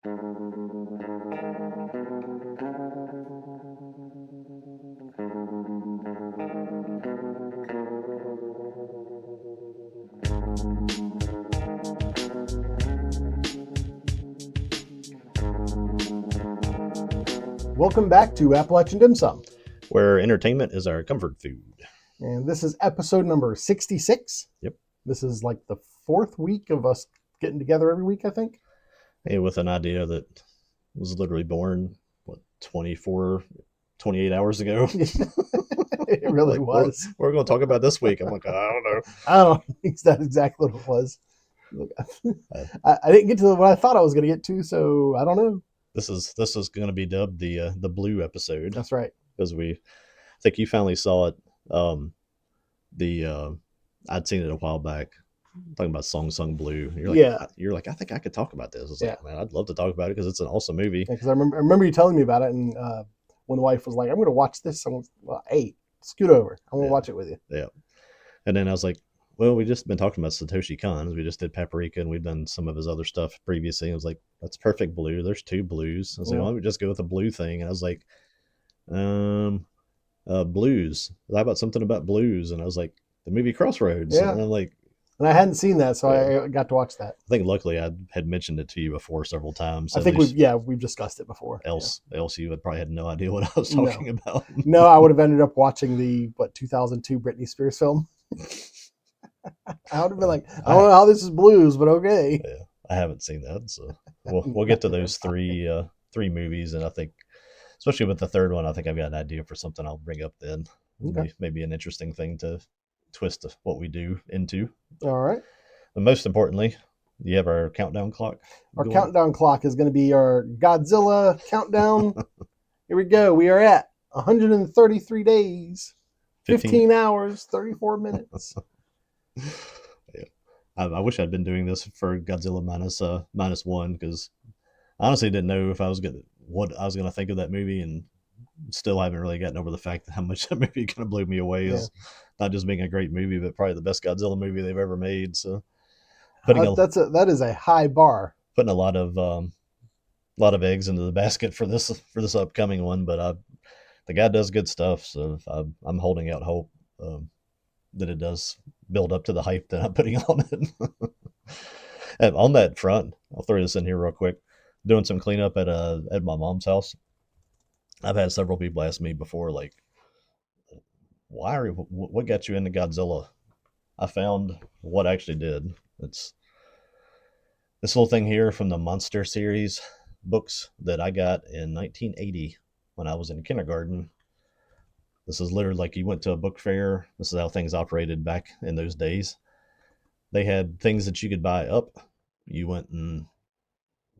Welcome back to Appalachian Dim Sum. Where entertainment is our comfort food. And this is episode number 66. Yep. This is like the fourth week of us getting together every week, I think. Hey, with an idea that was literally born, 28 hours ago? It really was. We're going to talk about this week. I'm like, I don't know. I don't think that's exactly what it was. I didn't get to what I thought I was going to get to, so I don't know. This is going to be dubbed the Blue episode. That's right. Because I think you finally saw it. I'd seen it a while back, talking about Song Sung Blue. You're like, I think I could talk about this. I was like, man, I'd love to talk about it because it's an awesome movie. Because I remember you telling me about it, and when the wife was like, I'm going to watch this, I'm like, well, hey, scoot over. I'm going to watch it with you. Yeah. And then I was like, well, we just been talking about Satoshi Kon. We just did Paprika, and we've done some of his other stuff previously. I was like, that's perfect blue. There's two blues. I was like, why don't we just go with the blue thing? And I was like, blues. How about something about blues? And I was like, the movie Crossroads. Yeah. And I'm like, and I hadn't seen that, so I got to watch that. I think luckily I had mentioned it to you before several times. I think we've discussed it before. Else you would probably had no idea what I was talking about. No, I would have ended up watching the 2002 Britney Spears film. I would have been like, I don't know how this is blues, but okay. Yeah, I haven't seen that, so we'll get to those three movies, and I think, especially with the third one, I think I've got an idea for something I'll bring up then. Okay. Maybe an interesting thing to twist what we do into. All right. And most importantly, you have our countdown clock. Our countdown clock is going to be our Godzilla countdown. Here we go. We are at 133 days, 15 hours, 34 minutes. Yeah, I wish I'd been doing this for Godzilla minus one, because I honestly didn't know if what I was gonna think of that movie, and still haven't really gotten over the fact that how much that movie kind of blew me away as not just being a great movie, but probably the best Godzilla movie they've ever made. So that is a high bar. Putting a lot of eggs into the basket for this upcoming one, but the guy does good stuff, so I'm holding out hope that it does build up to the hype that I'm putting on it. And on that front, I'll throw this in here real quick. Doing some cleanup at my mom's house. I've had several people ask me before, like, what got you into Godzilla? I found what actually did. It's this little thing here from the Monster series books that I got in 1980 when I was in kindergarten. This is literally like you went to a book fair. This is how things operated back in those days. They had things that you could buy up. You went and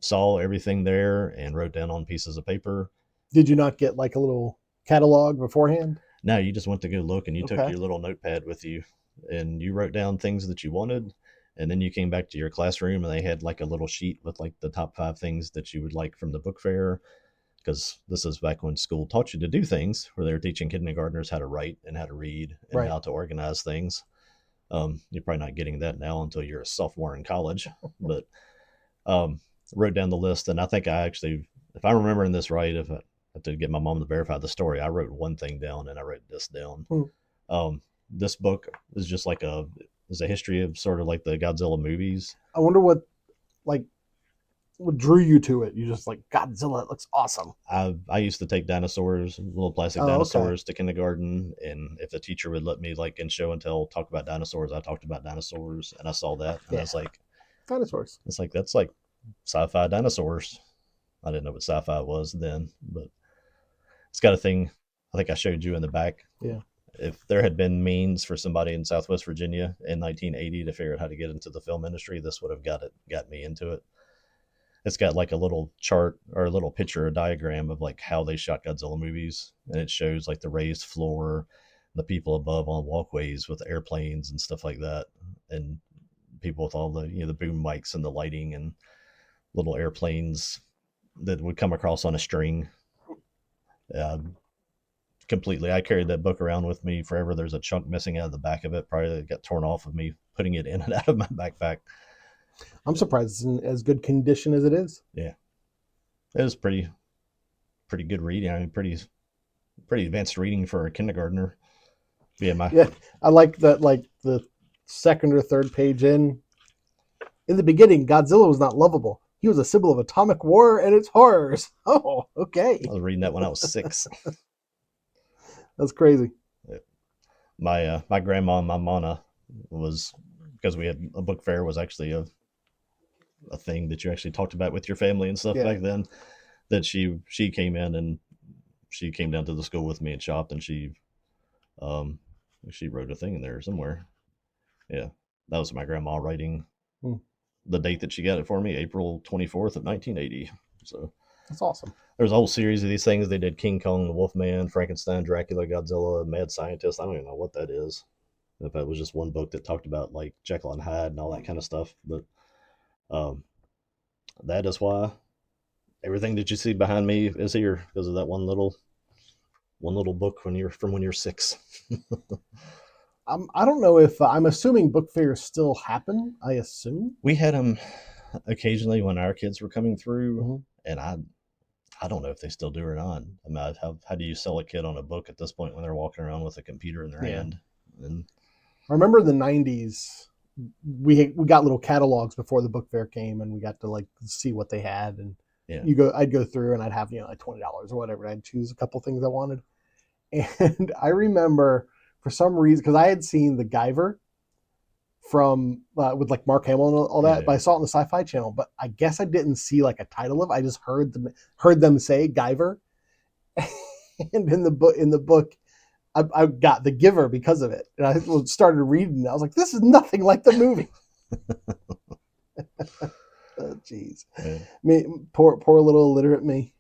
saw everything there and wrote down on pieces of paper. Did you not get like a little catalog beforehand? No, you just went to go look, and you took your little notepad with you, and you wrote down things that you wanted. And then you came back to your classroom, and they had like a little sheet with like the top 5 things that you would like from the book fair. Because this is back when school taught you to do things, where they were teaching kindergartners how to write and how to read and how to organize things. You're probably not getting that now until you're a sophomore in college. But wrote down the list, and I think I actually, if I'm remembering this right, if I have to get my mom to verify the story, I wrote one thing down, and I wrote this down. This book is just like a history of sort of like the Godzilla movies. I wonder what drew you to it. You just like, Godzilla, it looks awesome. I used to take dinosaurs, little plastic dinosaurs to kindergarten, and if the teacher would let me like in show and tell talk about dinosaurs, I talked about dinosaurs, and I saw that, and I was like, dinosaurs. It's like, that's like sci-fi dinosaurs. I didn't know what sci-fi was then, but it's got a thing. I think I showed you in the back. Yeah. If there had been means for somebody in Southwest Virginia in 1980 to figure out how to get into the film industry, this would have got me into it. It's got like a little chart or a little picture, a diagram of like how they shot Godzilla movies. And it shows like the raised floor, the people above on walkways with airplanes and stuff like that. And people with all the, the boom mics and the lighting and little airplanes that would come across on a string. Completely. I carried that book around with me forever. There's a chunk missing out of the back of it. Probably got torn off of me putting it in and out of my backpack. I'm surprised it's in as good condition as it is. Yeah. It was pretty good reading. I mean, pretty advanced reading for a kindergartner. Yeah, Yeah, I like that. Like the second or third page in the beginning, Godzilla was not lovable. He was a symbol of atomic war and its horrors. Oh, okay. I was reading that when I was 6. That's crazy. My grandma and my mana was, because we had a book fair, was actually a thing that you actually talked about with your family and stuff Yeah. back then. That she came in and she came down to the school with me and shopped, and um she wrote a thing in there somewhere. Yeah, that was my grandma writing Hmm. the date that she got it for me, April 24th of 1980. So That's awesome. there's a whole series of these things. They did King Kong, the Wolfman, Frankenstein, Dracula, Godzilla, Mad Scientist. I don't even know what that is. If it was just one book that talked about like Jekyll and Hyde and all that kind of stuff. But um, that is why everything that you see behind me is here, because of that one little book when you're 6. I don't know if I'm assuming book fairs still happen. I assume. We had them occasionally when our kids were coming through, Mm-hmm. and I don't know if they still do or not. I mean, how do you sell a kid on a book at this point when they're walking around with a computer in their hand? And I remember in the '90s, we got little catalogs before the book fair came, and we got to like see what they had. And yeah, I'd go through, and I'd have like $20 or whatever. I'd choose a couple things I wanted, and I remember for some reason because I had seen the Guyver from with like Mark Hamill and all that, yeah. but I saw it on the Sci-Fi Channel. But I guess I didn't see like a title of it. I just heard them say Guyver, and in the book, I got The Giver because of it, and I started reading it. I was like, this is nothing like the movie. Oh, jeez. Yeah. Me, poor little illiterate me.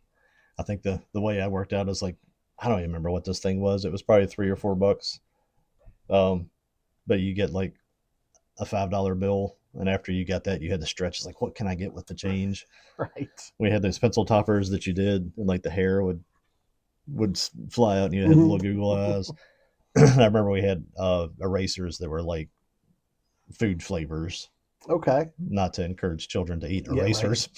I think the way I worked out is like, I don't even remember what this thing was. It was probably $3 or $4. But you get like a $5 bill, and after you got that, you had to stretch. It's like, what can I get with the change? Right. We had those pencil toppers that you did, and like the hair would fly out, and you had the little Google eyes. I remember we had erasers that were like food flavors, Okay. not to encourage children to eat Yeah, right. erasers.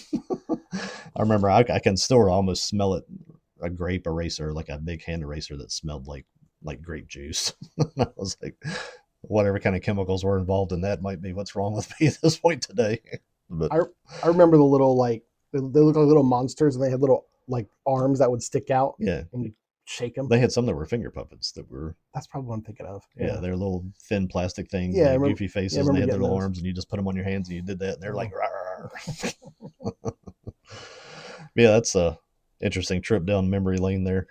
I remember I can still almost smell it, a grape eraser, like a big hand eraser that smelled like grape juice. I was like, whatever kind of chemicals were involved in that might be what's wrong with me at this point today. But I remember the little like they looked like little monsters, and they had little like arms that would stick out. yeah, And you shake them. they had some that were finger puppets that were. That's probably what I'm thinking of. Yeah, they're little thin plastic things. Yeah, They I had remember- goofy faces, I and they remember had their little getting those. arms, and you just put them on your hands, and you did that, and they're like, "Rawr." Yeah, that's a interesting trip down memory lane there.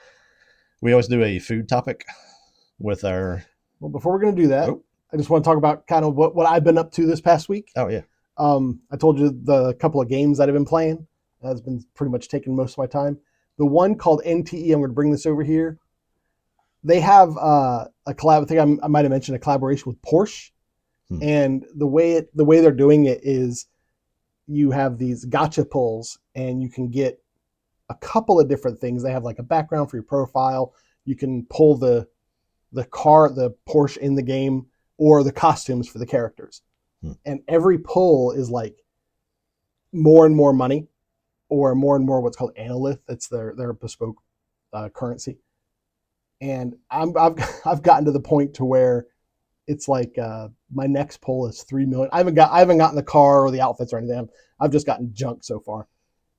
We always do a food topic with our. Well, before we're gonna do that, Oh. I just want to talk about kind of what I've been up to this past week. Oh yeah, I told you the couple of games that I've been playing. That's been pretty much taking most of my time. The one called NTE, I'm going to bring this over here. They have a collab. I think I might have mentioned a collaboration with Porsche, and the way they're doing it is you have these gotcha pulls, and you can get a couple of different things. They have like a background for your profile. You can pull the Porsche in the game, or the costumes for the characters. And every pull is like more and more money, or more and more what's called analyth. It's their bespoke currency. And I've gotten to the point to where it's like my next pull is 3 million. I haven't gotten the car or the outfits or anything. I've just gotten junk so far.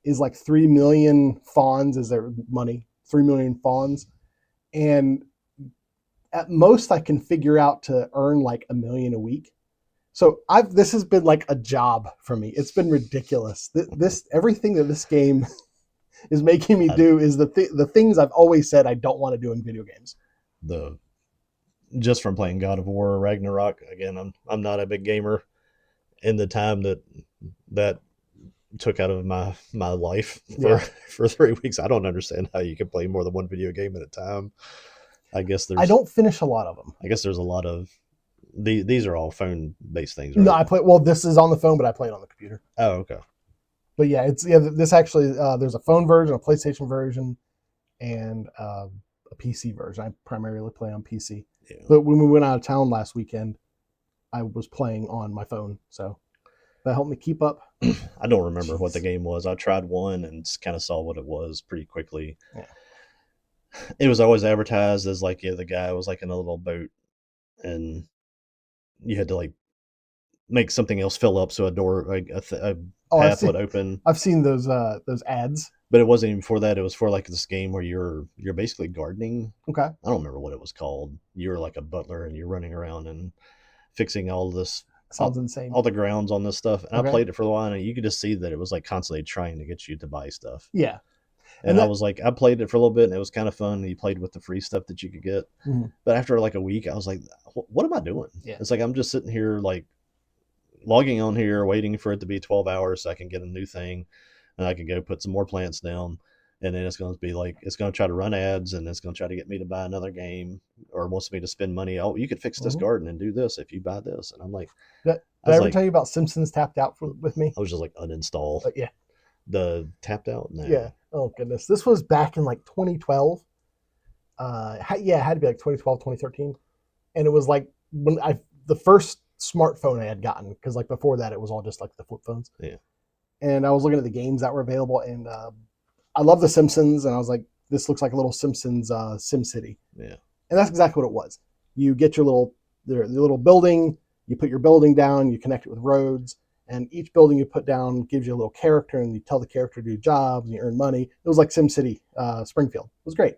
Is like 3 million fawns is their money. 3 million fawns, and at most I can figure out to earn like $1 million a week. So this has been like a job for me. It's been ridiculous. This everything that this game is making me do is the things I've always said I don't want to do in video games. Just from playing God of War, Ragnarok. Again, I'm not a big gamer. In the time that took out of my life for 3 weeks, I don't understand how you can play more than one video game at a time. I don't finish a lot of them. I guess there's a lot of these are all phone based things, right? No, I play. Well, this is on the phone, but I play it on the computer. Oh, okay. But yeah, this actually there's a phone version, a PlayStation version, and a PC version. I primarily play on PC. Yeah. But when we went out of town last weekend, I was playing on my phone. So that helped me keep up. I don't remember what the Jeez. game was. I tried one and kind of saw what it was pretty quickly. Yeah. It was always advertised as like, yeah, the guy was like in a little boat and you had to like make something else fill up so a door, like a Oh, path would open. I've seen those ads. But it wasn't even for that. It was for like this game where you're basically gardening. Okay. I don't remember what it was called. You were like a butler and you're running around and fixing all this, Sounds insane. all the grounds on this stuff. And Okay. I played it for a while and you could just see that it was like constantly trying to get you to buy stuff. Yeah. And I was like, I played it for a little bit and it was kind of fun. You played with the free stuff that you could get. Mhm. But after like a week, I was like, what am I doing? Yeah. It's like I'm just sitting here like logging on here, waiting for it to be 12 hours so I can get a new thing and I can go put some more plants down. And then it's going to be like, it's going to try to run ads and it's going to try to get me to buy another game or wants me to spend money. Oh, you could fix this garden and do this if you buy this. And I'm like, did I ever tell you about Simpsons Tapped Out with me? I was just like, uninstall. Yeah. The Tapped Out? No. Yeah. Oh, goodness. This was back in like 2012. It had to be like 2012, 2013. And it was like the first smartphone I had gotten, because like before that, it was all just like the flip phones. Yeah. And I was looking at the games that were available and I love The Simpsons, and I was like, this looks like a little Simpsons Sim City. Yeah. And that's exactly what it was. You get your little building, you put your building down, you connect it with roads, and each building you put down gives you a little character, and you tell the character to do jobs, and you earn money. It was like Sim City, Springfield. It was great.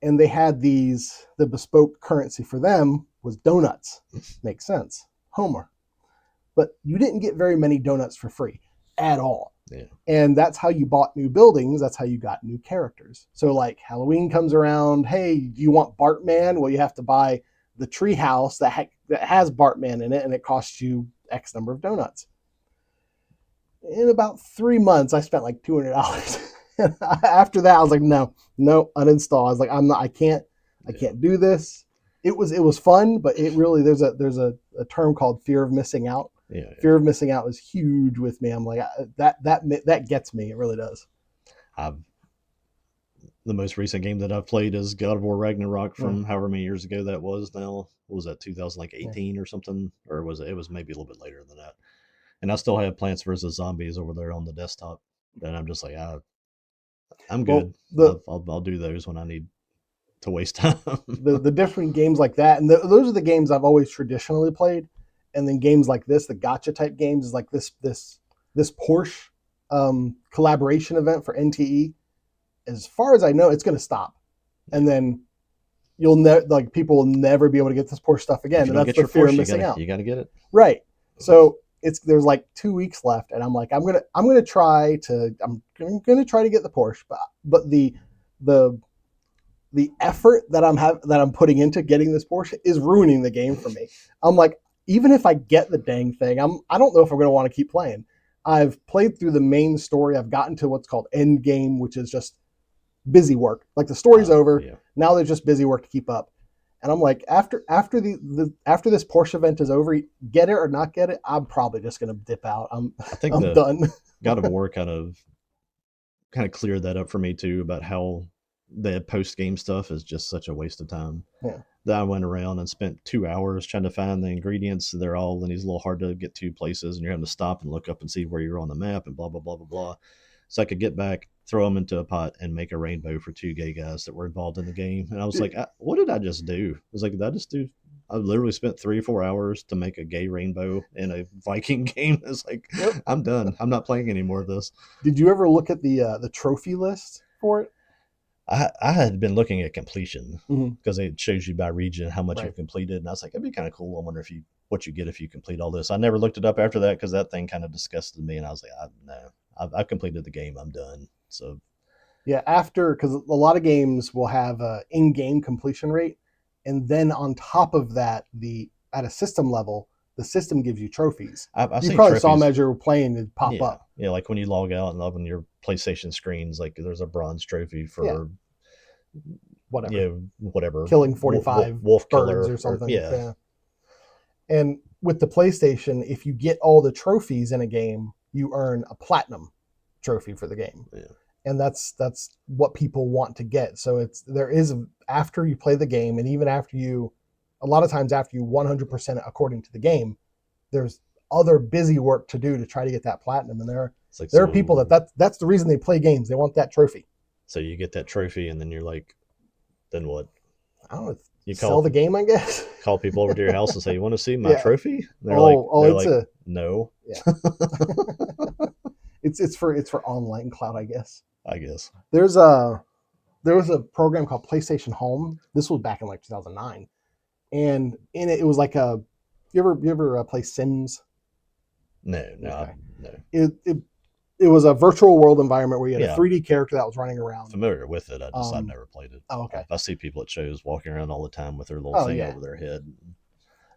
And they had the bespoke currency for them was donuts. Makes sense. Homer. But you didn't get very many donuts for free at all. Yeah. And that's how you bought new buildings. That's how you got new characters. So like Halloween comes around. Hey, do you want Bartman? Well, you have to buy the tree house that has Bartman in it, and it costs you X number of donuts. In about 3 months, I spent like $200. After that, I was like, no, uninstall. I was like, I can't do this. It was fun, but it really, there's a term called fear of missing out. Yeah. Fear of missing out is huge with me. I'm like, that gets me. It really does. The most recent game that I've played is God of War Ragnarok from however many years ago that was now. What was that, 2018 or something? Or was it was maybe a little bit later than that. And I still have Plants vs. Zombies over there on the desktop. And I'm just like, I'm good. I'll do those when I need to waste time. the different games like that, and those are the games I've always traditionally played. And then games like this, the gotcha type games, is like this Porsche collaboration event for NTE. As far as I know, it's going to stop, and then people will never be able to get this Porsche stuff again. And that's the fear of missing out. You got to get it right. So there's like 2 weeks left, and I'm like, I'm gonna try to get the Porsche, but the effort that I'm putting into getting this Porsche is ruining the game for me. I'm like, even if I get the dang thing, I don't know if I'm going to want to keep playing. I've played through the main story. I've gotten to what's called end game, which is just busy work. Like the story's over. Yeah. Now there's just busy work to keep up. And I'm like, after this Porsche event is over, get it or not get it, I'm probably just going to dip out. I'm done. God of War kind of cleared that up for me too, about how the post game stuff is just such a waste of time. Yeah. That I went around and spent 2 hours trying to find the ingredients. They're all in these little hard to get to places, and you're having to stop and look up and see where you're on the map and blah, blah, blah, blah, blah. So I could get back, throw them into a pot, and make a rainbow for 2 gay guys that were involved in the game. And I was like, what did I just do? I was like, did I just do? I literally spent 3 or 4 hours to make a gay rainbow in a Viking game. It's like, yep. I'm done. I'm not playing any more of this. Did you ever look at the trophy list for it? I had been looking at completion because it shows you by region how much you've completed, and I was like, it'd be kind of cool. I wonder what you get if you complete all this. I never looked it up after that because that thing kind of disgusted me, and I was like, no, I've completed the game. I'm done. So yeah, because a lot of games will have a in-game completion rate, and then on top of that, at a system level, the system gives you trophies. I've you seen probably trophies. saw them as you were playing and pop up. Yeah, like when you log out and open your PlayStation screens, like there's a bronze trophy for whatever. Yeah, whatever. Killing 45 wolf birds killer or something. Yeah. And with the PlayStation, if you get all the trophies in a game, you earn a platinum trophy for the game. Yeah. And that's what people want to get. So after you play the game, and even a lot of times after you 100% according to the game, there's other busy work to do to try to get that platinum. And like, there are people that's the reason they play games. They want that trophy. So you get that trophy, and then you're like, then what? I don't know. You Sell the game, I guess. Call people over to your house and say, "You want to see my Yeah. trophy?" And they're it's like, no. Yeah. it's for online cloud, I guess. There was a program called PlayStation Home. This was back in like 2009, and in it was like a. You ever play Sims? No. It was a virtual world environment where you had a 3D character that was running around. Familiar with it. I've never played it. Oh, okay. I see people at shows walking around all the time with their little thing over their head.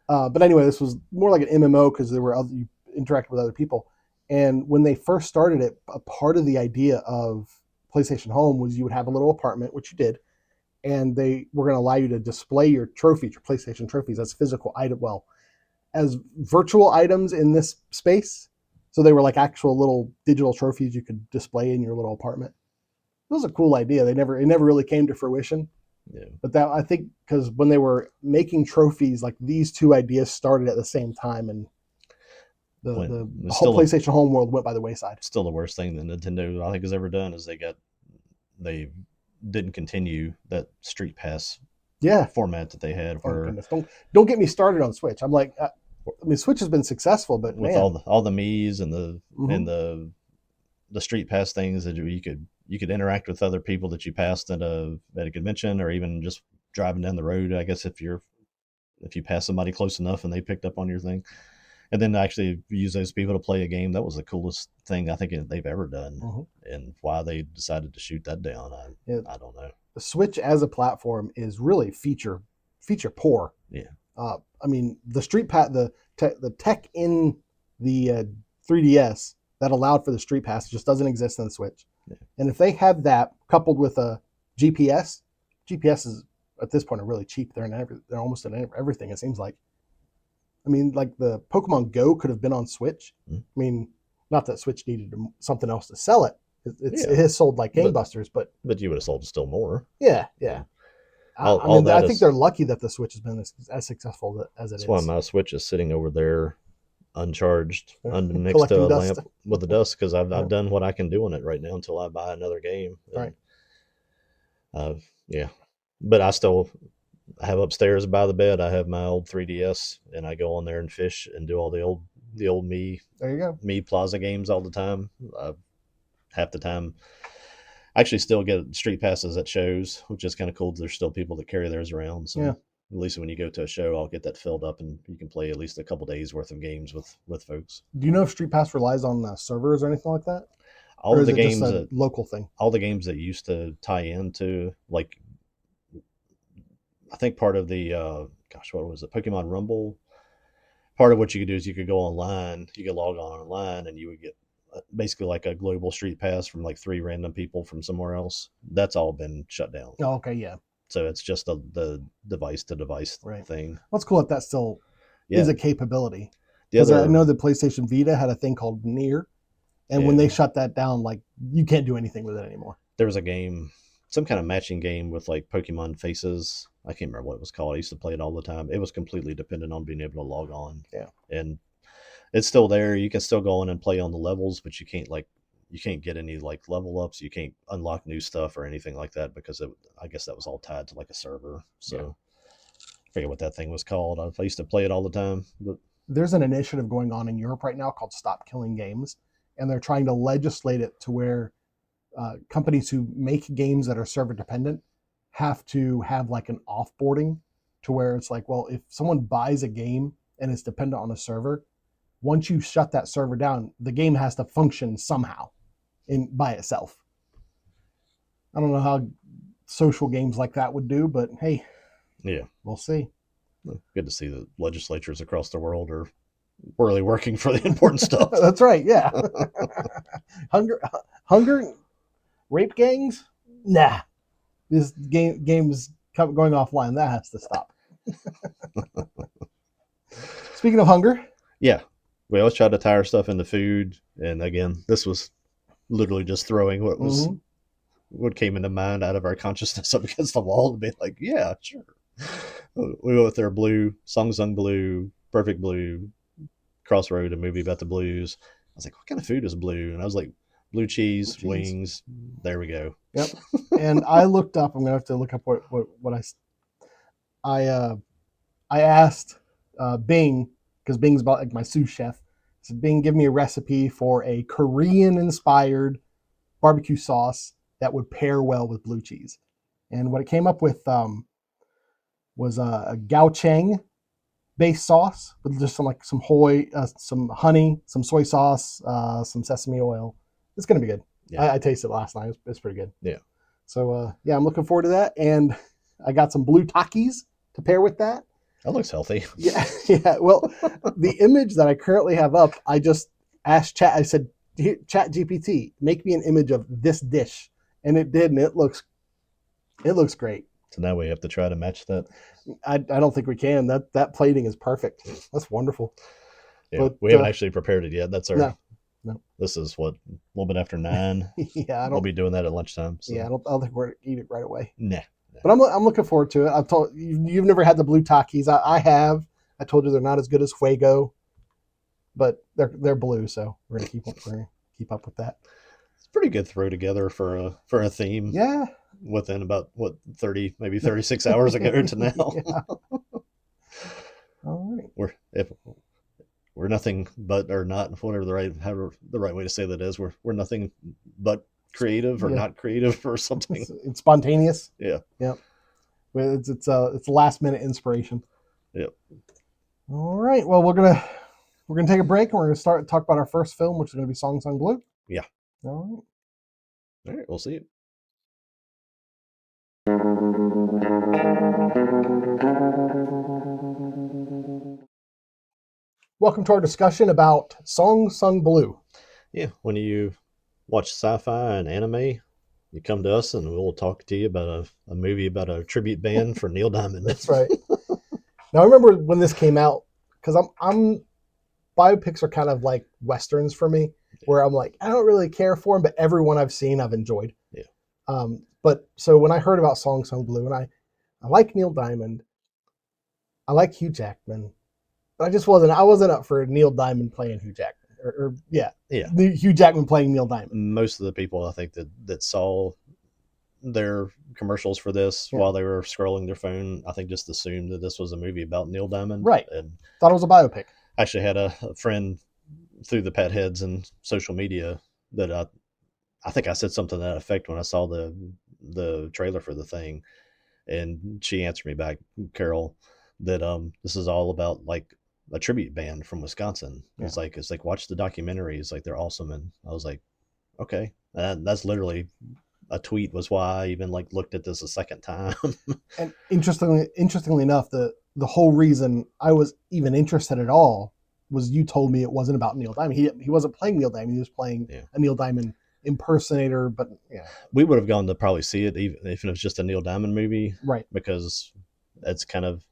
But anyway, this was more like an MMO because you interacted with other people. And when they first started it, a part of the idea of PlayStation Home was you would have a little apartment, which you did, and they were going to allow you to display your trophies, your PlayStation trophies, as physical item, as virtual items in this space. So they were like actual little digital trophies you could display in your little apartment. It was a cool idea. It never really came to fruition. Yeah. But that, I think, because when they were making trophies, like these two ideas started at the same time, and the whole PlayStation Home world went by the wayside. Still, the worst thing that Nintendo, I think, has ever done is they didn't continue that Street Pass format that they had. Where don't get me started on Switch. I'm like, I mean, Switch has been successful, but with all the Mii's and the Street Pass things that you could interact with other people that you passed at a convention, or even just driving down the road. I guess if you pass somebody close enough and they picked up on your thing, and then actually use those people to play a game, that was the coolest thing I think they've ever done. And why they decided to shoot that down, I don't know. The Switch as a platform is really feature poor. Yeah. I mean, the Street Pass, the tech in the 3DS that allowed for the Street Pass just doesn't exist in the Switch. Yeah. And if they had that coupled with a GPS is at this point are really cheap. They're almost in everything, it seems like. I mean, like the Pokemon Go could have been on Switch. I mean, not that Switch needed something else to sell it. It has sold like gangbusters, but you would have sold still more. Yeah. I think they're lucky that the Switch has been as successful as it is. That's why my Switch is sitting over there uncharged next to a lamp with the dust, because I've done what I can do on it right now until I buy another game. Right. But I still have upstairs by the bed, I have my old 3DS, and I go on there and fish and do all the old me. There you go. Me Plaza games all the time. Half the time, I actually still get street passes at shows, which is kind of cool. There's still people that carry theirs around. So at least when you go to a show, I'll get that filled up, and you can play at least a couple days worth of games with folks. Do you know if Street Pass relies on servers or anything like that? All of the games, just a local thing. All the games that used to tie into, like, I think part of the what was it, Pokemon Rumble? Part of what you could do is you could go online, you could log on online, and you would get basically like a global street pass from like 3 random people from somewhere else. That's all been shut down. Oh, okay, yeah. So it's just the device to device thing. What's cool that still is a capability. Because I know the PlayStation Vita had a thing called Near, and when they shut that down, like, you can't do anything with it anymore. There was a game, some kind of matching game with like Pokemon faces. I can't remember what it was called. I used to play it all the time. It was completely dependent on being able to log on. Yeah. And it's still there. You can still go in and play on the levels, but you can't get any like level ups. You can't unlock new stuff or anything like that, because I guess that was all tied to like a server. So I forget what that thing was called. I used to play it all the time. But there's an initiative going on in Europe right now called Stop Killing Games, and they're trying to legislate it to where companies who make games that are server dependent have to have like an offboarding, to where it's like, well, if someone buys a game and it's dependent on a server, once you shut that server down, the game has to function somehow by itself. I don't know how social games like that would do, but hey, we'll see. Good to see that legislatures across the world are really working for the important stuff. That's right. Yeah. Hunger, rape gangs. Nah, this game's going offline. That has to stop. Speaking of hunger. Yeah. We always try to tie our stuff into food. And again, this was literally just throwing what came into mind out of our consciousness up against the wall to be like, yeah, sure. We went with their blue, Song Blue, Perfect Blue, Crossroads, a movie about the blues. I was like, what kind of food is blue? And I was like, blue cheese, wings. There we go. Yep. And I looked up. I'm gonna have to look up what I asked Bing, because Bing's about like my sous chef. I said, Bing, give me a recipe for a Korean-inspired barbecue sauce that would pair well with blue cheese. And what it came up with was a gochujang based sauce with just some some honey, some soy sauce, some sesame oil. It's gonna be good. Yeah. I tasted it last night. It's pretty good. Yeah. So yeah, I'm looking forward to that. And I got some blue Takis to pair with that. That looks healthy. Yeah, yeah. Well, the image that I currently have up, I just asked Chat. I said, Chat GPT, make me an image of this dish, and it did, and it looks great. So now we have to try to match that. I don't think we can. That plating is perfect. That's wonderful. Yeah, but we haven't actually prepared it yet. That's our. No. This is what, a little bit after 9. Yeah, we'll be doing that at lunchtime. So. Yeah, I don't think we're gonna eat it right away. Nah. But I'm looking forward to it. I've told you've never had the blue Takis. I have. I told you they're not as good as Fuego, but they're blue, so we're gonna keep up with that. It's a pretty good throw together for a theme. Yeah. Within about 30, maybe 36 hours ago to now. Yeah. All right. We're nothing but, or not, whatever the right way to say that is. We're nothing but creative or not creative or something. It's spontaneous. Yeah. Yeah. It's last minute inspiration. Yep. All right. Well, we're gonna take a break and we're gonna talk about our first film, which is gonna be Song Sung Blue. Yeah. All right. We'll see you. Welcome to our discussion about Song Sung Blue. Yeah, when you watch sci-fi and anime, you come to us and we'll talk to you about a movie about a tribute band for Neil Diamond. That's right. Now I remember when this came out, because I'm biopics are kind of like westerns for me, where I'm like, I don't really care for them, but everyone I've seen I've enjoyed. Yeah. But so when I heard about Song Sung Blue, and I like Neil Diamond, I like Hugh Jackman, but I wasn't up for Neil Diamond playing Hugh Jackman, Hugh Jackman playing Neil Diamond. Most of the people I think that saw their commercials for this while they were scrolling their phone, I think just assumed that this was a movie about Neil Diamond. Right. And thought it was a biopic. I actually had a friend through the pat heads and social media that I think I said something to that effect when I saw the trailer for the thing, and she answered me back, Carol, that this is all about like a tribute band from Wisconsin. Yeah. It's like watch the documentaries, like they're awesome. And I was like, okay, that's literally a tweet was why I even like looked at this a second time. And interestingly enough, the whole reason I was even interested at all was you told me it wasn't about Neil Diamond. He wasn't playing Neil Diamond. He was playing a Neil Diamond impersonator. But yeah, we would have gone to probably see it even if it was just a Neil Diamond movie, right? Because it's kind of,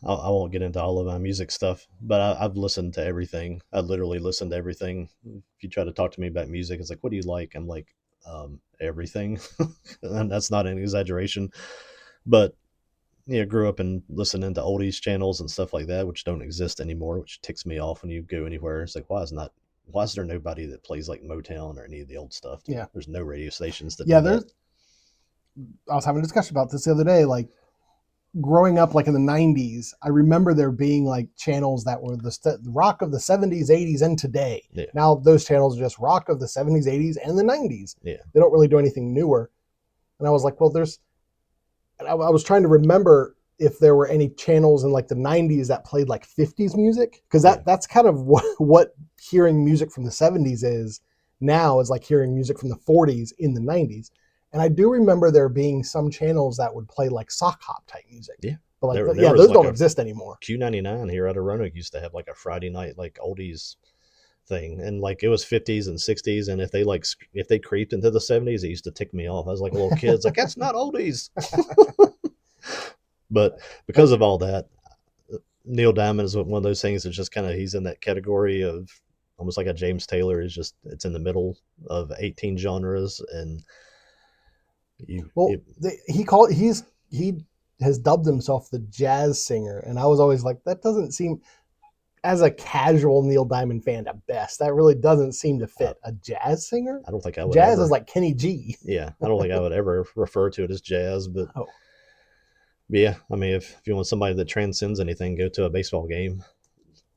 I won't get into all of my music stuff, but I've listened to everything. I literally listened to everything. If you try to talk to me about music, it's like, what do you like? I'm like, everything. And that's not an exaggeration, but grew up and listening to oldies channels and stuff like that, which don't exist anymore, which ticks me off when you go anywhere. It's like, why is there nobody that plays like Motown or any of the old stuff? Yeah. There's no radio stations that I was having a discussion about this the other day, like growing up like in the 90s, I remember there being like channels that were the rock of the 70s, 80s, and today. Yeah. Now those channels are just rock of the 70s, 80s, and the 90s. Yeah. They don't really do anything newer. And I was like, well, I was trying to remember if there were any channels in like the 90s that played like 50s music. Because that's kind of what hearing music from the 70s is now, is like hearing music from the 40s in the 90s. And I do remember there being some channels that would play like sock hop type music. Yeah. But like, those don't exist anymore. Q99 here out of Roanoke used to have like a Friday night like oldies thing, and like it was 50s and 60s, and if they creeped into the 70s, it used to tick me off. I was like a little kid, like, that's not oldies. But because of all that, Neil Diamond is one of those things that's just kind of, he's in that category of almost like a James Taylor. It's in the middle of 18 genres, and he has dubbed himself the jazz singer, and I was always like, that doesn't seem. as a casual Neil Diamond fan at best, that really doesn't seem to fit a jazz singer. I don't think I would. Jazz is like Kenny G. Yeah, I don't think I would ever refer to it as jazz, but yeah, I mean, if you want somebody that transcends anything, go to a baseball game.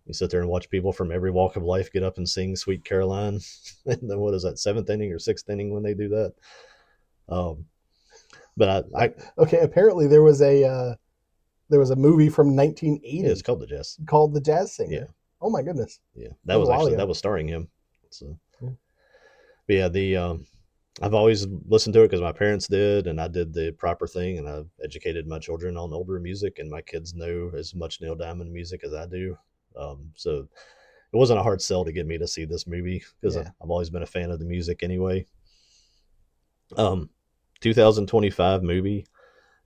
You sit there and watch people from every walk of life get up and sing "Sweet Caroline," and then what is that, 7th inning or 6th inning when they do that? But I okay. Apparently, there was a movie from 1980. Yeah, it's called The Jazz Singer. Yeah. Oh my goodness. Yeah, that was starring him. So, but yeah, I've always listened to it because my parents did, and I did the proper thing, and I've educated my children on older music, and my kids know as much Neil Diamond music as I do. So it wasn't a hard sell to get me to see this movie because I've always been a fan of the music anyway. 2025 movie,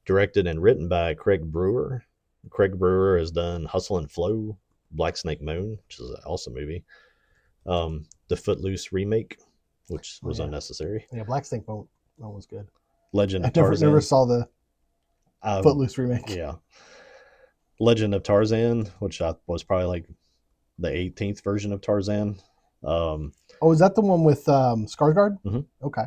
directed and written by Craig Brewer. Craig Brewer has done Hustle and Flow, Black Snake Moan, which is an awesome movie. The Footloose remake, which was unnecessary. Yeah, Black Snake Moan was good. Legend of Tarzan. I never saw the Footloose remake. Yeah. Legend of Tarzan, which was probably like the 18th version of Tarzan. Is that the one with Skarsgård? Mm-hmm. Okay.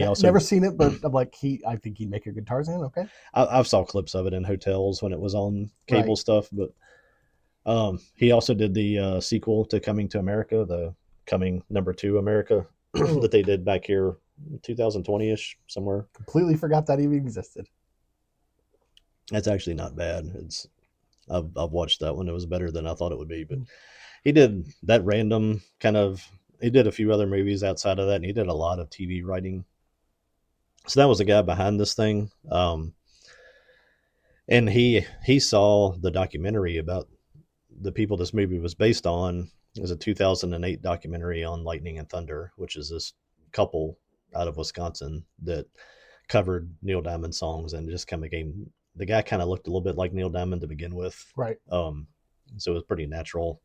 Also, never seen it, but I'm like, I think he'd make a good Tarzan. Okay. I've saw clips of it in hotels when it was on cable stuff, but he also did the sequel to Coming to America, the Coming #2 America that they did back here 2020-ish somewhere. Completely forgot that even existed. That's actually not bad. I've watched that one. It was better than I thought it would be, but he did that random kind of. He did a few other movies outside of that, and he did a lot of TV writing. So that was the guy behind this thing. And he saw the documentary about the people this movie was based on. It was a 2008 documentary on Lightning and Thunder, which is this couple out of Wisconsin that covered Neil Diamond songs and just kind of became, the guy kind of looked a little bit like Neil Diamond to begin with. Right. So it was pretty natural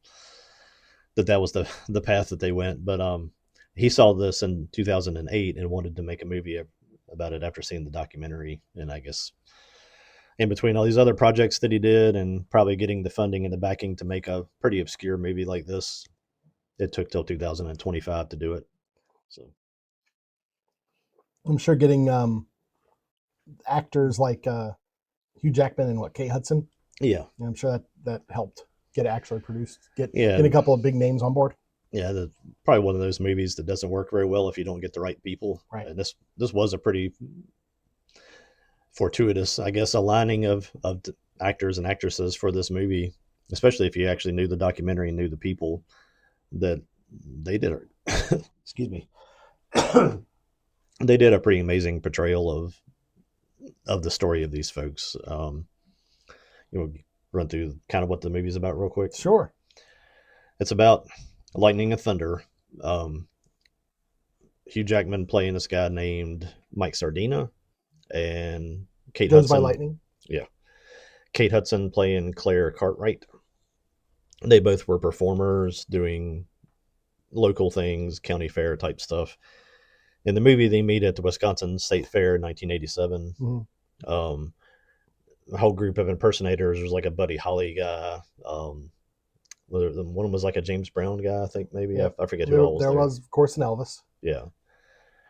that was the path that they went. But he saw this in 2008 and wanted to make a movie about it after seeing the documentary. And I guess in between all these other projects that he did and probably getting the funding and the backing to make a pretty obscure movie like this, it took till 2025 to do it. So I'm sure getting actors like Hugh Jackman and Kate Hudson. Yeah. I'm sure that helped get it actually produced. Get a couple of big names on board. Yeah, probably one of those movies that doesn't work very well if you don't get the right people. Right. And this was a pretty fortuitous, I guess, aligning of actors and actresses for this movie, especially if you actually knew the documentary and knew the people that they did. Excuse me. They did a pretty amazing portrayal of the story of these folks. Run through kind of what the movie's about real quick. Sure. It's about Lightning and Thunder. Hugh Jackman playing this guy named Mike Sardina, and Kate Goes Hudson. by Lightning. Yeah. Kate Hudson playing Claire Cartwright. They both were performers doing local things, county fair type stuff. In the movie, they meet at the Wisconsin State Fair in 1987. Mm-hmm. A whole group of impersonators. There's like a Buddy Holly guy. One was like a James Brown guy, I think maybe. Yeah. I forget who else. There was, of course, an Elvis. Yeah.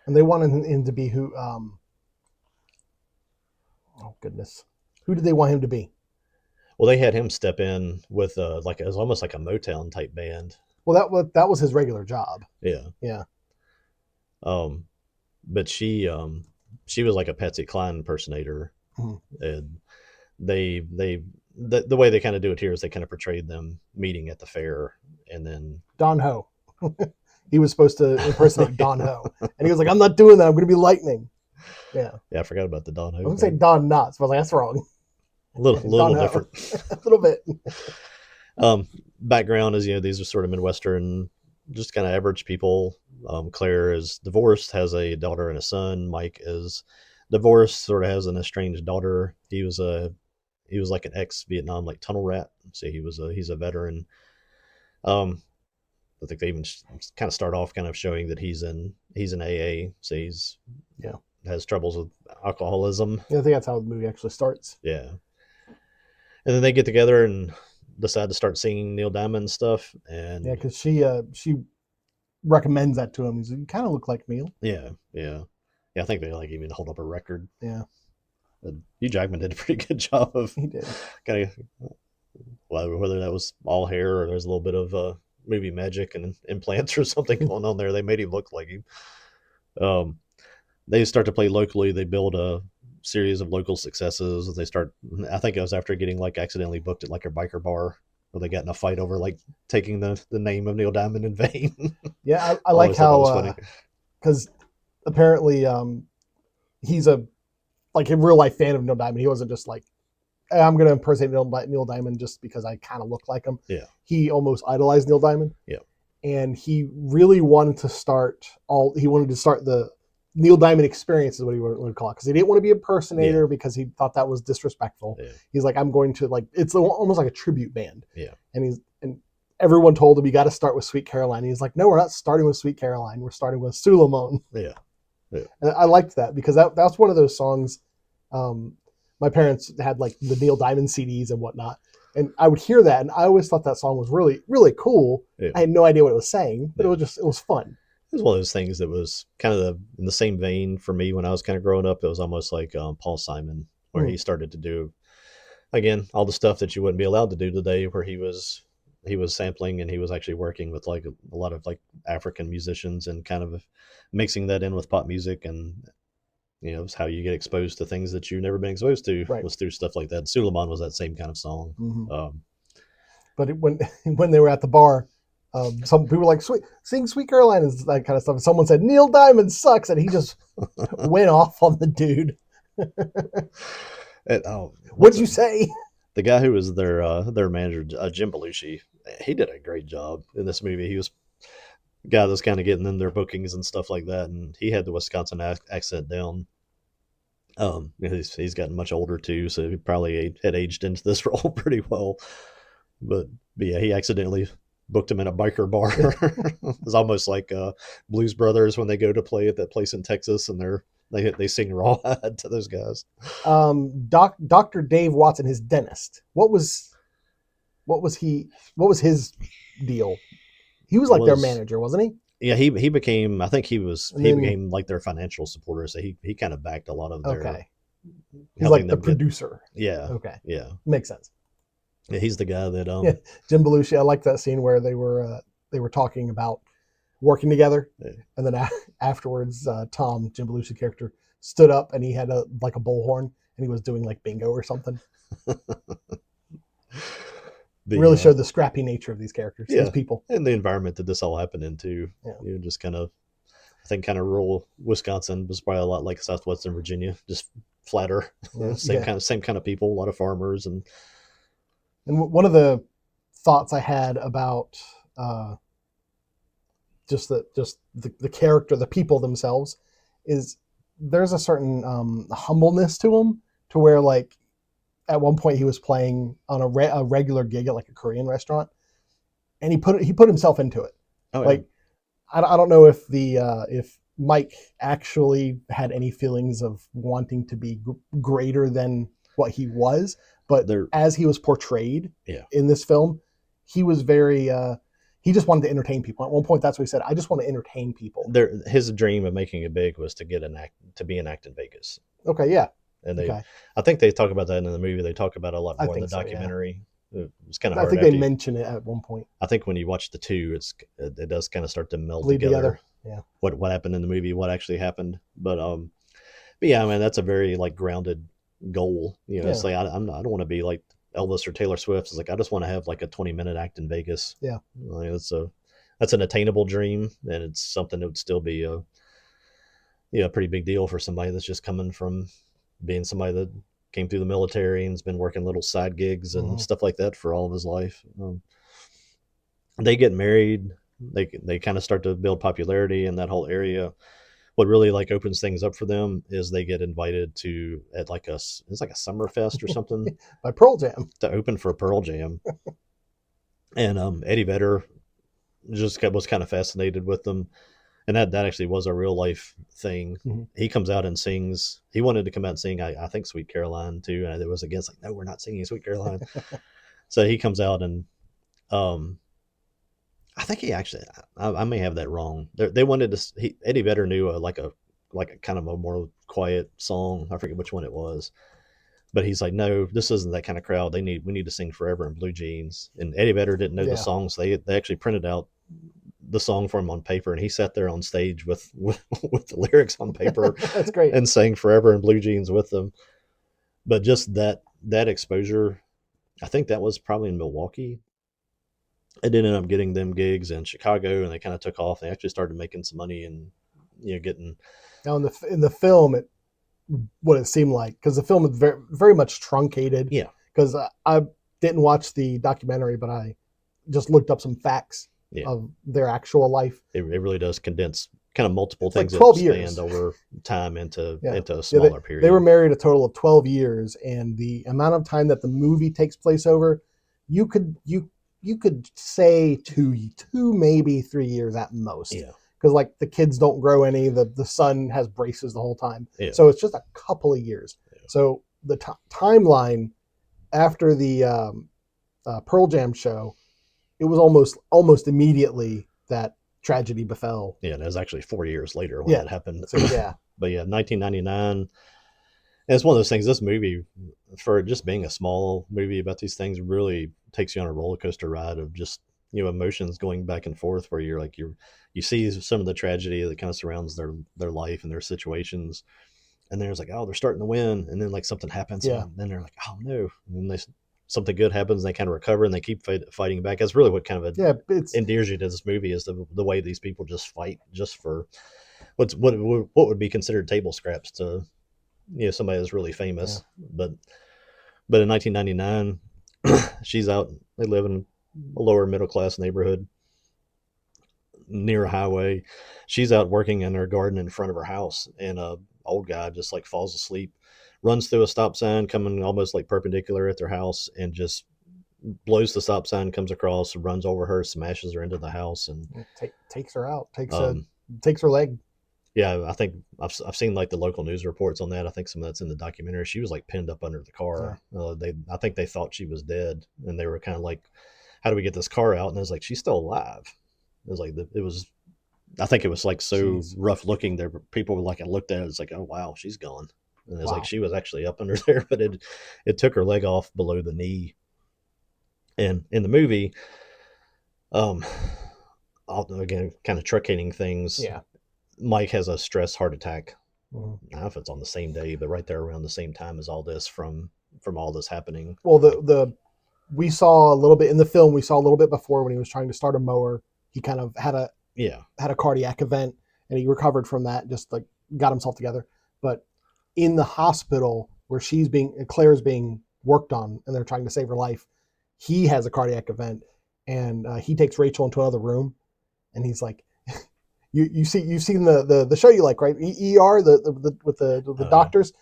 And they wanted him to be who? Oh goodness, who did they want him to be? Well, they had him step in with it was almost like a Motown type band. Well, that was his regular job. Yeah. Yeah. But she was like a Patsy Cline impersonator, mm-hmm. And the way they kind of do it here is they kind of portrayed them meeting at the fair, and then Don Ho. He was supposed to impersonate Don Ho, and he was like, "I'm not doing that. I'm going to be Lightning." Yeah. Yeah, I forgot about the Don Ho. I was going to say Don Knotts, but I was like, that's wrong. A little different. A little bit. Background is, these are sort of Midwestern, just kind of average people. Claire is divorced, has a daughter and a son. Mike is divorced, sort of has an estranged daughter. He was like an ex-Vietnam like tunnel rat. So he's a veteran. I think they even kind of start off kind of showing that he's in AA. So has troubles with alcoholism. Yeah, I think that's how the movie actually starts. Yeah. And then they get together and decide to start singing Neil Diamond stuff. And yeah, because she recommends that to him. He's like, you kind of look like Neil. yeah. I think they like even hold up a record. Yeah, Hugh Jackman did a pretty good job of he did. kind of, whether that was all hair or there's a little bit of movie magic and implants or something going on there. They made him look like him. They start to play locally. They build a series of local successes. They start. I think it was after getting like accidentally booked at like a biker bar where they got in a fight over like taking the name of Neil Diamond in vain. Yeah, I like how because apparently he's a real life fan of Neil Diamond. He wasn't just like, hey, I'm going to impersonate Neil Diamond just because I kind of look like him. Yeah, he almost idolized Neil Diamond. Yeah, and he really wanted to start the Neil Diamond experience is what he would call it, because he didn't want to be an impersonator because he thought that was disrespectful. Yeah. He's like, I'm going to it's almost like a tribute band. Yeah, and everyone told him you got to start with Sweet Caroline. And he's like, no, we're not starting with Sweet Caroline. We're starting with Saloon. Yeah. And I liked that because that's one of those songs. My parents had like the Neil Diamond CDs and whatnot, and I would hear that, and I always thought that song was really, really cool. Yeah. I had no idea what it was saying, but it was fun. It was one of those things that was kind of in the same vein for me when I was kind of growing up. It was almost like Paul Simon, where he started to do, again, all the stuff that you wouldn't be allowed to do today, where he was sampling and he was actually working with like a lot of like African musicians and kind of mixing that in with pop music. And it's how you get exposed to things that you've never been exposed to, was through stuff like that. Suleiman was that same kind of song. Mm-hmm. But when they were at the bar, some people were like, sing Sweet Caroline and that kind of stuff. And someone said, Neil Diamond sucks. And he just went off on the dude. What'd you say? The guy who was their manager, Jim Belushi, he did a great job in this movie. He was the guy that was kind of getting in their bookings and stuff like that. And he had the Wisconsin accent down. He's gotten much older too, so he probably had aged into this role pretty well. But yeah, he accidentally booked him in a biker bar. It's almost like Blues Brothers when they go to play at that place in Texas and they sing rawhide to those guys. Dr. Dave Watson, his dentist. What was his deal? He was like their manager, wasn't he? Yeah, he became. I think he became like their financial supporter. So he kind of backed a lot of their. Okay. He's like the producer. Yeah. Okay. Yeah. Makes sense. Yeah, he's the guy that Jim Belushi. I like that scene where they were talking about working together, and then afterwards, Jim Belushi character, stood up and he had a bullhorn and he was doing like bingo or something. Really showed the scrappy nature of these characters, these people, and the environment that this all happened into. Yeah. Just kind of, I think, kind of rural Wisconsin was probably a lot like southwestern Virginia, just flatter. Same kind of people, a lot of farmers and one of the thoughts I had about just the character, the people themselves, is there's a certain humbleness to them, to where like at one point he was playing on a regular gig at like a Korean restaurant, and he put himself into it. Oh, yeah. Like I don't know if if Mike actually had any feelings of wanting to be greater than what he was, but as he was portrayed in this film, he was very he just wanted to entertain people. At one point, that's what he said. I just want to entertain people. His dream of making it big was to be an act in Vegas. Okay, yeah. And I think they talk about that in the movie. They talk about it a lot more in the documentary. Yeah. It's kind of hard. I think they mention it at one point. I think when you watch the two, it does kind of start to meld together. Yeah. What happened in the movie, what actually happened. But yeah, I mean, that's a very like grounded goal. It's like I don't want to be like Elvis or Taylor Swift. It's like I just want to have like a 20-minute act in Vegas. Yeah. I mean, that's an attainable dream, and it's something that would still be a pretty big deal for somebody that's just coming from being somebody that came through the military and's been working little side gigs and stuff like that for all of his life. They get married. They kind of start to build popularity in that whole area. What really like opens things up for them is they get invited to it's like a summer fest or something by Pearl Jam, to open for Pearl Jam. And Eddie Vedder just was kind of fascinated with them. And that actually was a real life thing. Mm-hmm. He comes out and sings. He wanted to come out and sing, I think, Sweet Caroline too. And it was against like, no, we're not singing Sweet Caroline. So he comes out and um, I think he actually, I may have that wrong. They wanted to. Eddie Vedder knew like a kind of a more quiet song. I forget which one it was, but he's like, no, this isn't that kind of crowd. We need to sing Forever in Blue Jeans. And Eddie Vedder didn't know the Yeah. songs. They actually printed out the song for him on paper, and he sat there on stage with the lyrics on paper. That's great. And sang Forever in Blue Jeans with them. But just that exposure, I think that was probably in Milwaukee. It ended up getting them gigs in Chicago, and they kind of took off. They actually started making some money and getting. Now in the film, what it seemed like, because the film is very very much truncated. Yeah. Because I didn't watch the documentary, but I just looked up some facts of their actual life. It really does condense kind of multiple things like 12 that years. spanned over time into a smaller period. They were married a total of 12 years, and the amount of time that the movie takes place over, you could say two maybe 3 years at most. Yeah. Because like the kids don't grow any, the son has braces the whole time. Yeah. So it's just a couple of years. Yeah. So the timeline after the Pearl Jam show, it was almost immediately that tragedy befell. Yeah, and it was actually 4 years later when that happened. So, yeah. But yeah, 1999. And it's one of those things, this movie, for just being a small movie about these things, really takes you on a roller coaster ride of just, emotions going back and forth, where you see some of the tragedy that kind of surrounds their life and their situations. And then it's like, oh, they're starting to win. And then like something happens. Yeah. And then they're like, oh no. And then something good happens, and they kind of recover, and they keep fighting back. That's really what kind of endears you to this movie, is the way these people just fight just for what would be considered table scraps to somebody that's really famous. Yeah. But in 1999, she's out. They live in a lower middle class neighborhood near a highway. She's out working in her garden in front of her house, and a old guy just like falls asleep, runs through a stop sign coming almost like perpendicular at their house, and just blows the stop sign, comes across, runs over her, smashes her into the house, and takes her out, takes her leg. Yeah, I think I've seen like the local news reports on that. I think some of that's in the documentary. She was like pinned up under the car. Yeah. I think they thought she was dead, and they were kind of like, how do we get this car out? And it was like, she's still alive. It was like, I think it was like so rough looking there. People were like, I looked at it, it's like, oh wow, she's gone. And it's like, she was actually up under there, but it took her leg off below the knee. And in the movie, again, kind of truncating things. Yeah. Mike has a stress heart attack. Mm-hmm. I don't know if it's on the same day, but right there around the same time as all this, from all this happening. Well, we saw a little bit in the film. We saw a little bit before when he was trying to start a mower. He kind of had a cardiac event, and he recovered from that. Just like got himself together. But in the hospital where Claire's being worked on, and they're trying to save her life, he has a cardiac event, and he takes Rachel into another room, and he's like, you've seen the show you like, right? ER, with the doctors.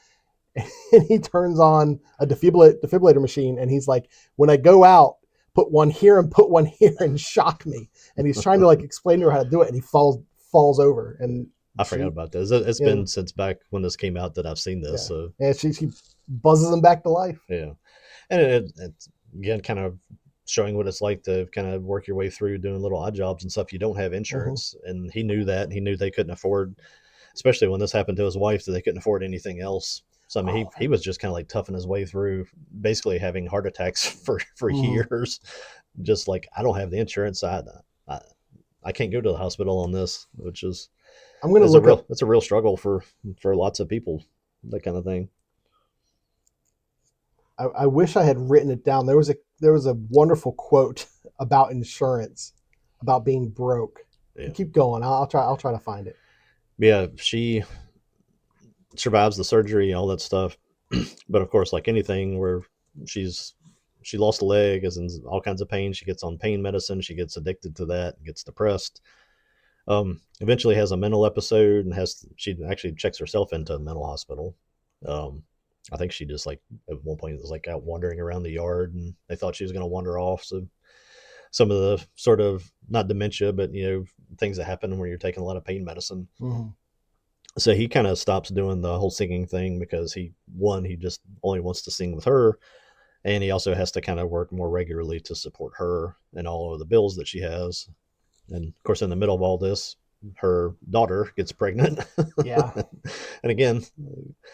And he turns on a defibrillator machine, and he's like, when I go out, put one here and put one here and shock me. And he's trying to like explain to her how to do it, and he falls over. And I forgot about this. It's been since back when this came out that I've seen this. Yeah. So she buzzes him back to life. Yeah, and it's again kind of showing what it's like to kind of work your way through doing little odd jobs and stuff. You don't have insurance. Mm-hmm. And he knew that. He knew they couldn't afford, especially when this happened to his wife, that they couldn't afford anything else. So I mean, he was just kind of like toughing his way through, basically having heart attacks for years. Just like, I don't have the insurance. I can't go to the hospital on this, which is it's a real struggle for lots of people, that kind of thing. I wish I had written it down. There was a wonderful quote about insurance, about being broke. Yeah. Keep going. I'll try to find it. Yeah, she survives the surgery and all that stuff, but of course, like anything where she lost a leg, is in all kinds of pain. She gets on pain medicine. She gets addicted to that, gets depressed. Eventually has a mental episode, and she actually checks herself into a mental hospital. I think she just like at one point was like out wandering around the yard, and they thought she was going to wander off. So some of the sort of, not dementia, but things that happen when you're taking a lot of pain medicine. Mm-hmm. So he kind of stops doing the whole singing thing, because he just only wants to sing with her. and he also has to kind of work more regularly to support her and all of the bills that she has. And of course, in the middle of all this, her daughter gets pregnant. Yeah. And again,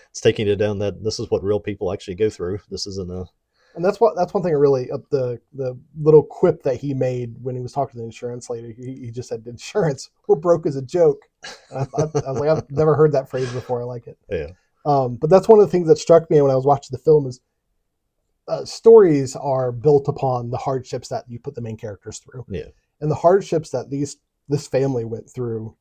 it's taking it down that this is what real people actually go through. This isn't a. And that's one thing I really the little quip that he made when he was talking to the insurance lady. He just said, "Insurance, we're broke as a joke." I was like, I've never heard that phrase before. I like it. Yeah. But that's one of the things that struck me when I was watching the film is stories are built upon the hardships that you put the main characters through. Yeah. And the hardships that this family went through,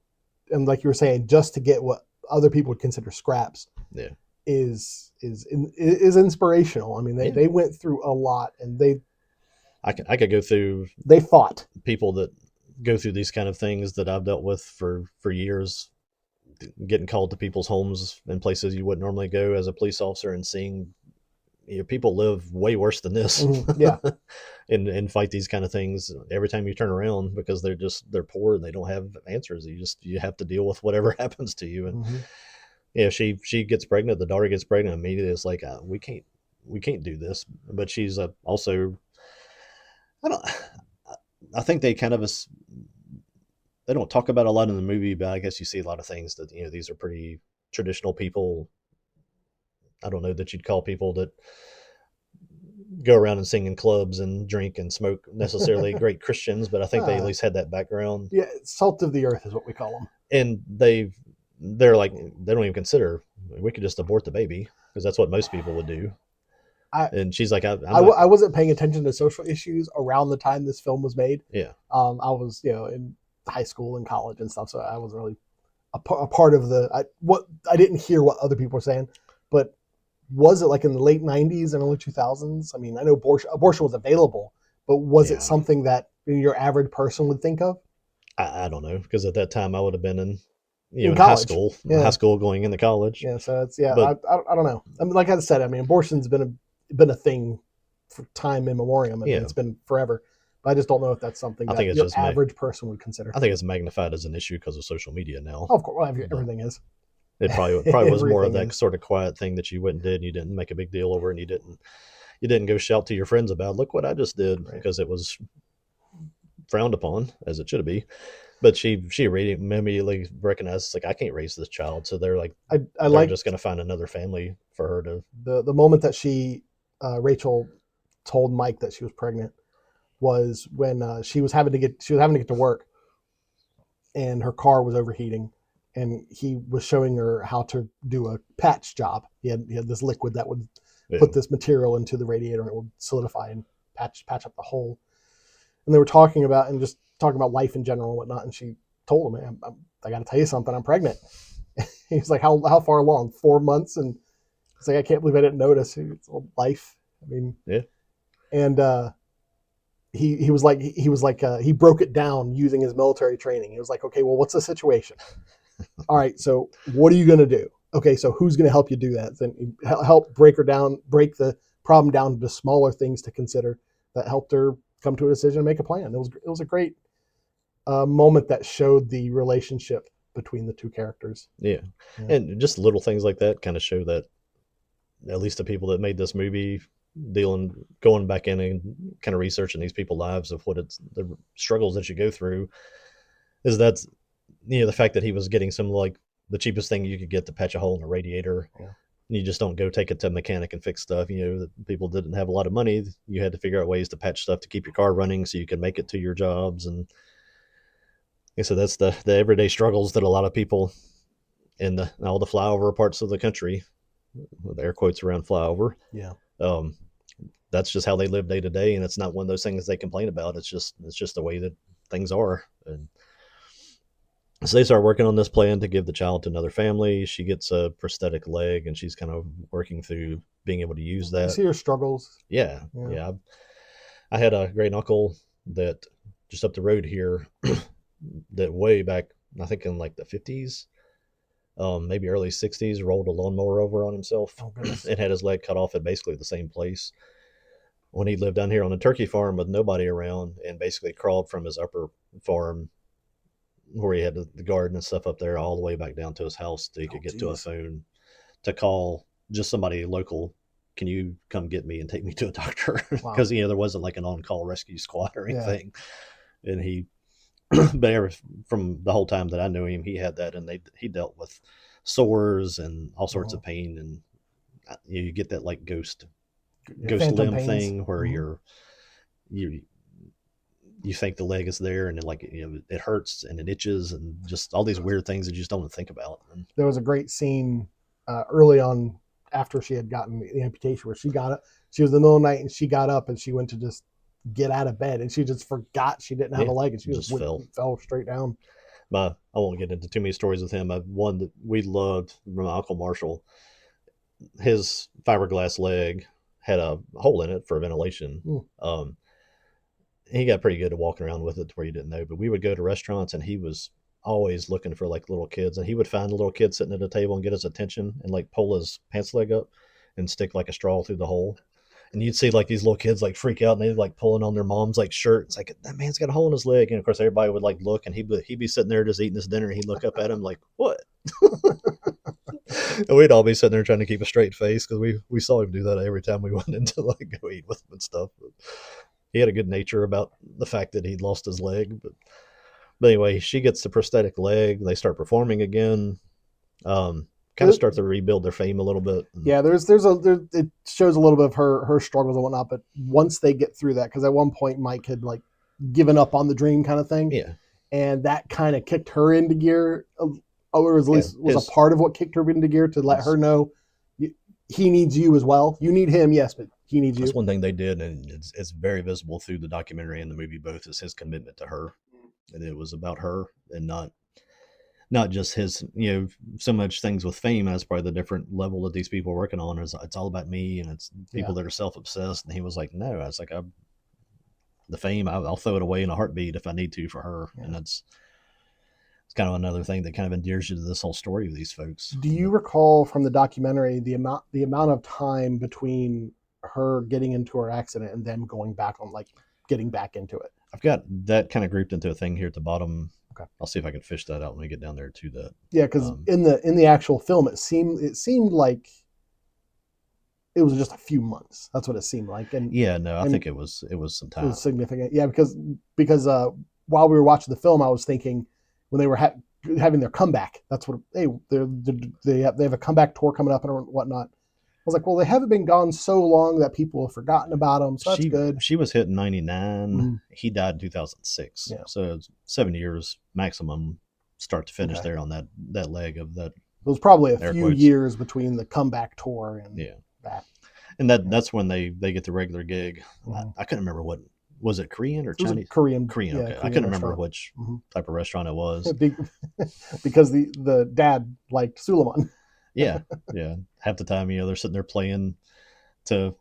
and like you were saying, just to get what other people would consider scraps, yeah, is inspirational. I mean, they went through a lot, and I could go through. They fought. People that go through these kind of things that I've dealt with for years, getting called to people's homes and places you wouldn't normally go as a police officer, and seeing people live way worse than this. Mm-hmm. Yeah. and fight these kind of things every time you turn around, because they're poor and they don't have answers. You have to deal with whatever happens to you. And she gets pregnant, the daughter gets pregnant immediately. It's like, we can't do this. But she's also, I think they kind of, they don't talk about a lot in the movie, but I guess you see a lot of things that, these are pretty traditional people. I don't know that you'd call people that go around and sing in clubs and drink and smoke necessarily great Christians, but I think they at least had that background. Yeah, salt of the earth is what we call them. And they're like, they don't even consider, we could just abort the baby, because that's what most people would do. And she's like, I wasn't paying attention to social issues around the time this film was made. Yeah. I was, in high school and college and stuff, so I wasn't really a part of I didn't hear what other people were saying, but was it like in the late 90s and early 2000s? I mean, I know abortion was available, but was it something that your average person would think of? I don't know, because at that time I would have been in high school, going into college. Yeah, so it's but, I don't know. I mean, like I said, I mean, abortion's been a thing for time immemorial. I mean, it's been forever. But I just don't know if that's something that your average person would consider. I think it's magnified as an issue because of social media now. Oh, of course, everything is. It probably was more of that sort of quiet thing that you went and did, and you didn't make a big deal over, and you didn't go shout to your friends about, look what I just did, right? Because it was frowned upon, as it should be. But she immediately recognized, like, I can't raise this child, so they're like, they're just going to find another family for her to. The moment that Rachel told Mike that she was pregnant was when she was having to get to work, and her car was overheating. And he was showing her how to do a patch job. He had this liquid that would put this material into the radiator, and it would solidify and patch up the hole. And they were talking about life in general and whatnot. And she told him, I got to tell you something, I'm pregnant. He was like, how far along? 4 months? And he's like, I can't believe I didn't notice. It's life. I mean, yeah. And he was like, he broke it down using his military training. He was like, okay, well, what's the situation? All right, so what are you going to do? Okay, so who's going to help you do that? Then help break the problem down to smaller things to consider that helped her come to a decision and make a plan. It was a great moment that showed the relationship between the two characters. Yeah. And just little things like that kind of show that at least the people that made this movie going back in and kind of researching these people's lives of the struggles that you go through, is that's the fact that he was getting some, like, the cheapest thing you could get to patch a hole in a radiator. Yeah. And you just don't go take it to a mechanic and fix stuff. People didn't have a lot of money. You had to figure out ways to patch stuff to keep your car running so you could make it to your jobs. And so that's the everyday struggles that a lot of people in all the flyover parts of the country, with air quotes around flyover. Yeah. That's just how they live day to day. And it's not one of those things they complain about. It's just the way that things are. And so they start working on this plan to give the child to another family. She gets a prosthetic leg, and she's kind of working through being able to use that. You see her struggles. Yeah. I had a great uncle that just up the road here that way back, I think in like the 50s, maybe early 60s, rolled a lawnmower over on himself and had his leg cut off at basically the same place when he lived down here on a turkey farm with nobody around, and basically crawled from his upper farm where he had the garden and stuff up there all the way back down to his house so he could get to a phone to call just somebody local can you come get me and take me to a doctor? Wow. Because there wasn't like an on-call rescue squad or anything. And he, but from the whole time that I knew him, he had that, and he dealt with sores and all sorts of pain, and you get that like ghost limb pains. thing where you think the leg is there, and it hurts and it itches, and just all these weird things that you just don't think about. And there was a great scene early on after she had gotten the amputation where she got up. She was in the middle of the night and she got up and she went to just get out of bed, and she just forgot she didn't have a leg, and she just fell straight down. I won't get into too many stories with him. One that we loved from my Uncle Marshall, his fiberglass leg had a hole in it for ventilation. He got pretty good at walking around with it to where you didn't know, but we would go to restaurants and he was always looking for like little kids, and he would find a little kid sitting at a table and get his attention and like pull his pants leg up and stick like a straw through the hole. And you'd see like these little kids like freak out, and they'd like pulling on their mom's like shirt. It's like, that man's got a hole in his leg. And of course everybody would like look, and he'd be sitting there just eating his dinner, and he'd look up at him like, what? And we'd all be sitting there trying to keep a straight face, because we saw him do that every time we went into like go eat with him and stuff. But he had a good nature about the fact that he'd lost his leg. But anyway, she gets the prosthetic leg. They start performing again. Kind of start to rebuild their fame a little bit. Yeah, it shows a little bit of her struggles and whatnot, but once they get through that, because at one point Mike had like given up on the dream kind of thing. Yeah. And that kind of kicked her into gear, or at least was a part of what kicked her into gear, to let her know he needs you as well. You need him, yes, but he needs you. That's one thing they did, and it's very visible through the documentary and the movie both, is his commitment to her. And it was about her and not just his, so much things with fame. That's probably the different level that these people are working on, is it's all about me, and it's people that are self-obsessed. And he was like, no, it's like, the fame, I'll throw it away in a heartbeat if I need to for her. Yeah. And it's kind of another thing that kind of endears you to this whole story of these folks. Do you recall from the documentary the amount of time between her getting into her accident and them going back on, like getting back into it? I've got that kind of grouped into a thing here at the bottom. Okay. I'll see if I can fish that out when we get down there to that. Yeah, because in the actual film, it seemed like it was just a few months. That's what it seemed like. And I think it was some time. It was significant. Yeah, because while we were watching the film, I was thinking when they were having their comeback, that's what they have a comeback tour coming up and whatnot. I was like, well, they haven't been gone so long that people have forgotten about them, so that's good. She was hit in 99. Mm-hmm. He died in 2006. Yeah. So it's 7 years maximum, start to finish there on that leg of that. It was probably a few years between the comeback tour and that. And that's when they get the regular gig. Mm-hmm. I couldn't remember what was it, Korean or Chinese? Korean. Okay. Korean I couldn't remember which type of restaurant it was. Because the dad liked Suleiman. Yeah. Half the time, they're sitting there playing to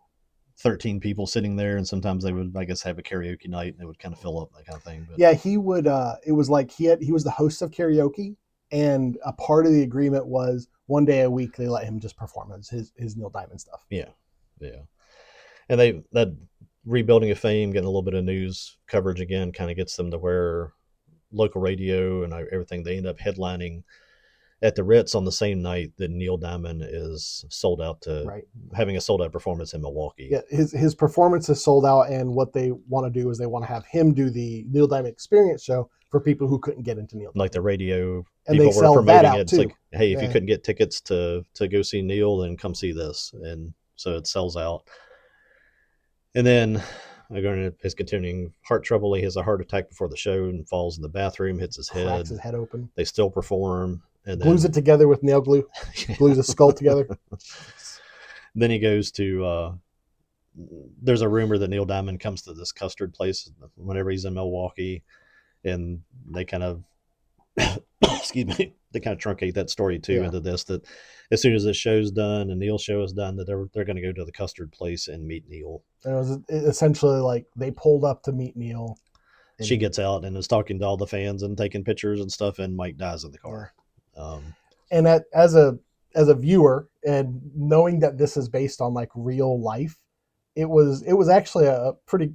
13 people sitting there, and sometimes they would, I guess, have a karaoke night, and it would kind of fill up, that kind of thing. But yeah, he would. It was like he was the host of karaoke, and a part of the agreement was one day a week they let him just perform his Neil Diamond stuff. Yeah. And that rebuilding of fame, getting a little bit of news coverage again, kind of gets them to where local radio and everything, they end up headlining at the Ritz on the same night that Neil Diamond is sold out to having a sold out performance in Milwaukee. Yeah, his performance is sold out, and what they want to do is they want to have him do the Neil Diamond Experience show for people who couldn't get into Neil Diamond. Like the radio and people were promoting it. It's like, hey, if you couldn't get tickets to go see Neil, then come see this. And so it sells out. And then his continuing heart trouble. He has a heart attack before the show and falls in the bathroom, hits his head. Cracks his head open. They still perform. And glues it together with nail glue. Glues his skull together. Then he goes to there's a rumor that Neil Diamond comes to this custard place whenever he's in Milwaukee, and they kind of excuse me, they kind of truncate that story too into this, that as soon as this show's done and Neil's show is done, that they're going to go to the custard place and meet Neil. And it was essentially like they pulled up to meet Neil. She gets out and is talking to all the fans and taking pictures and stuff, and Mike dies in the car. And as a viewer, and knowing that this is based on like real life, it was actually a pretty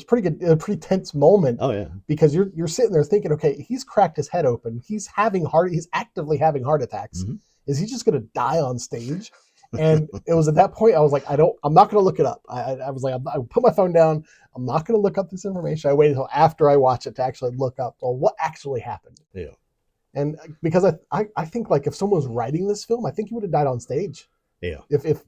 pretty tense moment. Oh yeah, because you're sitting there thinking, okay, he's cracked his head open, he's actively having heart attacks. Mm-hmm. Is he just going to die on stage? And it was at that point I was like, I'm not going to look it up. I was like, I put my phone down. I'm not going to look up this information. I waited until after I watched it to actually look up, well, what actually happened. Yeah. And because I think like if someone was writing this film, I think he would have died on stage. Yeah. If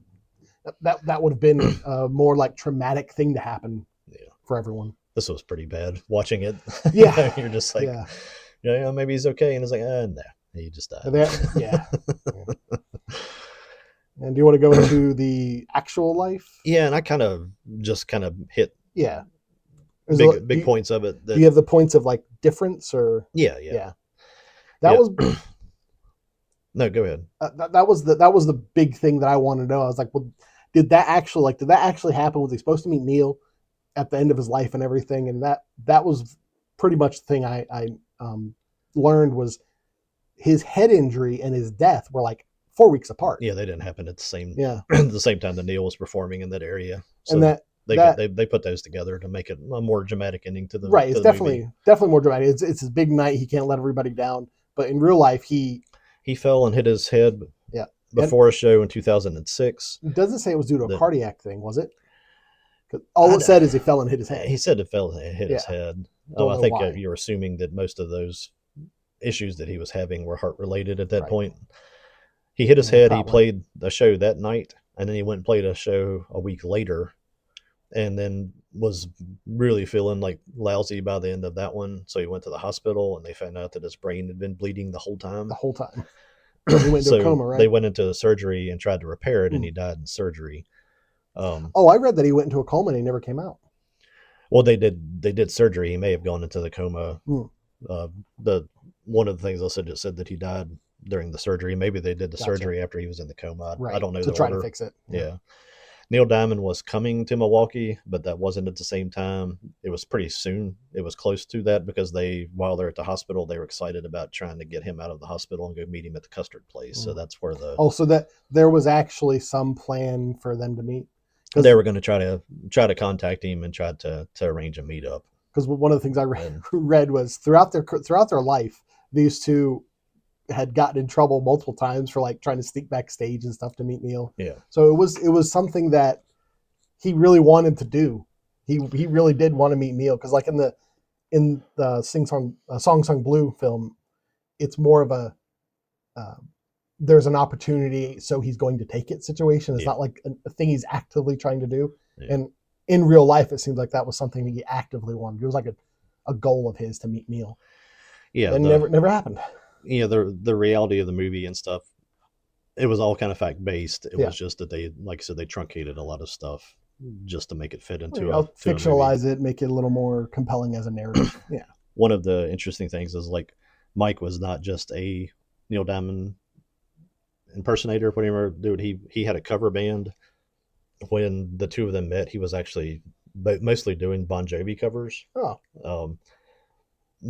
that would have been a more like traumatic thing to happen. Yeah. For everyone. This was pretty bad watching it. Yeah. You're just like, yeah, maybe he's okay. And it's like, no, he just died. Yeah. And do you want to go into the actual life? Yeah, and I kind of hit big points of it. Do you have the points of like difference or? Yeah. That was. No, go ahead. That was the big thing that I wanted to know. I was like, well, did that actually happen? Was he supposed to meet Neil at the end of his life and everything? And that was pretty much the thing I learned was his head injury and his death were like 4 weeks apart. Yeah, they didn't happen at the same the same time that Neil was performing in that area. So and they put those together to make it a more dramatic ending to the right. It's the definitely more dramatic. It's his big night. He can't let everybody down. But in real life, he fell and hit his head. Before a show in 2006. It doesn't say it was due to a cardiac thing, was it? All it said is he fell and hit his head. He said it fell and hit his head. I think you're assuming that most of those issues that he was having were heart related at that point. He hit his head. Probably. He played a show that night, and then he went and played a show a week later, and then was really feeling like lousy by the end of that one. So he went to the hospital, and they found out that his brain had been bleeding the whole time. He went into a coma, right? They went into surgery and tried to repair it, and he died in surgery. I read that he went into a coma and he never came out. Well, they did surgery. He may have gone into the coma. One of the things I said just said that he died during the surgery. Maybe they did the surgery after he was in the coma. I don't know. To try to fix it. Yeah. Neil Diamond was coming to Milwaukee, but that wasn't at the same time. It was pretty soon. It was close to that because while they're at the hospital, they were excited about trying to get him out of the hospital and go meet him at the custard place. So that's where so that there was actually some plan for them to meet. They were going to try to contact him and try to arrange a meetup. Because one of the things I read was throughout their life, these two had gotten in trouble multiple times for like trying to sneak backstage and stuff to meet Neil. Yeah. So it was something that he really wanted to do. He really did want to meet Neil because like in the Song Sung Blue film, it's more of a there's an opportunity, so he's going to take it situation. It's not like a thing he's actively trying to do. Yeah. And in real life, it seems like that was something that he actively wanted. It was like a goal of his to meet Neil. Yeah. And never happened. Yeah, the reality of the movie and stuff, it was all kind of fact based. It was just that they, like I said, they truncated a lot of stuff just to make it fit into fictionalize it, make it a little more compelling as a narrative. Yeah. One of the interesting things is like Mike was not just a Neil Diamond impersonator, whatever dude. He had a cover band. When the two of them met, he was actually mostly doing Bon Jovi covers. The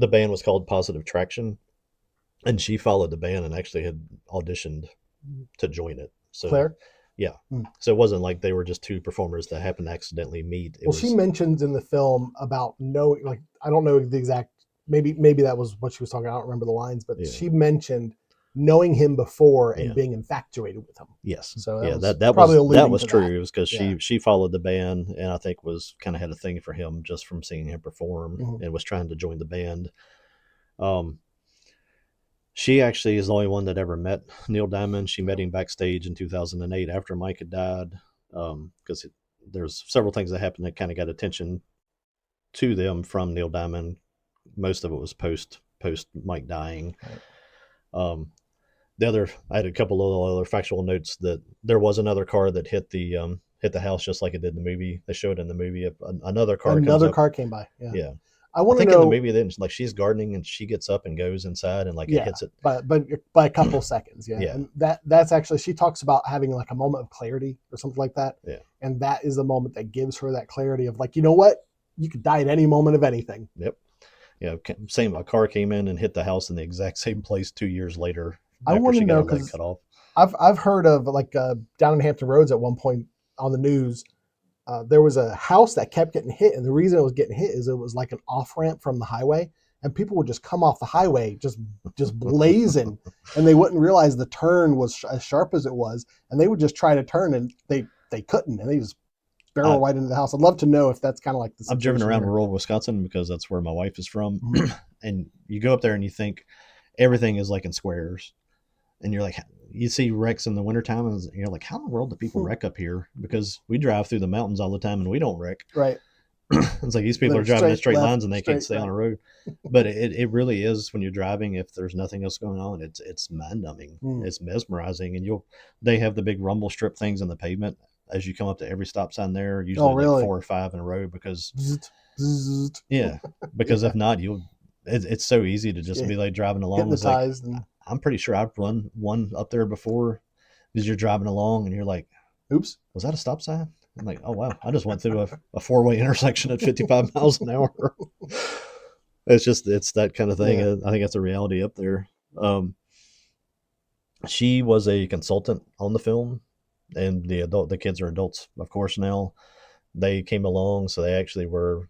band was called Positive Traction. And she followed the band and actually had auditioned to join it. So Claire? Yeah. So it wasn't like they were just two performers that happened to accidentally meet. She mentions in the film about knowing, like, I don't know the exact, maybe that was what she was talking about. I don't remember the lines, but she mentioned knowing him before and being infatuated with him. Yes. So that was true. It was because she followed the band and I think was kind of had a thing for him just from seeing him perform and was trying to join the band. She actually is the only one that ever met Neil Diamond. She met him backstage in 2008 after Mike had died, because there's several things that happened that kind of got attention to them from Neil Diamond. Most of it was post Mike dying. Right. I had a couple of other factual notes that there was another car that hit the house just like it did in the movie. They showed in the movie another car came by. Yeah. I think in the movie then like she's gardening and she gets up and goes inside and like it hits it by a couple seconds. Yeah. And that's actually, she talks about having like a moment of clarity or something like that. Yeah. And that is the moment that gives her that clarity of like, you know what, you could die at any moment of anything. Yep. Yeah. Same. A car came in and hit the house in the exact same place 2 years later. I want to know because I've heard of like down in Hampton Roads at one point on the news. There was a house that kept getting hit, and the reason it was getting hit is it was like an off ramp from the highway, and people would just come off the highway just blazing, and they wouldn't realize the turn was as sharp as it was, and they would just try to turn, and they couldn't, and they just barrel right into the house. I'd love to know if that's kind of like the situation. I've driven around rural Wisconsin because that's where my wife is from. Mm-hmm. And you go up there and you think everything is like in squares. And you're like, you see wrecks in the wintertime, and you're like, how in the world do people wreck up here? Because we drive through the mountains all the time and we don't wreck. Right. It's like these people are driving in straight lines and they can't stay on a road. But it really is, when you're driving, if there's nothing else going on, it's mind-numbing. It's mesmerizing. And they have the big rumble strip things in the pavement as you come up to every stop sign there, usually like 4 or 5 in a row, because because if not, it's so easy to just be like driving along. Hypnotized. Like, I'm pretty sure I've run one up there before, because you're driving along and you're like, oops, was that a stop sign? I'm like, oh wow, I just went through a 4-way intersection at 55 miles an hour. It's that kind of thing. Yeah. I think that's a reality up there. She was a consultant on the film, and the kids are adults, of course, now. They came along, so they actually were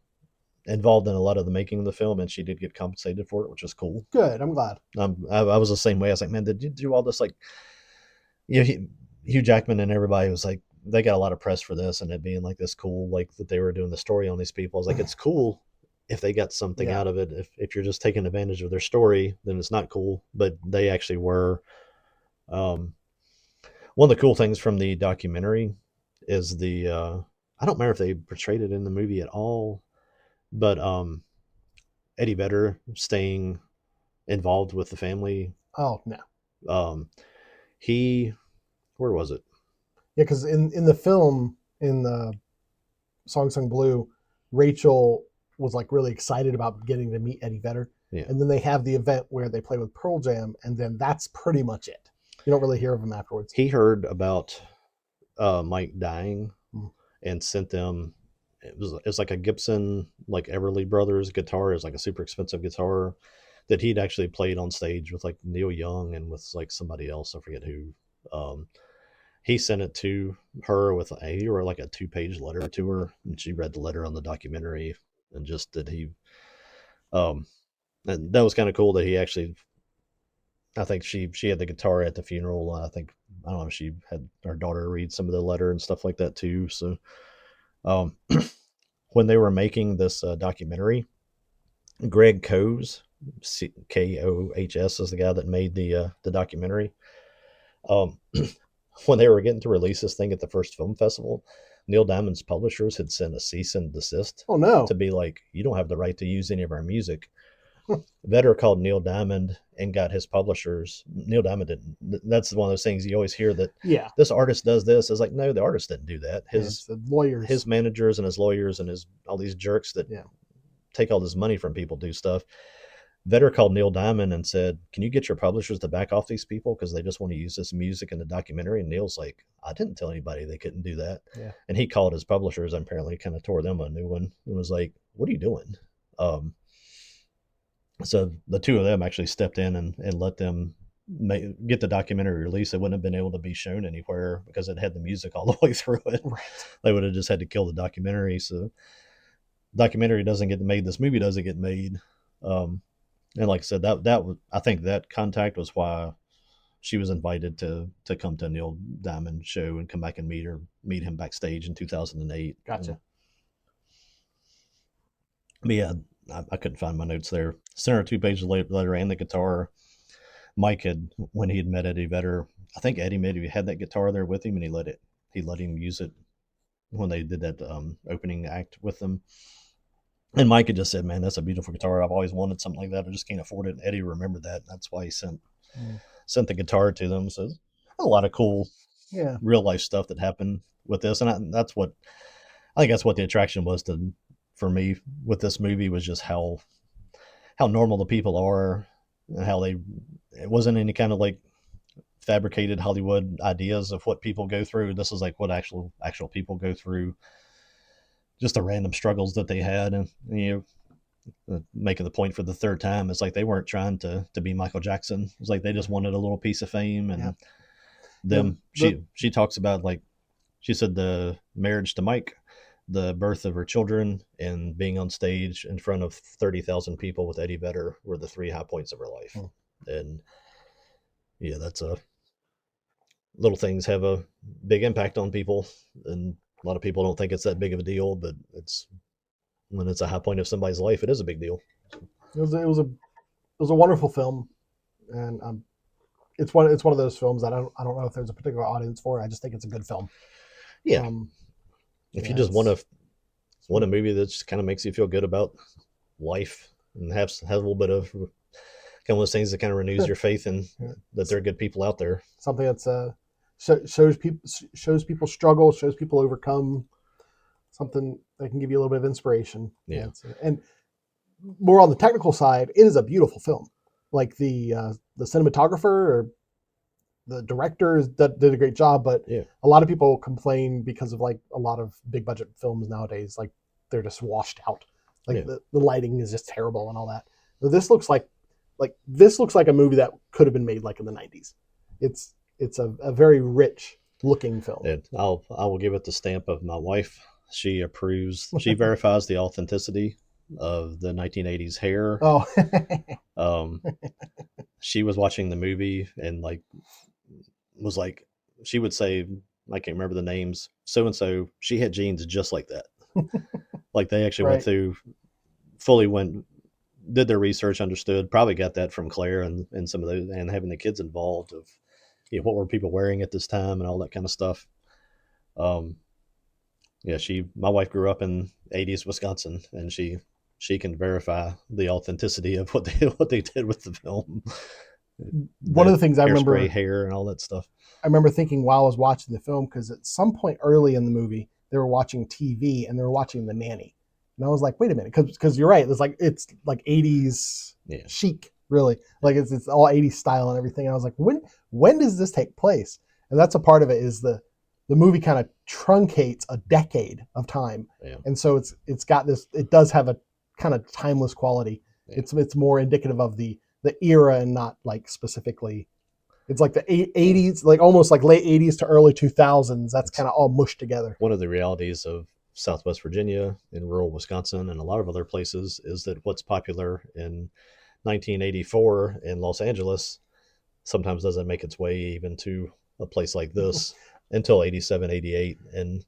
involved in a lot of the making of the film, and she did get compensated for it, which is cool. Good, I'm glad. I was the same way. I was like, man, did you do all this? Like, Hugh Jackman and everybody was like, they got a lot of press for this, and it being like this cool, like that they were doing the story on these people. I was like, it's cool if they got something out of it. If you're just taking advantage of their story, then it's not cool. But they actually were. One of the cool things from the documentary is I don't remember if they portrayed it in the movie at all, but Eddie Vedder staying involved with the family. Oh no. Where was it? Yeah, because in the film, in the Song Sung Blue, Rachel was like really excited about getting to meet Eddie Vedder. Yeah. And then they have the event where they play with Pearl Jam, and then that's pretty much it. You don't really hear of him afterwards. He heard about Mike dying and sent them. It's like a Gibson, like Everly Brothers guitar. It was like a super expensive guitar that he'd actually played on stage with like Neil Young and with like somebody else. I forget who. He sent it to her with he wrote like a 2-page letter to her, and she read the letter on the documentary, and just that he, and that was kind of cool that he actually. I think she had the guitar at the funeral. I don't know if she had her daughter read some of the letter and stuff like that too. So, when they were making this documentary, Greg Kohs, Kohs, is the guy that made the documentary. When they were getting to release this thing at the first film festival, Neil Diamond's publishers had sent a cease and desist. Oh no! To be like, you don't have the right to use any of our music. Vedder called Neil Diamond and got his publishers. Neil Diamond didn't. That's one of those things you always hear that. Yeah. This artist does this. It's like, no, the artist didn't do that. His lawyers, his managers, and his lawyers, and all these jerks that take all this money from people do stuff. Vedder called Neil Diamond and said, "Can you get your publishers to back off these people because they just want to use this music in the documentary?" And Neil's like, "I didn't tell anybody they couldn't do that." Yeah. And he called his publishers and apparently kind of tore them a new one and was like, "What are you doing?" So the two of them actually stepped in and let them get the documentary released. It wouldn't have been able to be shown anywhere because it had the music all the way through it. Right. They would have just had to kill the documentary. So documentary doesn't get made. This movie doesn't get made. And like I said, I think that contact was why she was invited to come to a Neil Diamond show and come back and meet him backstage in 2008. Gotcha. But yeah, I couldn't find my notes there. Sent her a 2-page letter and the guitar. Mike when he had met Eddie Vedder, I think Eddie maybe had that guitar there with him, and he let him use it when they did that opening act with them. And Mike had just said, "Man, that's a beautiful guitar. I've always wanted something like that. I just can't afford it." And Eddie remembered that. That's why he sent the guitar to them. So a lot of cool, real life stuff that happened with this, and I think that's what the attraction was for me with this movie, was just how normal the people are, and how it wasn't any kind of like fabricated Hollywood ideas of what people go through. This is like what actual people go through, just the random struggles that they had. And making the point for the third time, it's like they weren't trying to be Michael Jackson. It's like they just wanted a little piece of fame. And she talks about, like, she said the marriage to Mike, the birth of her children and being on stage in front of 30,000 people with Eddie Vedder were the 3 high points of her life. And yeah, that's a little things have a big impact on people, and a lot of people don't think it's that big of a deal, but it's when it's a high point of somebody's life, it is a big deal. It was a wonderful film, and it's one of those films that I don't know if there's a particular audience for it. I just think it's a good film. Yeah. If you just want a movie that just kind of makes you feel good about life and have a little bit of kind of those things that kind of renews your faith in that there are good people out there. Something that's shows people struggle, shows people overcome. Something that can give you a little bit of inspiration. Yeah. And more on the technical side, it is a beautiful film. Like the cinematographer or the director did a great job, but a lot of people complain because of like a lot of big budget films nowadays, like they're just washed out. Like the lighting is just terrible and all that. But this looks like a movie that could have been made like in the 90s. It's a very rich looking film. And I will give it the stamp of my wife. She approves. She verifies the authenticity of the 1980s hair. Oh. She was watching the movie and was like, she would say, I can't remember the names, so and so, she had jeans just like that. Like they actually went through, did their research, understood, probably got that from Claire and some of those, and having the kids involved of what were people wearing at this time and all that kind of stuff. My wife grew up in 80s Wisconsin, and she can verify the authenticity of what they did with the film. One of the things I remember, hair and all that stuff. I remember thinking while I was watching the film, because at some point early in the movie, they were watching TV and they were watching The Nanny. And I was like, wait a minute, because you're right. It's like 80s chic, really. Like it's all 80s style and everything. And I was like, when does this take place? And that's a part of it is the movie kind of truncates a decade of time. Yeah. And so it's got this, it does have a kind of timeless quality. Yeah. It's more indicative of the era and not like specifically, it's like the 80s, like almost like late 80s to early 2000s. That's kind of all mushed together. One of the realities of Southwest Virginia and rural Wisconsin and a lot of other places is that what's popular in 1984 in Los Angeles sometimes doesn't make its way even to a place like this until 87, 88. And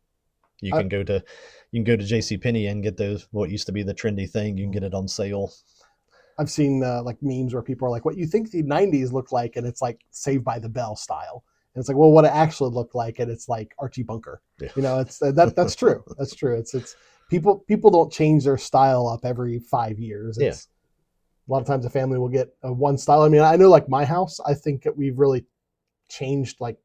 you can go to JCPenney and get what used to be the trendy thing. You can get it on sale. I've seen like memes where people are like, what you think the 90s looked like, and it's like Saved by the Bell style. And it's like, well, what it actually looked like, and it's like Archie Bunker. Yeah. It's that's true. That's true. It's people don't change their style up every 5 years. It's a lot of times a family will get one style. I mean, I know like my house, I think that we've really changed like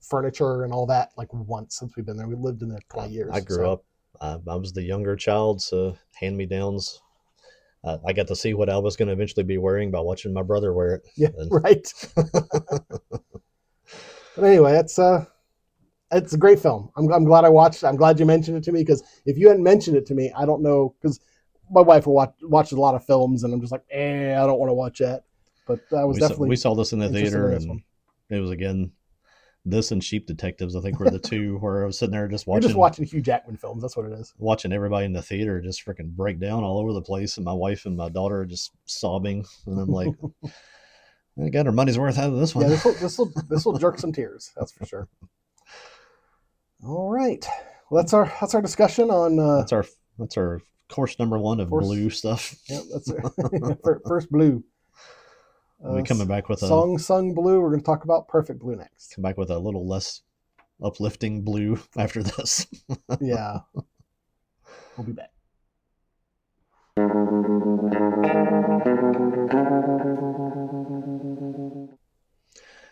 furniture and all that like once since we've been there. We lived in there 20 years. I grew up. I was the younger child, so hand-me-downs. I got to see what I was going to eventually be wearing by watching my brother wear it. Yeah, right. But anyway, it's a great film. I'm glad I watched it. I'm glad you mentioned it to me, because if you hadn't mentioned it to me, I don't know, because my wife watches a lot of films, and I'm just like, I don't want to watch that. But I was we saw this in the theater, and it was again. This and Sheep Detectives, I think, were the two where I was sitting there just watching. You're just watching Hugh Jackman films. That's what it is. Watching everybody in the theater just freaking break down all over the place, and my wife and my daughter are just sobbing, and I'm like, I got her money's worth out of this one. Yeah, this will jerk some tears. That's for sure. All right, well, that's our discussion on. That's our course number 1 of Blue stuff. Yeah, that's our first Blue. We're coming back with Song Sung Blue. We're going to talk about Perfect Blue next. Come back with a little less uplifting blue after this. Yeah. We'll be back.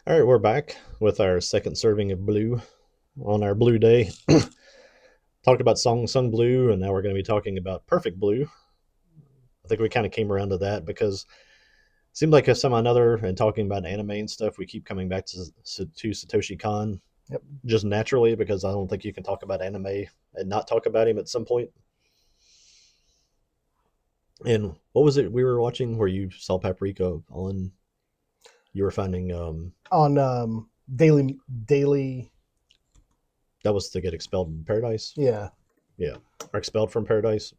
All right, we're back with our second serving of blue on our Blue Day. Talked about Song Sung Blue, and now we're going to be talking about Perfect Blue. I think we kind of came around to that because it seemed like some another, and talking about anime and stuff, we keep coming back to Satoshi Kon. Yep. Just naturally, because I don't think you can talk about anime and not talk about him at some point. And what was it we were watching where you saw Paprika on? You were finding on daily. That was to get expelled in paradise. Yeah. Yeah, or Expelled from Paradise.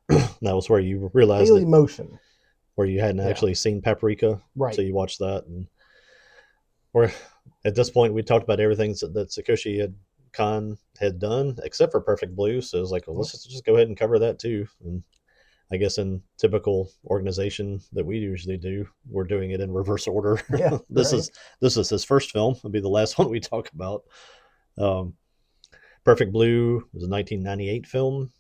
That was where you realized Daily that Motion, where you hadn't actually seen Paprika, right? so you watched that, and or at this point we talked about everything that Sakoshi had Khan had done except for Perfect Blue. So it was like, well, let's just go ahead and cover that too. And I guess in typical organization that we usually do, we're doing it in reverse order. Yeah, this right. is his first film. It'll be the last one we talk about. Um, Perfect Blue was a 1998 film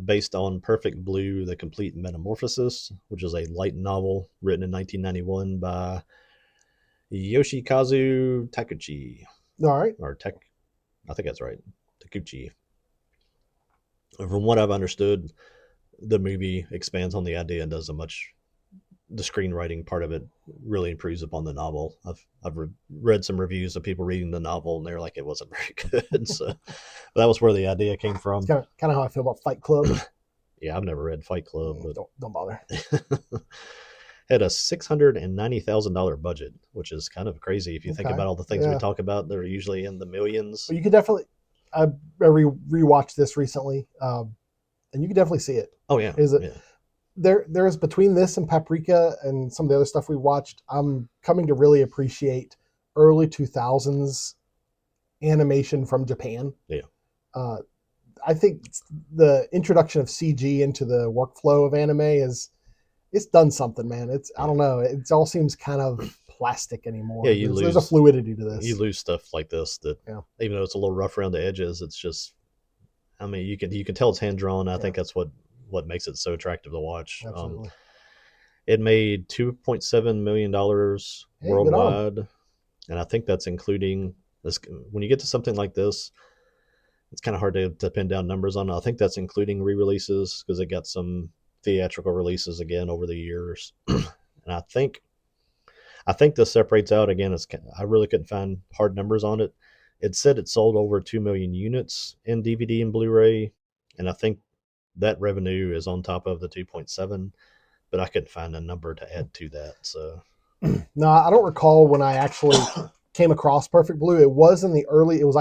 based on Perfect Blue: The Complete Metamorphosis, which is a light novel written in 1991 by Yoshikazu Takuchi, All right. or Tek, I think that's right, Takuchi. From what I've understood, the movie expands on the idea and does a much the screenwriting part of it really improves upon the novel. I've read some reviews of people reading the novel and they're like it wasn't very good. So that was where the idea came from. It's kind of how I feel about Fight Club. Yeah, I've never read Fight Club, but don't bother. Had a $690,000 budget, which is kind of crazy if you think about all the things we talk about. They're usually in the millions. Well, you could definitely. I rewatched this recently, and you can definitely see it. Oh yeah, is it? Yeah. There's between this and Paprika and some of the other stuff we watched, I'm coming to really appreciate early 2000s animation from Japan. Yeah. I think the introduction of CG into the workflow of anime it's done something, man. I don't know. It all seems kind of plastic anymore. Yeah, there's a fluidity to this. You lose stuff like this that even though it's a little rough around the edges, it's just, I mean, you can tell it's hand drawn. I think that's what makes it so attractive to watch. Absolutely. It made $2.7 million worldwide, and I think that's including this. When you get to something like this, it's kind of hard to pin down numbers on. I think that's including re-releases because it got some theatrical releases again over the years, and I think this separates out again. I really couldn't find hard numbers on it. It said it sold over 2 million units in DVD and Blu-ray, and I think that revenue is on top of the 2.7, but I couldn't find a number to add to that. So no, I don't recall when I actually came across Perfect Blue. It was in the early. It was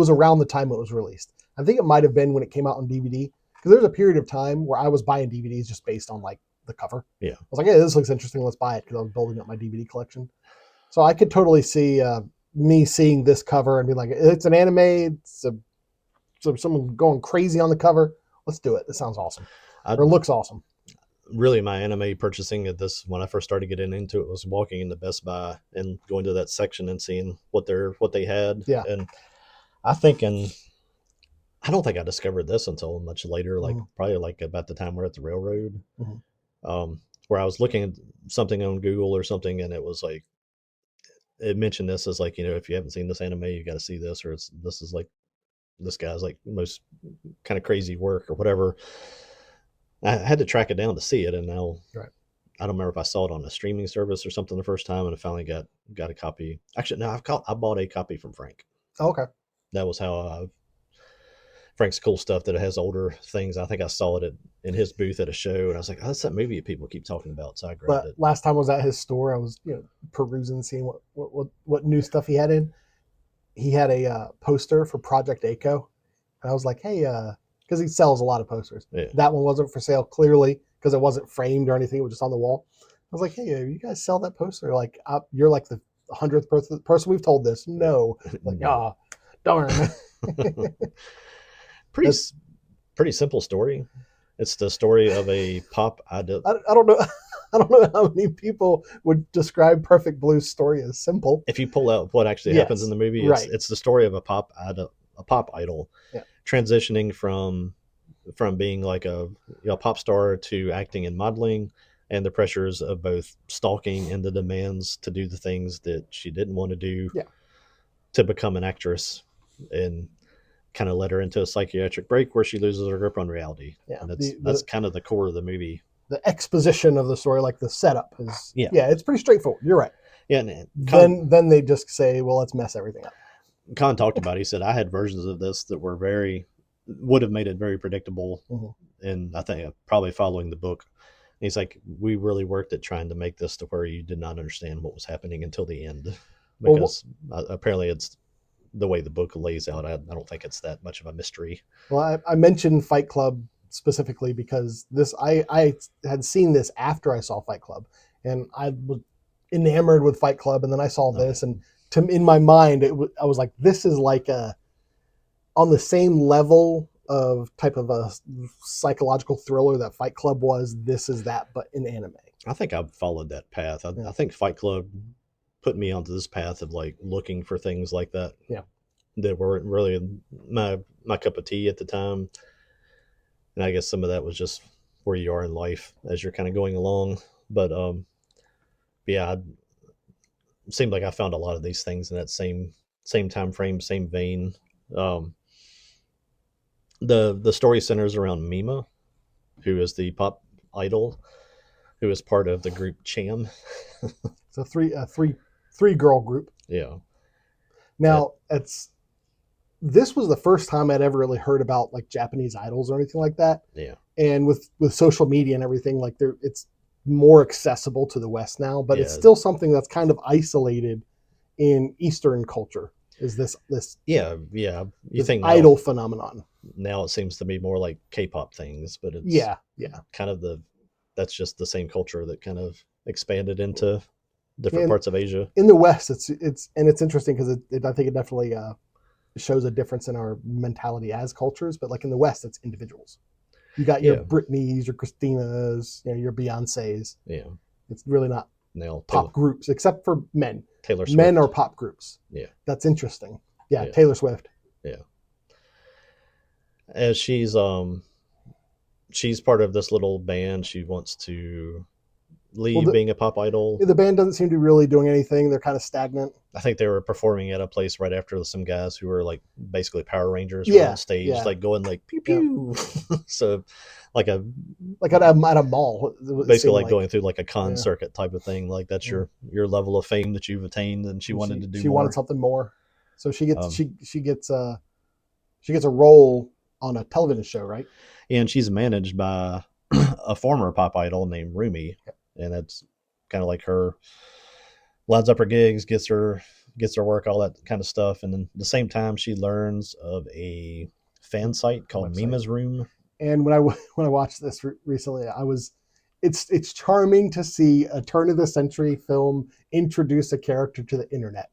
around the time it was released. I think it might have been when it came out on DVD, because there's a period of time where I was buying DVDs just based on like the cover. Yeah, I was like, hey, this looks interesting. Let's buy it, because I was building up my DVD collection. So I could totally see me seeing this cover and be like, it's an anime. It's someone going crazy on the cover. Let's do it. This sounds awesome. Or it looks awesome. Really, my anime purchasing at this, when I first started getting into it, was walking into Best Buy and going to that section and seeing what they had. Yeah. And I don't think I discovered this until much later, like probably like about the time we're at the railroad, where I was looking at something on Google or something, and it was like, it mentioned this as like, if you haven't seen this anime, you got to see this, or this is like, this guy's like most kind of crazy work or whatever. I had to track it down to see it, and now I don't remember if I saw it on a streaming service or something the first time, and I finally got a copy. Actually, no, I bought a copy from Frank. Oh, okay. That was how Frank's cool stuff that has older things. I think I saw it in his booth at a show, and I was like, oh, that's that movie people keep talking about. So I grabbed it. Last time I was at his store, I was perusing, seeing what new stuff he had in. He had a poster for Project A-ko, and I was like, hey, because he sells a lot of posters. Yeah. That one wasn't for sale, clearly, because it wasn't framed or anything. It was just on the wall. I was like, hey, you guys sell that poster? Like, you're like the 100th person we've told this. No. Like, darn. Pretty simple story. It's the story of a pop idol. I don't know. I don't know how many people would describe Perfect Blue's story as simple. If you pull out what actually happens in the movie, it's the story of a pop idol transitioning from being like a pop star to acting and modeling, and the pressures of both stalking and the demands to do the things that she didn't want to do to become an actress, and kind of led her into a psychiatric break where she loses her grip on reality. Yeah, and that's kind of the core of the movie. The exposition of the story, like the setup, is it's pretty straightforward. You're right. Yeah, and then they just say, well, let's mess everything up. Khan talked about it. He said, I had versions of this that would have made it very predictable, and I think probably following the book. And he's like, we really worked at trying to make this to where you did not understand what was happening until the end, because apparently it's the way the book lays out, I don't think it's that much of a mystery. Well, I mentioned Fight Club specifically because I had seen this after I saw Fight Club, and I was enamored with Fight Club, and then I saw this, and in my mind, I was like, this is like on the same level of type of a psychological thriller that Fight Club was. This is that, but in anime. I think I've followed that path. I think Fight Club put me onto this path of like looking for things like that. Yeah. That weren't really my cup of tea at the time. And I guess some of that was just where you are in life as you're kind of going along. But yeah, it seemed like I found a lot of these things in that same time frame, same vein. The story centers around Mima, who is the pop idol, who is part of the group Cham. It's a three girl group. Yeah. Now this was the first time I'd ever really heard about like Japanese idols or anything like that. Yeah. And with social media and everything, like it's more accessible to the West now, but it's still something that's kind of isolated in Eastern culture. Is this you think idol phenomenon? Now it seems to be more like K-pop things, but it's kind of that's just the same culture that kind of expanded into different parts of Asia. In the West, it's interesting because I think it definitely shows a difference in our mentality as cultures. But like in the West, it's individuals. You got your Britneys, your Christinas, your Beyoncés. Yeah, it's really not pop groups except for men. Taylor Swift. Men are pop groups. Yeah, that's interesting. Yeah, Taylor Swift. Yeah, as she's part of this little band. She wants to leave being a pop idol. The band doesn't seem to be really doing anything. They're kind of stagnant. I think they were performing at a place right after some guys who were like basically Power Rangers were on stage, like going like pew pew. So like at a mall, basically like going through like a con circuit type of thing. Like that's your level of fame that you've attained, and she wanted to do. She wanted something more, so she gets a role on a television show, right? And she's managed by a former pop idol named Rumi. And that's kind of like her lines up her gigs, gets her work, all that kind of stuff. And then at the same time, she learns of a fan site called Mima's Room. And when I watched this recently, it's charming to see a turn of the century film introduce a character to the internet.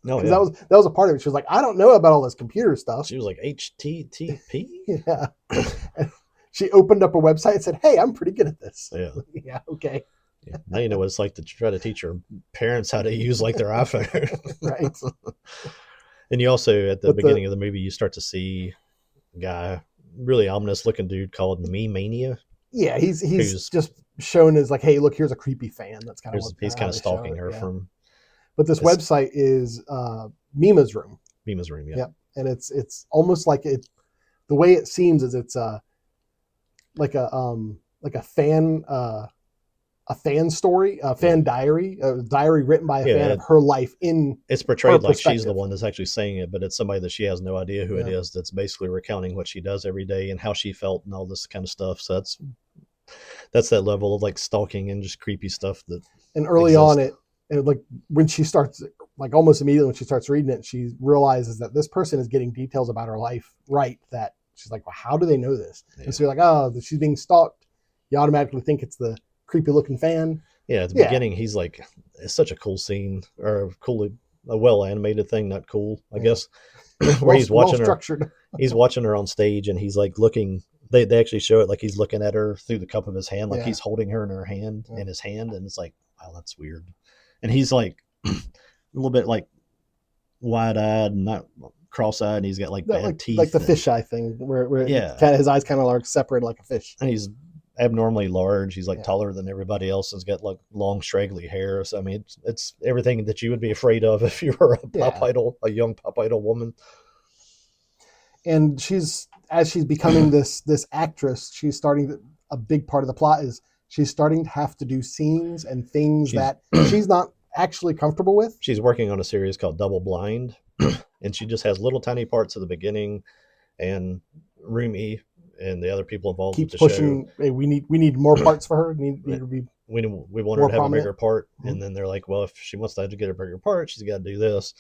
No, that was a part of it. She was like, I don't know about all this computer stuff. She was like HTTP. Yeah. She opened up a website and said, "Hey, I'm pretty good at this." Yeah. Yeah. Okay. Yeah. Now you know what it's like to try to teach your parents how to use like their iPhone. Right. And you also, at the beginning of the movie, you start to see a guy, really ominous looking dude called Me Mania. Yeah, he's just shown as like, hey, look, here's a creepy fan. That's kind of he's kind of stalking her from. But this website is Mima's Room. Mima's Room, yeah. Yep. And it's almost like the way it seems is it's like a fan story, a fan diary, a diary written by a fan of her life it's portrayed like she's the one that's actually saying it, but it's somebody that she has no idea who it is that's basically recounting what she does every day and how she felt and all this kind of stuff. So that's that level of like stalking and just creepy stuff that. And early on and like when she starts, like almost immediately when she starts reading it, she realizes that this person is getting details about her life right that she's like, well, how do they know this? Yeah. And so you're like, oh, she's being stalked. You automatically think it's the creepy looking fan. Yeah, at the beginning, he's like, it's such a cool scene, or a well animated thing, not cool, I guess, where he's watching her. He's watching her on stage, and he's like looking. They actually show it like he's looking at her through the cup of his hand, like he's holding her in his hand, and it's like, wow, that's weird. And he's like a little bit like wide eyed and not cross-eyed, and he's got like bad teeth, like the fisheye thing where kind of his eyes kind of are separated like a fish, and he's abnormally large. He's like taller than everybody else, and he's got like long straggly hair. So I mean, it's everything that you would be afraid of if you were a young pop idol woman. And as she's becoming this actress, she's starting a big part of the plot is she's starting to have to do scenes and things that she's not actually comfortable with. She's working on a series called Double Blind. And she just has little tiny parts at the beginning, and Rumi and the other people involved keeps with the pushing. show. Hey, we need more parts for her. We want her to have a bigger part, and then they're like, well, if she wants to get a bigger part, she's got to do this.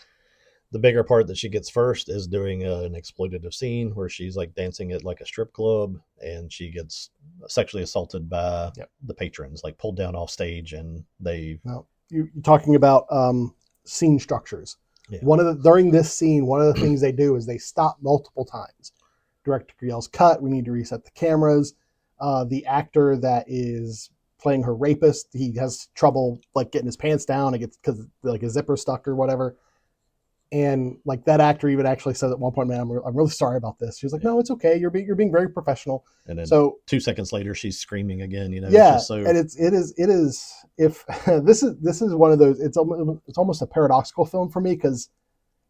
the bigger part that she gets first is doing an exploitative scene where she's like dancing at like a strip club, and she gets sexually assaulted by the patrons, like pulled down off stage, and they. No, you're talking about scene structures. Yeah. During this scene, one of the things they do is they stop multiple times. Director yells, "Cut! We need to reset the cameras." The actor that is playing her rapist, he has trouble like getting his pants down. It gets because like a zipper stuck or whatever. And like that actor even actually said at one point, "Man, I'm really sorry about this." She was like, "No, it's okay. You're being very professional." And then so 2 seconds later, she's screaming again. You know, yeah. It's just so... And it is if this is one of those. It's almost a paradoxical film for me because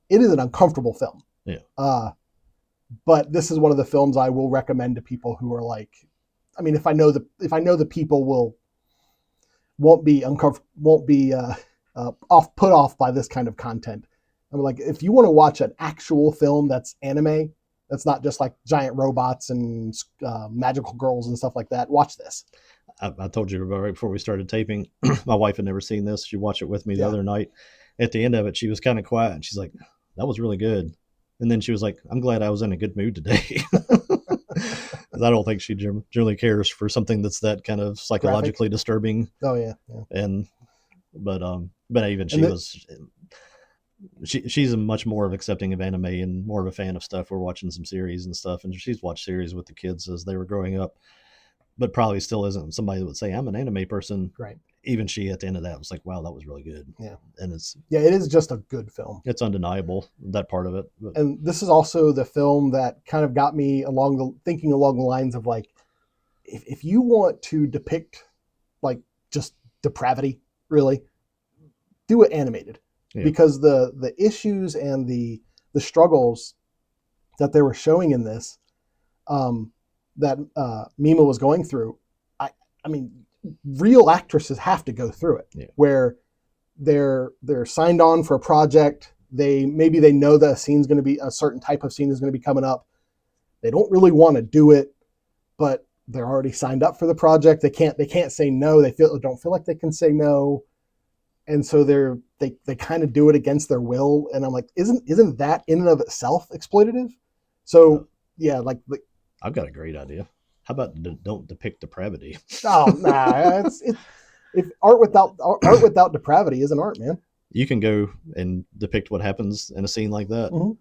it is an uncomfortable film. Yeah. But this is one of the films I will recommend to people who are like, I mean, if I know the people won't be uncomfortable, won't be put off by this kind of content. I'm like, if you want to watch an actual film that's anime, that's not just like giant robots and magical girls and stuff like that, watch this. I told you right before we started taping, my wife had never seen this. She watched it with me the other night. At the end of it, she was kind of quiet, and she's like, "That was really good." And then she was like, "I'm glad I was in a good mood today." I don't think she generally cares for something that's that kind of psychologically disturbing. Oh yeah. But even she's a much more of accepting of anime and more of a fan of stuff. We're watching some series and stuff, and she's watched series with the kids as they were growing up, but probably still isn't somebody that would say, "I'm an anime person." Right. Even she at the end of that was like, "Wow, that was really good." Yeah. And it is just a good film. It's undeniable, that part of it. But. And this is also the film that kind of got me thinking along the lines of like, if you want to depict like just depravity, really, do it animated. Yeah. Because the issues and the struggles that they were showing in this, that Mima was going through, I mean, real actresses have to go through it, where they're signed on for a project. Maybe they know that a certain type of scene is going to be coming up. They don't really want to do it, but they're already signed up for the project. They can't say no. They don't feel like they can say no. And so they kind of do it against their will. And I'm like, isn't that in and of itself exploitative? So yeah, like I've got a great idea. How about don't depict depravity? Oh nah, if art without depravity isn't art, man. You can go and depict what happens in a scene like that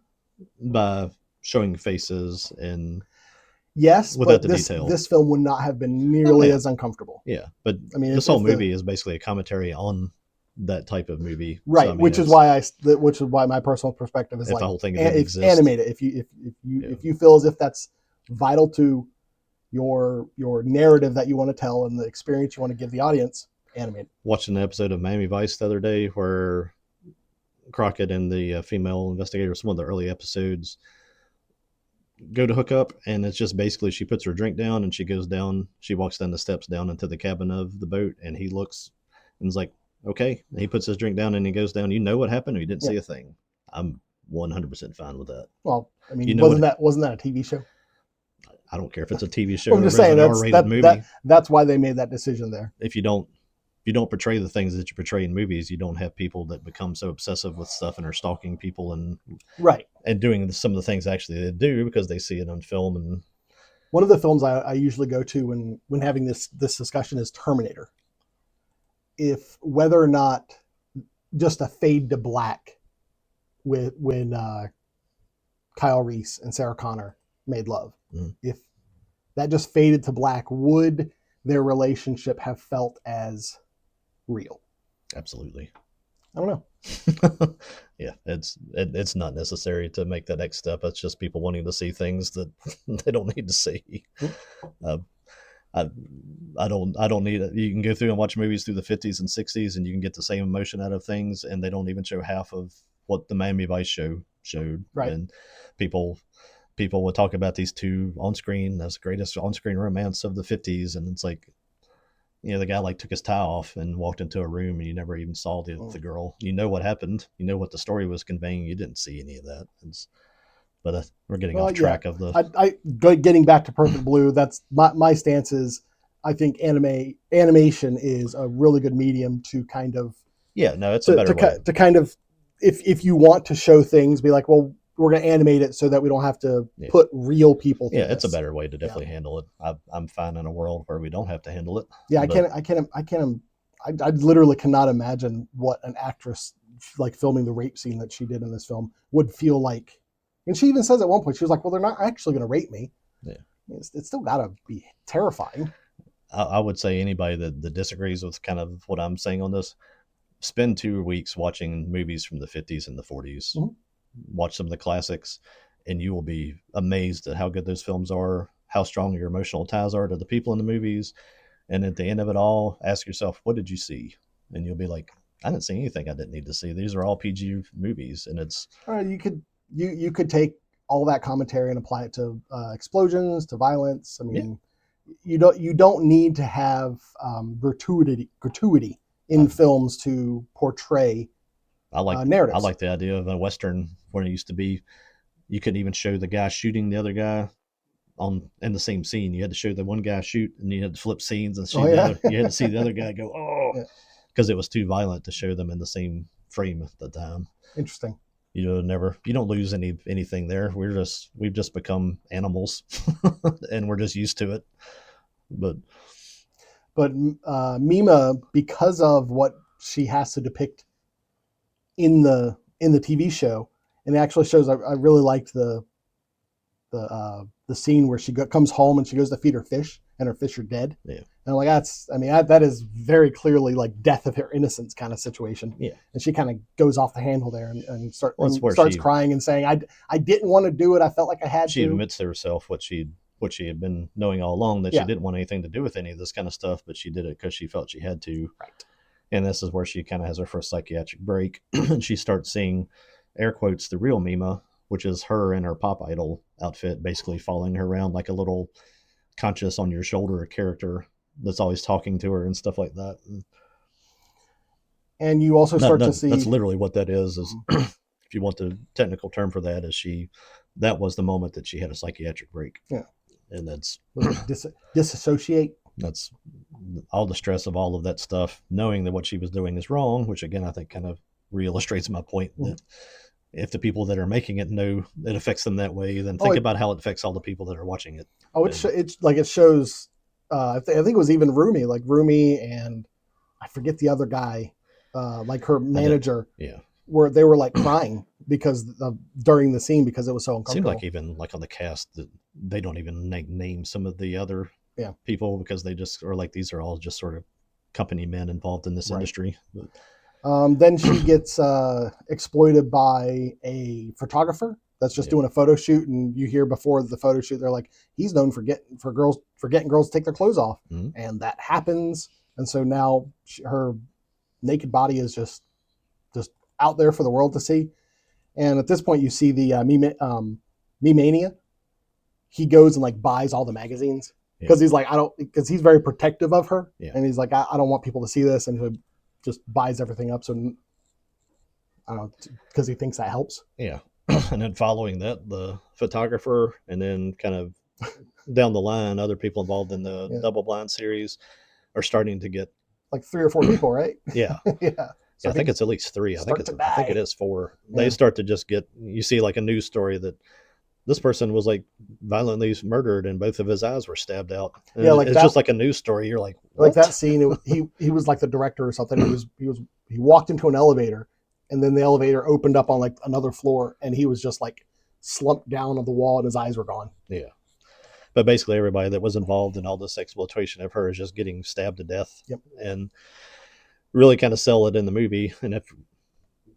by showing faces and without the detail. This film would not have been nearly as uncomfortable. Yeah, but I mean, this whole movie is basically a commentary on that type of movie, right? So, I mean, which is why my personal perspective is like, the whole thing animate it. If you feel as if that's vital to your narrative that you want to tell and the experience you want to give the audience, animate. Watching an episode of Miami Vice the other day where Crockett and the female investigator, some of the early episodes, go to hook up, and it's just basically she puts her drink down and she walks down the steps down into the cabin of the boat, and he looks and is like, "Okay." And he puts his drink down and he goes down. You know what happened, or you didn't see a thing. I'm 100% fine with that. Well, I mean, wasn't that a TV show? I don't care if it's a TV show. I'm just saying that's why they made that decision there. If you don't portray the things that you portray in movies, you don't have people that become so obsessive with stuff and are stalking people and doing some of the things actually they do because they see it on film. And one of the films I usually go to when having this discussion is Terminator. If whether or not just a fade to black when Kyle Reese and Sarah Connor made love, if that just faded to black, would their relationship have felt as real? Absolutely. I don't know. Yeah, it's not necessary to make that next step. It's just people wanting to see things that they don't need to see. I don't need it. You can go through and watch movies through the 50s and 60s, and you can get the same emotion out of things, and they don't even show half of what the Miami Vice show showed. Right. And people would talk about these two on screen as the greatest on screen romance of the 50s, and it's like, the guy like took his tie off and walked into a room, and you never even saw the girl. You know what happened. You know what the story was conveying. You didn't see any of that. But we're getting off track of the. Getting back to Perfect Blue. That's my stance is. I think animation is a really good medium to kind of. Yeah, no, it's a better way to kind of if you want to show things, be like, well, we're going to animate it so that we don't have to put real people through it's a better way to definitely handle it. I'm fine in a world where we don't have to handle it. Yeah, I literally cannot imagine what an actress like filming the rape scene that she did in this film would feel like. And she even says at one point, she was like, well, they're not actually going to rape me. Yeah. It's still got to be terrifying. I would say anybody that disagrees with kind of what I'm saying on this, spend 2 weeks watching movies from the 50s and the 40s. Mm-hmm. Watch some of the classics, and you will be amazed at how good those films are, how strong your emotional ties are to the people in the movies. And at the end of it all, ask yourself, what did you see? And you'll be like, I didn't see anything I didn't need to see. These are all PG movies. And it's... You could take all that commentary and apply it to explosions, to violence. I mean, you don't need to have gratuity in films to portray narratives. I like the idea of a Western where it used to be, you couldn't even show the guy shooting the other guy in the same scene. You had to show the one guy shoot, and you had to flip scenes and you had to see the other guy go, because it was too violent to show them in the same frame at the time. Interesting. You don't lose anything there. We've just become animals and we're just used to it. But Mima, because of what she has to depict in the TV show, and it actually shows, I really liked the scene where she comes home and she goes to feed her fish and her fish are dead. Yeah. And I'm like, that is very clearly like death of her innocence kind of situation. Yeah. And she kind of goes off the handle there and starts crying and saying, I didn't want to do it. I felt like I had to. She admits to herself what she had been knowing all along, that she didn't want anything to do with any of this kind of stuff, but she did it because she felt she had to. Right. And this is where she kind of has her first psychiatric break. And she starts seeing, air quotes, the real Mima, which is her in her pop idol outfit, basically following her around like a little conscious on your shoulder character that's always talking to her and stuff like that. And you also start to see... That's literally what that is if you want the technical term for that, that was the moment that she had a psychiatric break. Yeah. And that's... disassociate? That's all the stress of all of that stuff, knowing that what she was doing is wrong, which again, I think kind of re-illustrates my point that if the people that are making it know it affects them that way, then think about how it affects all the people that are watching it. It's like it shows... I think it was even Rumi and I forget the other guy, like her manager, where they were like crying because during the scene because it was so uncomfortable. It seemed like even like on the cast that they don't even name some of the other people because they just are like, these are all just sort of company men involved in this industry. But, then she gets exploited by a photographer that's just doing a photo shoot, and you hear before the photo shoot, they're like, he's known for getting girls to take their clothes off, and that happens, and so now her naked body is just out there for the world to see. And at this point, you see the Me-Mania. He goes and like buys all the magazines because he's like, because he's very protective of her, and he's like, I don't want people to see this, and he just buys everything up. So I don't know, because he thinks that helps. Yeah. And then following that, the photographer, and then kind of down the line, other people involved in the Double Blind series are starting to get like 3 or 4 people, right? Yeah. I think it's at least 3. I think it is 4. Yeah. They start to just get, you see like a news story that this person was like violently murdered and both of his eyes were stabbed out. And it's just like a news story. You're like, what? Like that scene, he was like the director or something. He walked into an elevator, and then the elevator opened up on like another floor, and he was just like slumped down on the wall and his eyes were gone. Yeah. But basically everybody that was involved in all this exploitation of her is just getting stabbed to death. Yep. And really kind of sell it in the movie. And if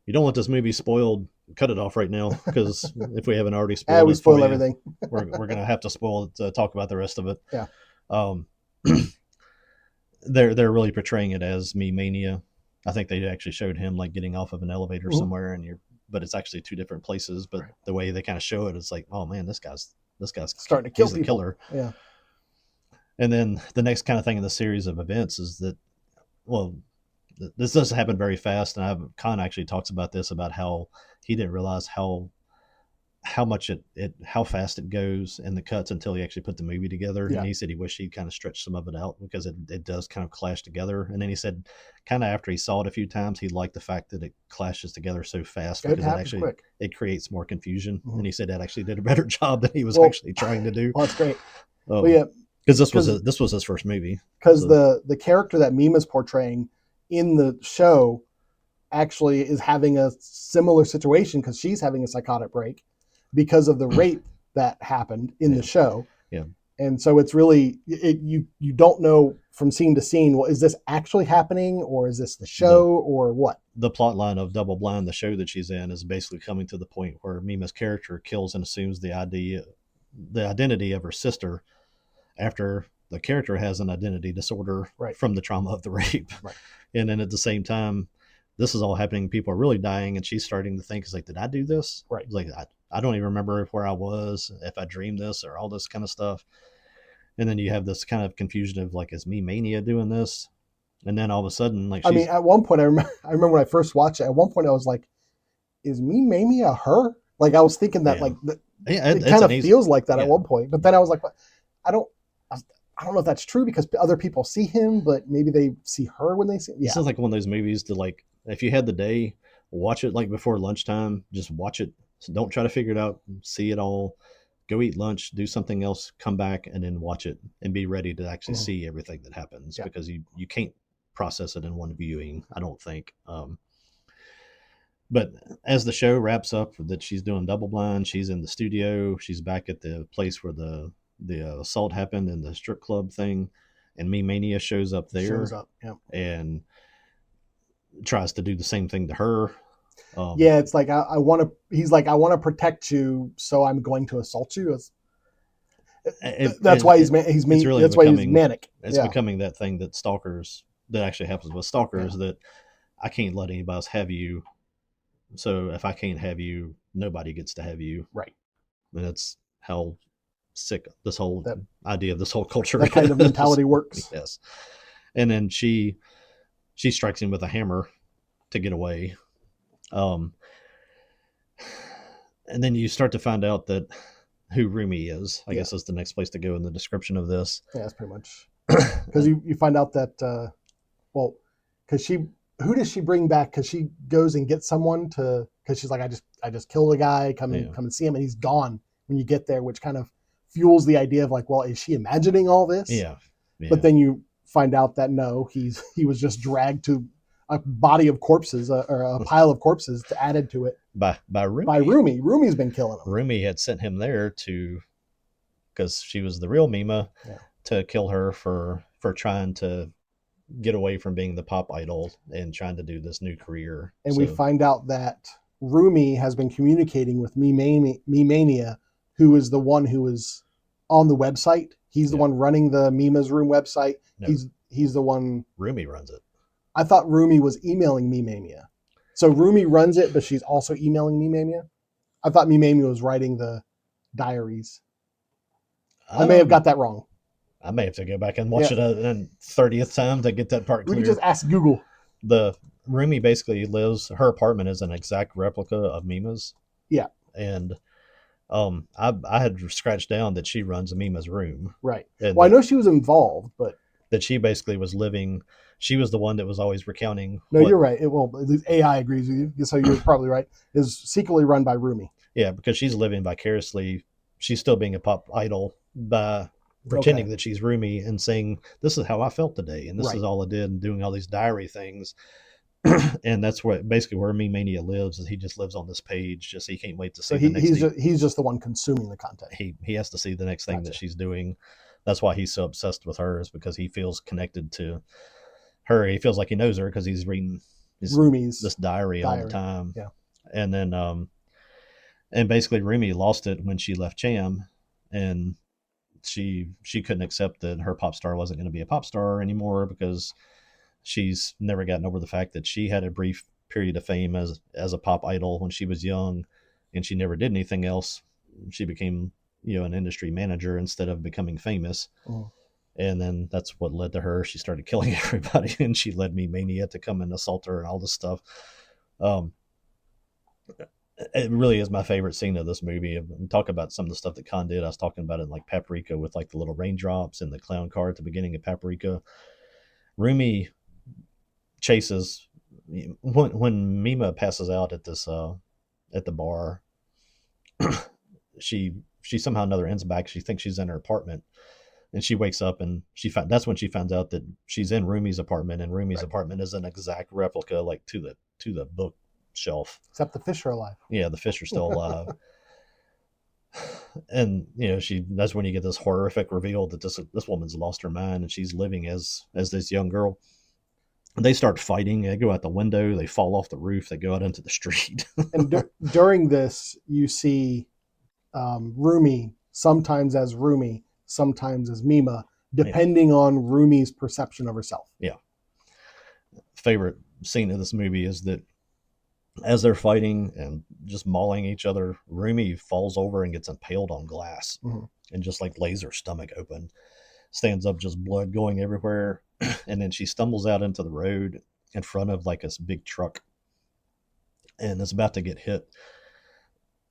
you don't want this movie spoiled, cut it off right now, because if we haven't already spoiled we spoil everything. we're going to have to spoil it to talk about the rest of it. Yeah. They're really portraying it as Me-Mania. I think they actually showed him like getting off of an elevator somewhere, but it's actually 2 different places. But the way they kind of show it, it's like, oh man, this guy's starting to kill people. The killer. Yeah. And then the next kind of thing in the series of events is that, well, this doesn't happen very fast. And Khan actually talks about this, about how he didn't realize how how fast it goes and the cuts until he actually put the movie together. Yeah. And he said he wished he'd kind of stretched some of it out because it does kind of clash together. And then he said kind of after he saw it a few times, he liked the fact that it clashes together so fast because it creates more confusion. And he said that actually did a better job than he was actually trying to do. Well, that's great. Yeah, because this was his first movie. Because the character that Mima's portraying in the show actually is having a similar situation because she's having a psychotic break because of the rape that happened in the show. Yeah. And so it's really, you don't know from scene to scene, well, is this actually happening or is this the show or what? The plot line of Double Blind, the show that she's in, is basically coming to the point where Mima's character kills and assumes the identity of her sister after the character has an identity disorder from the trauma of the rape. Right. And then at the same time, this is all happening. People are really dying, and she's starting to think, "Is like, did I do this? Right. Like, I don't even remember where I was, if I dreamed this, or all this kind of stuff." And then you have this kind of confusion of like, is me mania doing this? And then all of a sudden, like, I mean, at one point, I remember when I first watched it. At one point, I was like, "Is me mania her?" Like, I was thinking that it kind of feels like that at one point. But then I was like, I don't know if that's true because other people see him, but maybe they see her when they see him. Yeah. This is like one of those movies to like, if you had the day, watch it like before lunchtime, just watch it. So don't try to figure it out. See it all. Go eat lunch, do something else, come back and then watch it and be ready to actually see everything that happens because you can't process it in one viewing, I don't think. But as the show wraps up that she's doing Double Blind, she's in the studio, she's back at the place where the assault happened and the strip club thing, and Me Mania shows up there and tries to do the same thing to her. It's like he's like, I want to protect you, so I'm going to assault you. That's why he's manic. It's becoming that thing that actually happens with stalkers, that I can't let anybody else have you. So if I can't have you, nobody gets to have you. Right. And that's how sick this whole idea of this whole culture, that kind of mentality works. Yes. And then she strikes him with a hammer to get away. And then you start to find out that who Rumi is. I guess is the next place to go in the description of this. Yeah, that's pretty much. Because you find out that, who does she bring back? Because she goes and gets someone because she's like, I just killed a guy, come and see him, and he's gone when you get there, which kind of fuels the idea of like, well, is she imagining all this? Yeah. But then you find out that no, he was just dragged to a body of corpses or a pile of corpses added to it by Rumi. By Rumi. Rumi's been killing him. Rumi had sent him there because she was the real Mima, to kill her for trying to get away from being the pop idol and trying to do this new career. And we find out that Rumi has been communicating with Mimania, who is the one who is on the website. He's the one running the Mima's Room website. No. He's the one. Rumi runs it. I thought Rumi was emailing Mimania. So Rumi runs it, but she's also emailing Mimania. I thought Mimania was writing the diaries. I may have got that wrong. I may have to go back and watch it a 30th time to get that part clear. We can just ask Google. The Rumi basically her apartment is an exact replica of Mima's. Yeah. And I had scratched down that she runs Mima's room. Right. Well, I know she was involved, but that she basically was living. She was the one that was always recounting. No, you're right. The AI agrees with you, so you're probably right. Is secretly run by Rumi. Yeah, because she's living vicariously. She's still being a pop idol by pretending that she's Rumi and saying, "This is how I felt today, and this is all I did," and doing all these diary things. And that's basically where Me Mania lives. Is he just lives on this page? Just he can't wait to see. So he's just the one consuming the content. He has to see the next thing that she's doing. That's why he's so obsessed with her, is because he feels connected to her. He feels like he knows her because he's reading Rumi's this diary all the time. Yeah. And then and basically Rumi lost it when she left Cham, and she couldn't accept that her pop star wasn't going to be a pop star anymore, because she's never gotten over the fact that she had a brief period of fame as a pop idol when she was young, and she never did anything else. She became an industry manager instead of becoming famous. And then that's what led to her. She started killing everybody, and she led Me Mania to come and assault her and all this stuff. It really is my favorite scene of this movie. We talk about some of the stuff that Khan did. I was talking about it in like Paprika with like the little raindrops and the clown car at the beginning of Paprika. Rumi chases when Mima passes out at this at the bar. she somehow another ends back. She thinks she's in her apartment, and she wakes up and that's when she finds out that she's in Rumi's apartment, and Rumi's apartment is an exact replica, like to the bookshelf. Except the fish are alive. Yeah, the fish are still alive. And that's when you get this horrific reveal that this woman's lost her mind and she's living as this young girl. They start fighting. They go out the window. They fall off the roof. They go out into the street. And during this, you see Rumi sometimes as Rumi, sometimes as Mima, depending on Rumi's perception of herself. Yeah. Favorite scene of this movie is that as they're fighting and just mauling each other, Rumi falls over and gets impaled on glass and just like lays her stomach open, stands up, just blood going everywhere. And then she stumbles out into the road in front of like this big truck and is about to get hit.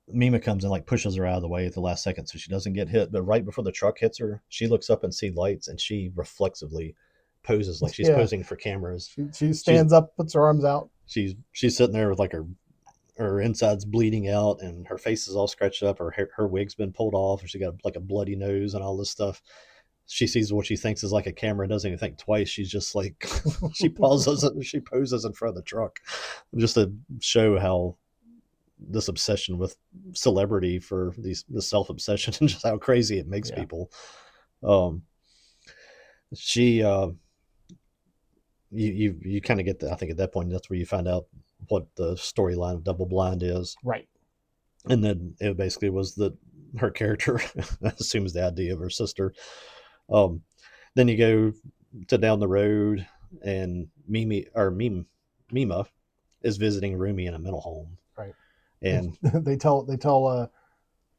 Mima comes and like pushes her out of the way at the last second so she doesn't get hit. But right before the truck hits her, she looks up and sees lights and she reflexively poses like she's posing for cameras. She stands up, puts her arms out. She's sitting there with like her insides bleeding out and her face is all scratched up. Her wig's been pulled off, and she got like a bloody nose and all this stuff. She sees what she thinks is like a camera, doesn't even think twice. She's just like, she poses in front of the truck just to show how this obsession with celebrity for the self-obsession and just how crazy it makes people. You kind of get I think at that point, that's where you find out what the storyline of Double Blind is. Right. And then it basically was that her character assumes the idea of her sister. Then you go to down the road and Mima is visiting Rumi in a mental home. Right. And they tell her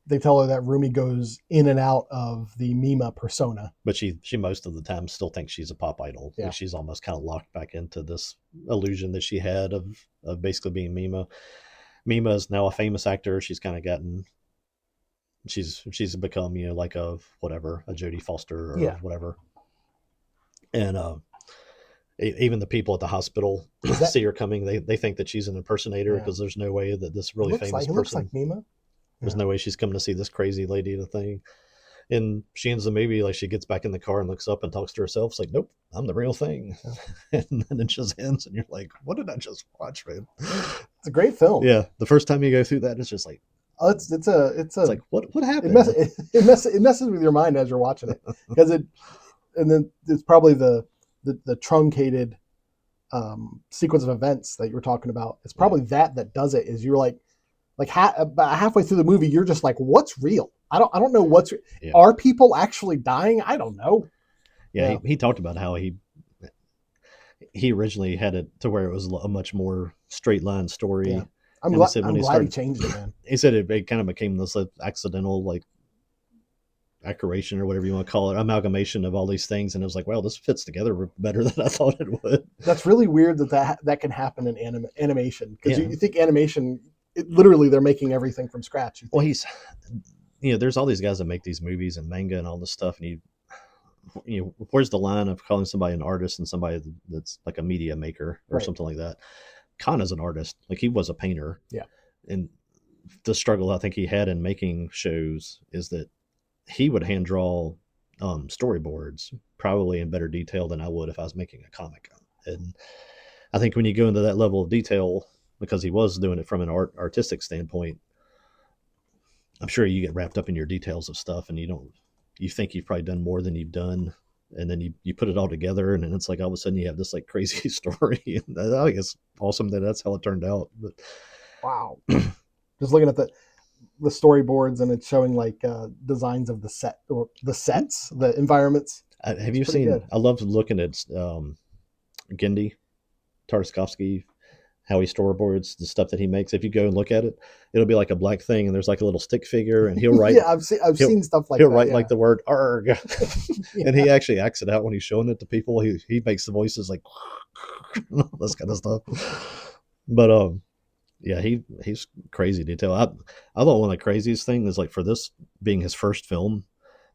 that Rumi goes in and out of the Mima persona. But she most of the time still thinks she's a pop idol. Yeah. Like she's almost kind of locked back into this illusion that she had of basically being Mima. Mima is now a famous actor. She's kind of gotten, she's become, like a Jodie Foster or whatever. And even the people at the hospital see her coming. They think that she's an impersonator because there's no way that this really famous person. Looks like Mima. There's no way she's coming to see this crazy lady at a thing. And she ends the movie, like she gets back in the car and looks up and talks to herself. It's like, nope, I'm the real thing. Yeah. And then it just ends and you're like, what did I just watch, man? It's a great film. Yeah. The first time you go through that, it's just like, it's like, what happened? It messes with your mind as you're watching it because and then it's probably the truncated sequence of events that you were talking about. It's probably that does it. Is you're like about halfway through the movie, you're just like, what's real? I don't know what's. Yeah. Are people actually dying? I don't know. Yeah, he talked about how he originally had it to where it was a much more straight line story. Yeah. I'm glad he changed it, man. He said it kind of became this accidental, like, accuration or whatever you want to call it, amalgamation of all these things, and it was like, wow, this fits together better than I thought it would. That's really weird that can happen in animation, because you think animation, literally they're making everything from scratch. Well, there's all these guys that make these movies and manga and all this stuff, and where's the line of calling somebody an artist and somebody that's like a media maker or something like that? Khan is an artist, like he was a painter. Yeah. And the struggle I think he had in making shows is that he would hand draw storyboards probably in better detail than I would if I was making a comic. And I think when you go into that level of detail, because he was doing it from an artistic standpoint, I'm sure you get wrapped up in your details of stuff, and you think you've probably done more than you've done. And then you put it all together, and then it's like all of a sudden you have this like crazy story. And I think it's awesome that that's how it turned out. But wow. Just looking at the storyboards, and it's showing like designs of the sets, the environments. Have you seen? Good. I love looking at Gendy Tartakovsky, how he storyboards the stuff that he makes. If you go and look at it, it'll be like a black thing, and there's like a little stick figure, and he'll write. Yeah, I've seen stuff like that. He'll write like the word "arg," and he actually acts it out when he's showing it to people. He makes the voices like this kind of stuff. But Yeah, he's crazy detail. I thought one of the craziest things is like for this being his first film,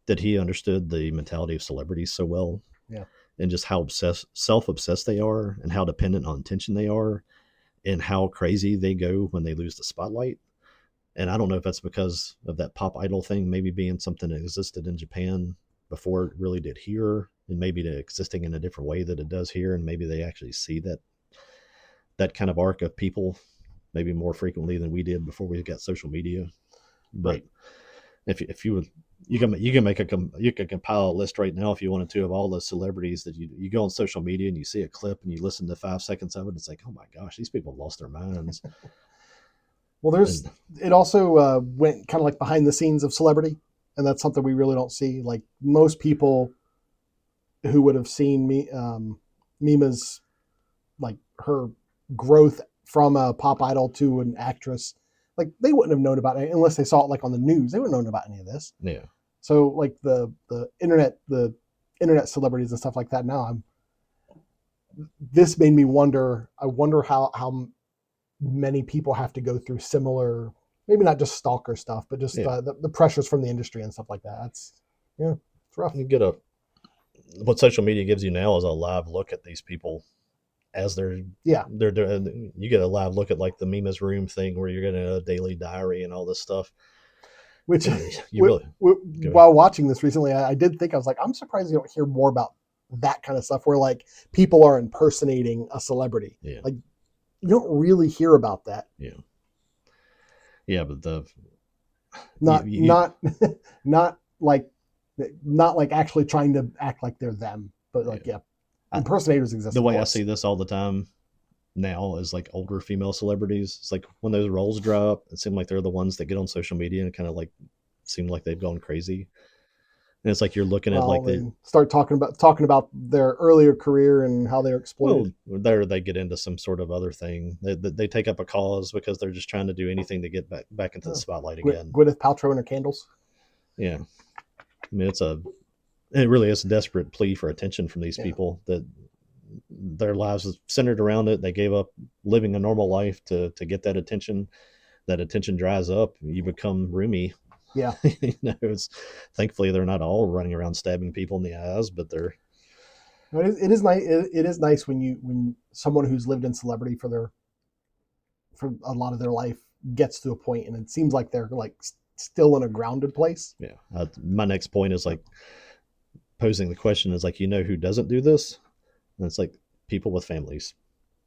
that he understood the mentality of celebrities so well, Yeah. and just how self obsessed they are, and how dependent on attention they are, and how crazy they go when they lose the spotlight. And I don't know if that's because of that pop idol thing, maybe being something that existed in Japan before it really did here, and maybe it existing in a different way that it does here, and maybe they actually see that kind of arc of people maybe more frequently than we did before we got social media. But Right. if you would, you can make you can compile a list right now if you wanted to of all the celebrities that you go on social media and you see a clip and you listen to 5 seconds of it. It's like, oh my gosh, these people have lost their minds. Well, And it also went kind of like behind the scenes of celebrity, and that's something we really don't see. Like most people who would have seen Mima's, like her growth from a pop idol to an actress, like they wouldn't have known about it unless they saw it like on the news. They wouldn't have known about any of this. yeah, So like the internet celebrities and stuff like that. Now this made me wonder. I wonder how many people have to go through similar, maybe not just stalker stuff, but just yeah, the pressures from the industry and stuff like that. Yeah, it's rough. you get a what social media gives you now is a live look at these people as Yeah, they're doing. You get a live look at like the Mima's room thing where you're getting a daily diary and all this stuff. which You really go ahead. while watching this recently, I did think, I was like, I'm surprised you don't hear more about that kind of stuff where like people are impersonating a celebrity. Yeah, Like you don't really hear about that. yeah, yeah. But the Not you not not like not like actually trying to act like they're them, but yeah. like yeah, impersonators exist, The of way I course. see this all the time now is like older female celebrities. It's like when those roles dry up, it seems like they're the ones that get on social media and kind of like seem like they've gone crazy. And it's like you're looking at Well, like they start talking about their earlier career and how they're exploited. well, there they get into some sort of other thing. They take up a cause because they're just trying to do anything to get back into the Oh. spotlight again. Gwyneth Paltrow and her candles. Yeah, I mean it really is a desperate plea for attention from these Yeah. people that their lives is centered around it. They gave up living a normal life to get that attention. That attention dries up, you become roomy. Yeah. It's thankfully they're not all running around stabbing people in the eyes, but they're It is nice. It is nice when someone who's lived in celebrity for a lot of their life gets to a point, and it seems like they're like still in a grounded place. yeah. My next point is like posing the question is like, who doesn't do this? And it's like people with families.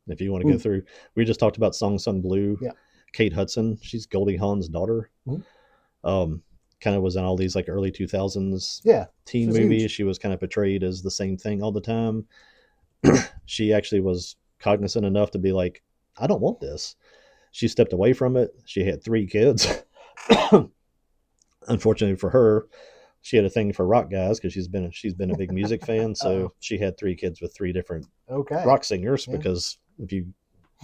If you want to go Mm, through, we just talked about Song Sung Blue, yeah. Kate Hudson. She's Goldie Hawn's daughter. Mhm. Um, Kind of was in all these like early 2000s Yeah. teen She's huge. movies. She was kind of portrayed as the same thing all the time. She actually was cognizant enough to be like, I don't want this. She stepped away from it. She had 3 kids. Unfortunately for her, she had a thing for rock guys because she's been a big music fan. Oh, So she had 3 kids with 3 different okay. rock singers Yeah. because if you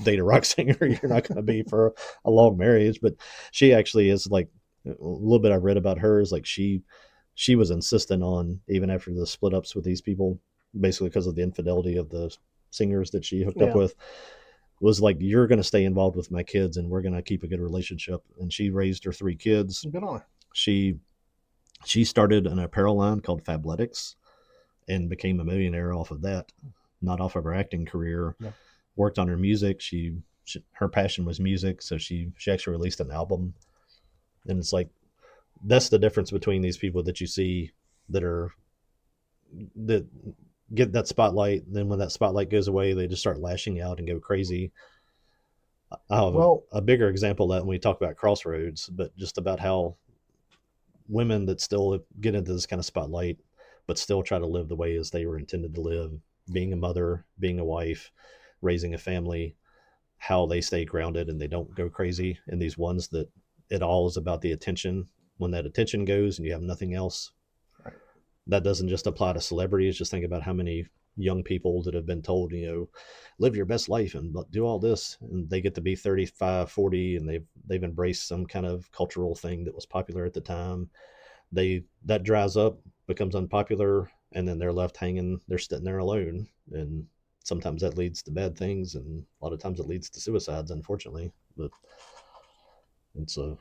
date a rock singer, you're not going to be for a long marriage. But she actually is like a little bit I've read about her is like she was insistent on even after the split ups with these people, basically because of the infidelity of the singers that she hooked up Yeah. with, was like, you're going to stay involved with my kids and we're going to keep a good relationship. And she raised her 3 kids. Good on her. She she started an apparel line called Fabletics and became a millionaire off of that, not off of her acting career. Yeah. Worked on her music. Her passion was music, so she actually released an album. And it's like that's the difference between these people that you see that are that get that spotlight. Then when that spotlight goes away, they just start lashing out and go crazy. I have Well, a bigger example of that when we talk about Crossroads, but just about how women that still get into this kind of spotlight, but still try to live the way as they were intended to live, being a mother, being a wife, raising a family, how they stay grounded and they don't go crazy. And these ones that it all is about the attention. When that attention goes and you have nothing else, right. that doesn't just apply to celebrities. Just think about how many young people that have been told, live your best life and do all this, and they get to be 35, 40, and they've embraced some kind of cultural thing that was popular at the time. That dries up, becomes unpopular, and then they're left hanging. They're sitting there alone, and sometimes that leads to bad things, and a lot of times it leads to suicides, unfortunately. But it's a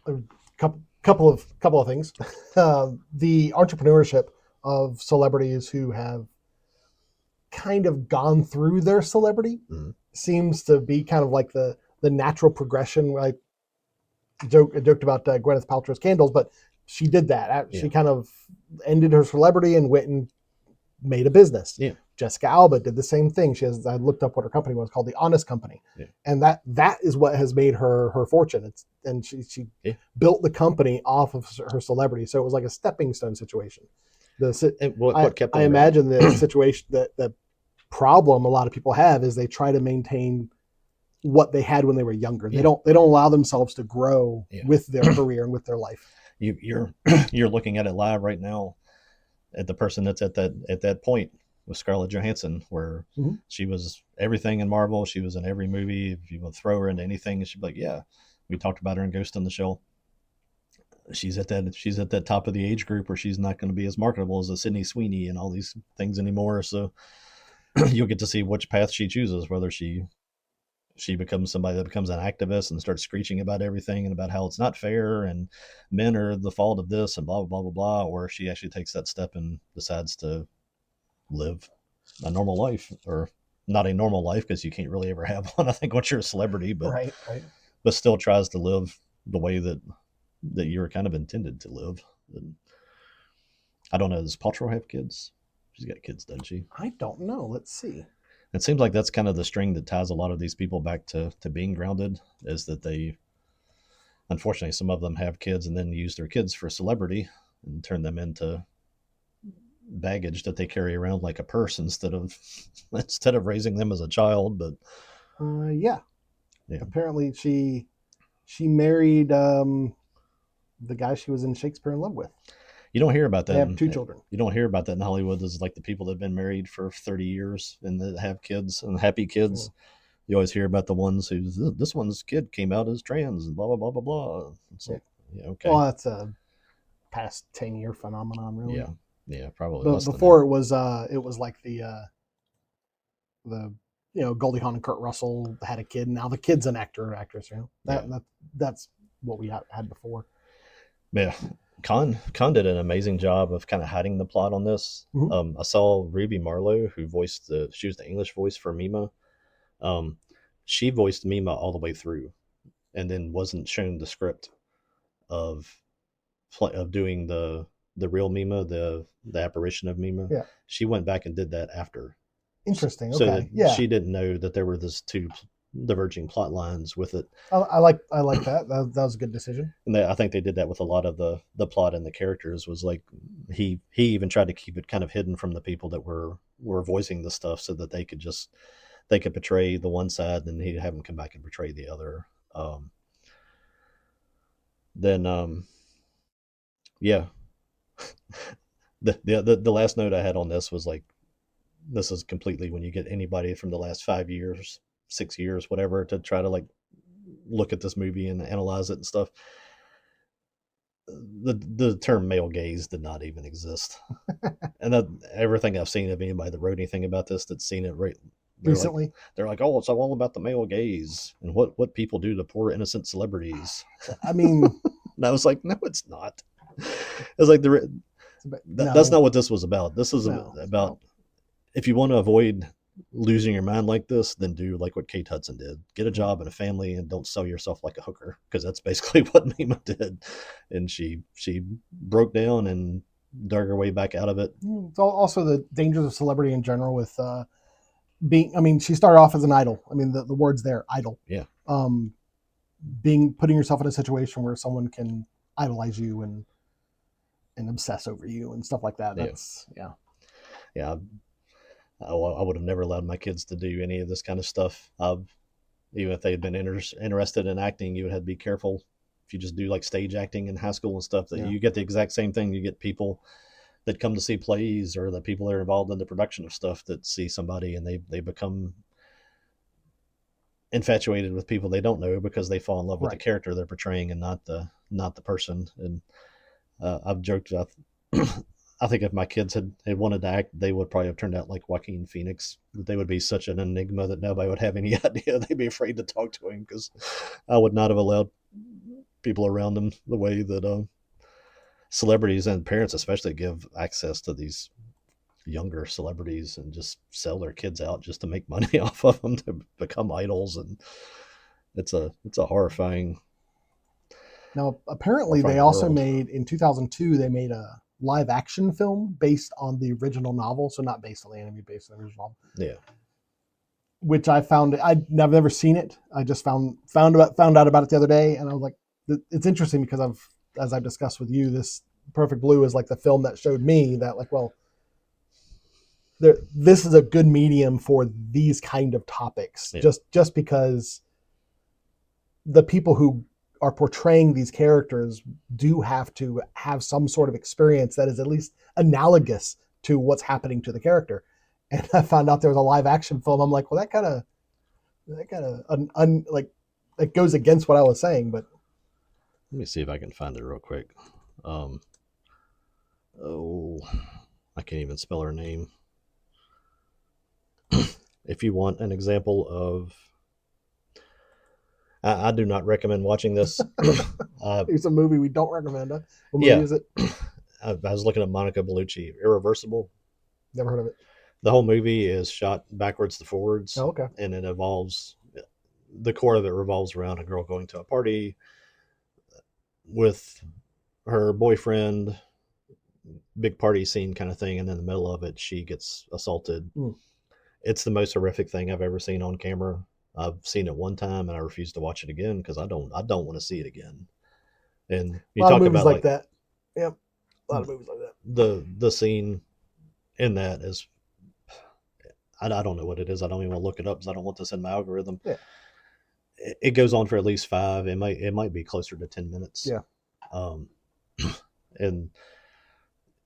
couple of things. The entrepreneurship of celebrities who have kind of gone through their celebrity seems to be kind of like the natural progression. I joked about Gwyneth Paltrow's candles, but she did that. She kind of ended her celebrity and went and made a business. Yeah. Jessica Alba did the same thing. I looked up what her company was called, The Honest Company, and that is what has made her fortune. And she built the company off of her celebrity, so it was like a stepping stone situation. What kept them I imagine the situation that the problem a lot of people have is they try to maintain what they had when they were younger. They don't allow themselves to grow with their career and with their life. You're looking at it live right now at the person that's at that point with Scarlett Johansson, where she was everything in Marvel. She was in every movie. If you would throw her into anything, she'd be like, yeah. We talked about her in Ghost in the Shell. She's at that top of the age group where she's not going to be as marketable as a Sydney Sweeney and all these things anymore. So you'll get to see which path she chooses, whether she becomes somebody that becomes an activist and starts screeching about everything and about how it's not fair and men are the fault of this and blah, blah, blah, blah, blah, or she actually takes that step and decides to live a normal life, or not a normal life, because you can't really ever have one, I think, once you're a celebrity, but right. But still tries to live the way that you're kind of intended to live. And I don't know, does Paltrow have kids? She's got kids, doesn't she? I don't know. Let's see. It seems like that's kind of the string that ties a lot of these people back to being grounded, is that they, unfortunately, some of them have kids and then use their kids for celebrity and turn them into baggage that they carry around like a purse instead of raising them as a child. But yeah. Apparently she married the guy she was in Shakespeare in Love with. You don't hear about that. They have 2 children. You don't hear about that in Hollywood. Is like the people that have been married for 30 years and that have kids and happy kids. You always hear about the ones who, this one's kid came out as trans and blah, blah, blah, blah, blah. It's like, okay. Well, that's a past 10-year phenomenon, really. Yeah, probably. But before it was like the Goldie Hawn and Kurt Russell had a kid. Now the kid's an actor or actress. That's what we had before. Yeah, Khan did an amazing job of kind of hiding the plot on this. I saw Ruby Marlowe, who she was the English voice for Mima. She voiced Mima all the way through, and then wasn't shown the script of doing the real Mima, the apparition of Mima. Yeah, she went back and did that after. Interesting. So okay. Yeah, she didn't know that there were these 2 diverging plot lines with it. I like that. That was a good decision. And I think they did that with a lot of the plot and the characters. Was like he even tried to keep it kind of hidden from the people that were voicing the stuff, so that they could portray the one side and he'd have them come back and portray the other. The last note I had on this was like, this is completely when you get anybody from the last 5 years, 6 years, whatever, to try to like look at this movie and analyze it and stuff. The term male gaze did not even exist. And that everything I've seen of anybody that wrote anything about this that's seen it recently, they're like, oh, it's all about the male gaze and what people do to poor innocent celebrities. I mean, and I was like, no, it's not. It's like that's not what this was about. This is about if you want to avoid losing your mind like this, then do like what Kate Hudson did. Get a job and a family and don't sell yourself like a hooker, because that's basically what Mima did. And she broke down and dug her way back out of it. It's also the dangers of celebrity in general with she started off as an idol. I mean, the word's there, idol. Yeah. Putting yourself in a situation where someone can idolize you and obsess over you and stuff like that. That's yeah. I would have never allowed my kids to do any of this kind of stuff. Even if they had been interested in acting, you would have to be careful. If you just do like stage acting in high school and stuff, that you get the exact same thing. You get people that come to see plays, or the people that are involved in the production of stuff that see somebody and they become infatuated with people they don't know because they fall in love with the character they're portraying and not the person. And I've joked about I think if my kids had wanted to act, they would probably have turned out like Joaquin Phoenix. That they would be such an enigma that nobody would have any idea. They'd be afraid to talk to him because I would not have allowed people around them the way that celebrities and parents especially give access to these younger celebrities and just sell their kids out just to make money off of them to become idols. And it's a horrifying. Now, apparently, they Horrifying also world. made in 2002. They made a live action film based on the original novel, so not based on the anime, based on the original novel. Yeah. Which I've never seen it. I just found out about it the other day, and I was like, it's interesting because as I've discussed with you, this Perfect Blue is like the film that showed me that, like, well, this is a good medium for these kind of topics. Yeah. Just because the people who are portraying these characters do have to have some sort of experience that is at least analogous to what's happening to the character. And I found out there was a live action film. I'm like, well, that kind of like, it goes against what I was saying. But let me see if I can find it real quick. Oh, I can't even spell her name. If you want an example of, I do not recommend watching this. It's a movie we don't recommend. What movie Yeah. is it? I was looking at Monica Bellucci, Irreversible. Never heard of it. The whole movie is shot backwards to forwards. Oh, okay. And it involves, the core of it revolves around a girl going to a party with her boyfriend, big party scene kind of thing, and in the middle of it she gets assaulted. It's the most horrific thing I've ever seen on camera. I've seen it one time and I refuse to watch it again because I don't want to see it again. And you talk about like that. Yep. A lot of movies like that. The scene in that is, I don't know what it is. I don't even want to look it up because I don't want this in my algorithm. Yeah. It goes on for at least 5. It might be closer to 10 minutes. Yeah. And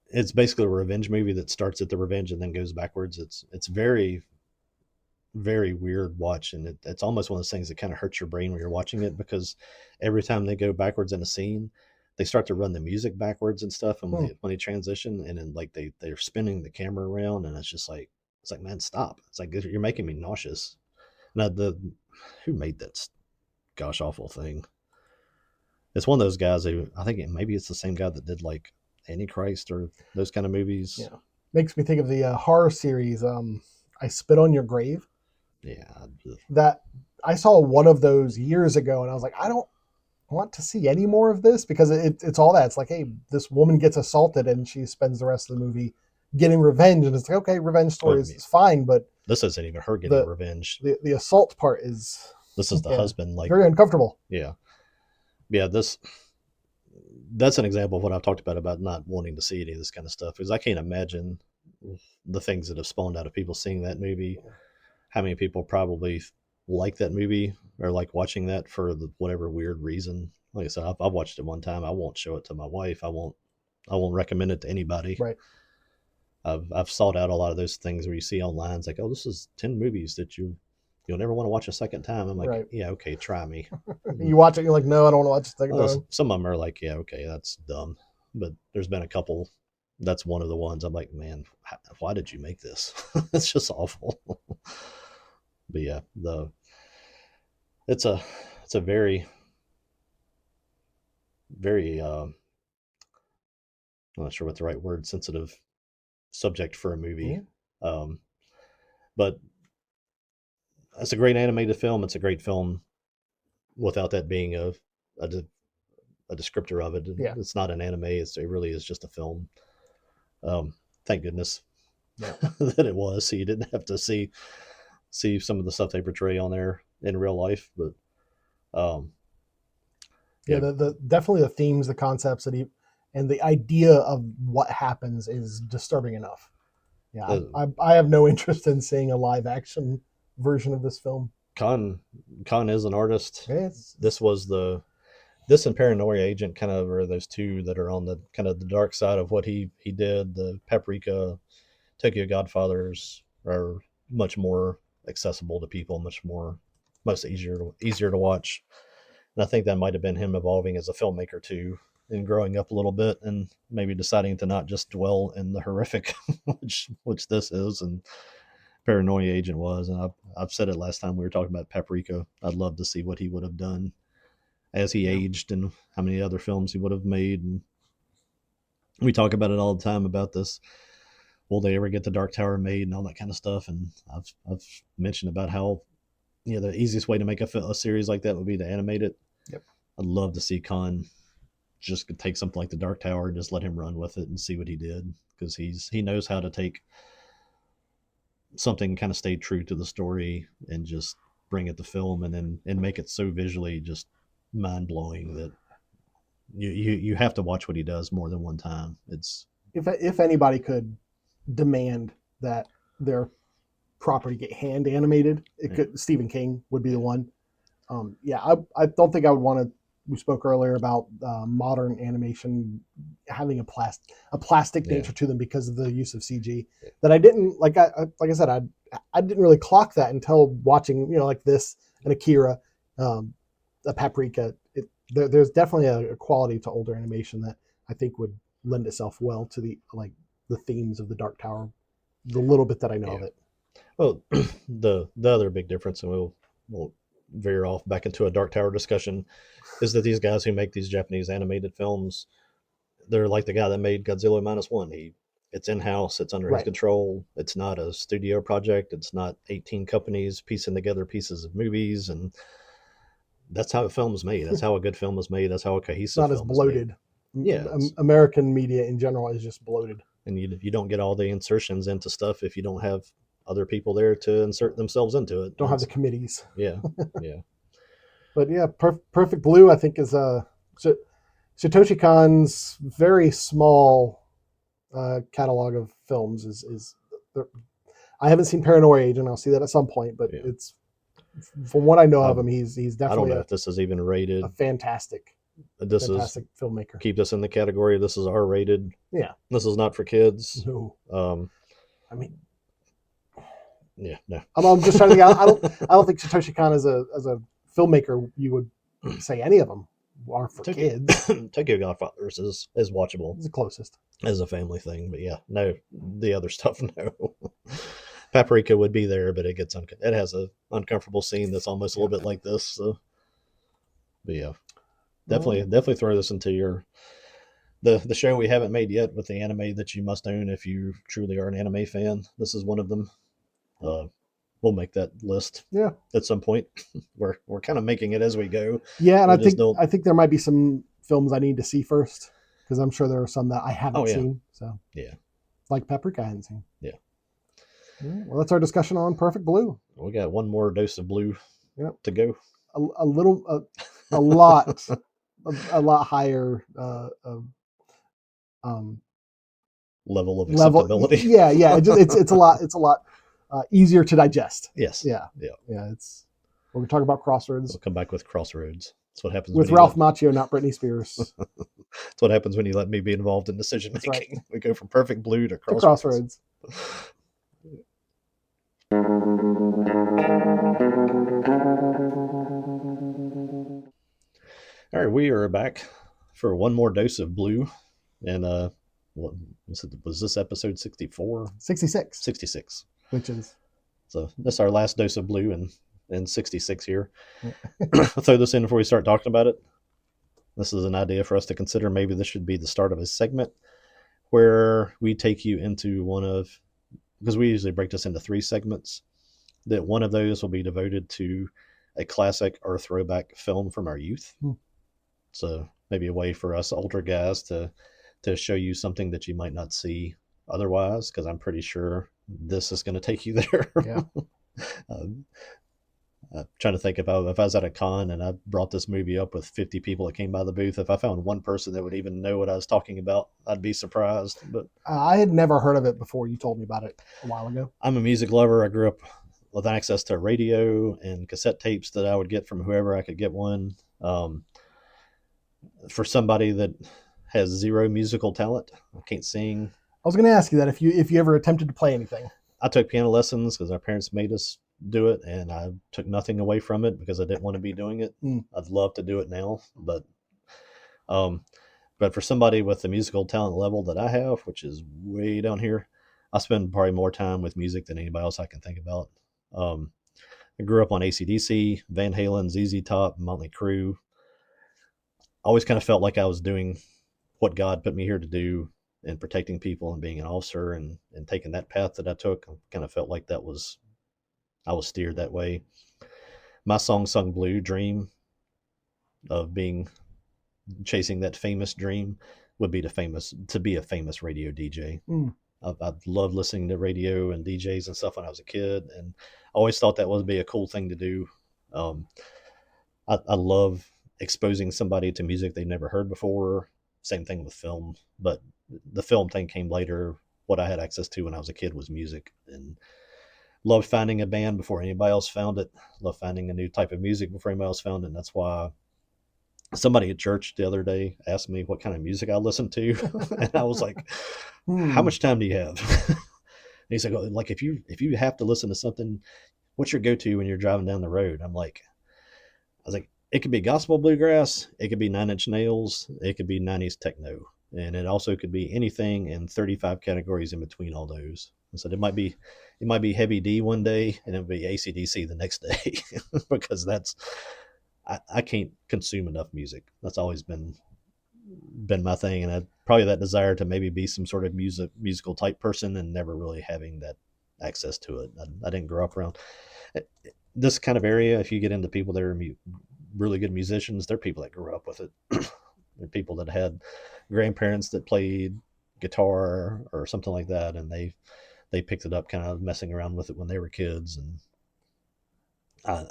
it's basically a revenge movie that starts at the revenge and then goes backwards. It's very, very weird watch, and it's almost one of those things that kind of hurts your brain when you're watching it, because every time they go backwards in a scene, they start to run the music backwards and stuff, and when they transition, and then like they're spinning the camera around, and it's like, man, stop. It's like, you're making me nauseous. Now, who made that gosh awful thing? It's one of those guys who, I think maybe it's the same guy that did like Antichrist or those kind of movies. Yeah. Makes me think of the horror series, I Spit on Your Grave. Yeah. That I saw one of those years ago, and I was like, I don't want to see any more of this, because it's all that. It's like, hey, this woman gets assaulted and she spends the rest of the movie getting revenge, and it's like, okay, revenge stories is fine, but this isn't even her getting revenge. The assault part is, this is the husband, like, very uncomfortable. Yeah. That's an example of what I've talked about not wanting to see any of this kind of stuff, because I can't imagine the things that have spawned out of people seeing that movie. How many people probably like that movie or like watching that for whatever weird reason. Like I said, I've watched it one time. I won't show it to my wife. I won't recommend it to anybody. Right. I've sought out a lot of those things where you see online. It's like, oh, this is 10 movies that you'll never want to watch a second time. I'm like, yeah, okay, try me. You watch it, you're like, no, I don't want to watch it a second time. Some of them are like, yeah, okay, that's dumb. But there's been a couple. That's one of the ones I'm like, man, why did you make this? It's just awful. But yeah, it's a very, very, I'm not sure what the right word, sensitive subject for a movie. Yeah. But it's a great animated film. It's a great film without that being a descriptor of it. Yeah. It's not an anime. It really is just a film. Thank goodness that it was, so you didn't have to see some of the stuff they portray on there in real life. But definitely the themes, the concepts and the idea of what happens is disturbing enough. Yeah, I have no interest in seeing a live action version of this film. Khan is an artist. Yes. This and Paranoia Agent kind of are those two that are on the kind of the dark side of what he did. The Paprika, Tokyo Godfathers are much more accessible to people, easier to watch. And I think that might have been him evolving as a filmmaker too. in growing up a little bit, and maybe deciding to not just dwell in the horrific, which this is, and Paranoia Agent was. And I've said it last time we were talking about Paprika. I'd love to see what he would have done as he aged and how many other films he would have made. And we talk about it all the time about this. Will they ever get the Dark Tower made and all that kind of stuff? And I've mentioned about how, the easiest way to make a series like that would be to animate it. Yep. I'd love to see Khan just take something like the Dark Tower and just let him run with it and see what he did, because he knows how to take something, kind of stay true to the story and just bring it to film, and make it so visually just mind blowing that you have to watch what he does more than one time. It's if anybody could demand that their property get hand animated, Stephen King would be the one. I don't think I would want to. We spoke earlier about modern animation having a plastic nature to them because of the use of CG. That I didn't like. Like I said, I didn't really clock that until watching like this and Akira, a Paprika. There's definitely a quality to older animation that I think would lend itself well to the themes of the Dark Tower. The little bit that I know of it. Well, the other big difference, and we'll veer off back into a Dark Tower discussion, is that these guys who make these Japanese animated films, they're like the guy that made Godzilla -1. It's in-house, it's under his control. It's not a studio project. It's not 18 companies piecing together pieces of movies, and that's how a film is made. That's how a good film is made. That's how a cohesive film is made. Not as bloated. Yeah. American media in general is just bloated. And you don't get all the insertions into stuff if you don't have other people there to insert themselves into it. Don't have the committees. Yeah. But yeah, Perfect Blue, I think, is Satoshi Kon's very small catalog of films. I haven't seen Paranoia Agent. I'll see that at some point, but it's, from what I know of him, he's definitely. I don't know if this is even rated. A fantastic filmmaker. Keep this in the category. This is R-rated. Yeah. This is not for kids. No. I mean. Yeah, no. I'm just trying to think. I don't think Satoshi Kon as a filmmaker, you would say any of them are for kids. Tokyo Godfathers is watchable. It's the closest. As a family thing, but yeah, no, the other stuff, no. Paprika would be there, but it has a uncomfortable scene that's almost a little bit like this. So. But yeah, definitely throw this into the show we haven't made yet with the anime that you must own if you truly are an anime fan. This is one of them. We'll make that list at some point. We're kind of making it as we go. Yeah, and I think there might be some films I need to see first, because I'm sure there are some that I haven't seen. So yeah, like Paprika I hadn't seen. Yeah. Well, that's our discussion on Perfect Blue. We got one more dose of blue to go. A lot higher level of acceptability. Yeah. It's a lot easier to digest. Yes. Yeah. We're gonna talk about Crossroads. We'll come back with Crossroads. That's what happens with Ralph Macchio, not Britney Spears. That's what happens when you let me be involved in decision making. Right. We go from Perfect Blue to Crossroads. All right, we are back for one more dose of blue, and what was this episode 64? 66. 66. Which is so that's our last dose of blue and 66 here. I'll throw this in before we start talking about it. This is an idea for us to consider. Maybe this should be the start of a segment where we take you into because we usually break this into 3 segments, that one of those will be devoted to a classic or throwback film from our youth. So maybe a way for us older guys to show you something that you might not see otherwise, because I'm pretty sure this is going to take you there. Yeah. Trying to think, if I was at a con and I brought this movie up with 50 people that came by the booth, if I found one person that would even know what I was talking about, I'd be surprised. But I had never heard of it before you told me about it a while ago. I'm a music lover. I grew up with access to radio and cassette tapes that I would get from whoever I could get one. For somebody that has zero musical talent, I can't sing. I was going to ask you that if you ever attempted to play anything. I took piano lessons because our parents made us do it, and I took nothing away from it because I didn't want to be doing it. I'd love to do it now, but But for somebody with the musical talent level that I have, which is way down here, I spend probably more time with music than anybody else I can think about. Um, I grew up on AC/DC, Van Halen, ZZ Top, Motley Crue. Always kind of felt like I was doing what God put me here to do, and protecting people and being an officer, and taking that path that I took. I kind of felt like I was steered that way. My song sung blue dream of being chasing that famous dream would be to be a famous radio DJ. I loved listening to radio and DJs and stuff when I was a kid, and I always thought that would be a cool thing to do. Um, I love exposing somebody to music they never heard before. Same thing with film, but the film thing came later. What I had access to when I was a kid was music, and loved finding a band before anybody else found it. Loved finding a new type of music before anybody else found it. And that's why somebody at church the other day asked me what kind of music I listened to, and I was like, "How much time do you have?" And he's like, oh, "Like if you have to listen to something, what's your go to when you're driving down the road?" I was like, it could be gospel bluegrass, it could be Nine Inch Nails, it could be '90s techno, and it also could be anything in 35 categories in between all those. And so it might be heavy D one day, and it'll be AC/DC the next day, because I can't consume enough music. That's always been my thing, and probably that desire to maybe be some sort of musical type person, and never really having that access to it. I didn't grow up around this kind of area. If you get into people that are really good musicians, they're people that grew up with it. They're people that had grandparents that played guitar or something like that, and they picked it up kind of messing around with it when they were kids. And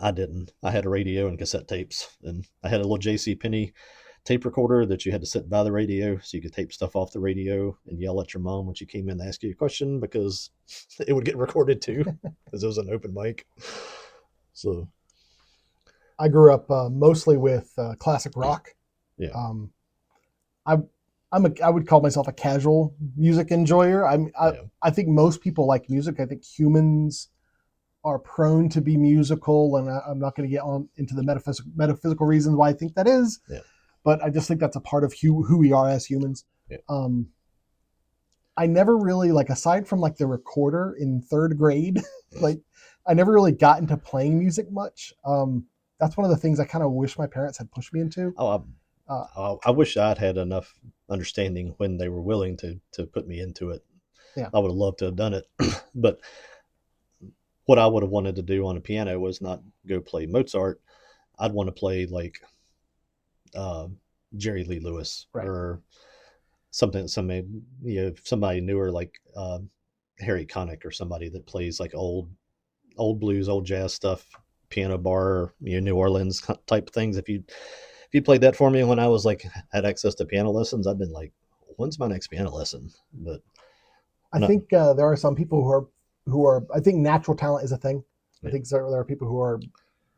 I didn't. I had a radio and cassette tapes, and I had a little JC Penney tape recorder that you had to sit by the radio so you could tape stuff off the radio and yell at your mom when she came in to ask you a question, because it would get recorded too, because it was an open mic. So I grew up mostly with classic rock. yeah. I would call myself a casual music enjoyer. I think most people like music. I think humans are prone to be musical, and I'm not going to get on into the metaphysical reasons why I think that is. Yeah. But I just think that's a part of who we are as humans. Yeah. I never really, like, aside from like the recorder in third grade, like I never really got into playing music much. That's one of the things I kind of wish my parents had pushed me into. I wish I'd had enough understanding when they were willing to put me into it. Yeah. I would have loved to have done it. But what I would have wanted to do on a piano was not go play Mozart. I'd want to play like Jerry Lee Lewis, right, or something, somebody newer, like Harry Connick, or somebody that plays like old blues, old jazz stuff, piano bar, New Orleans type things. If you played that for me when I was like had access to piano lessons, I've been like, when's my next piano lesson? But I think there are some people who are I think natural talent is a thing. Yeah. I think there are people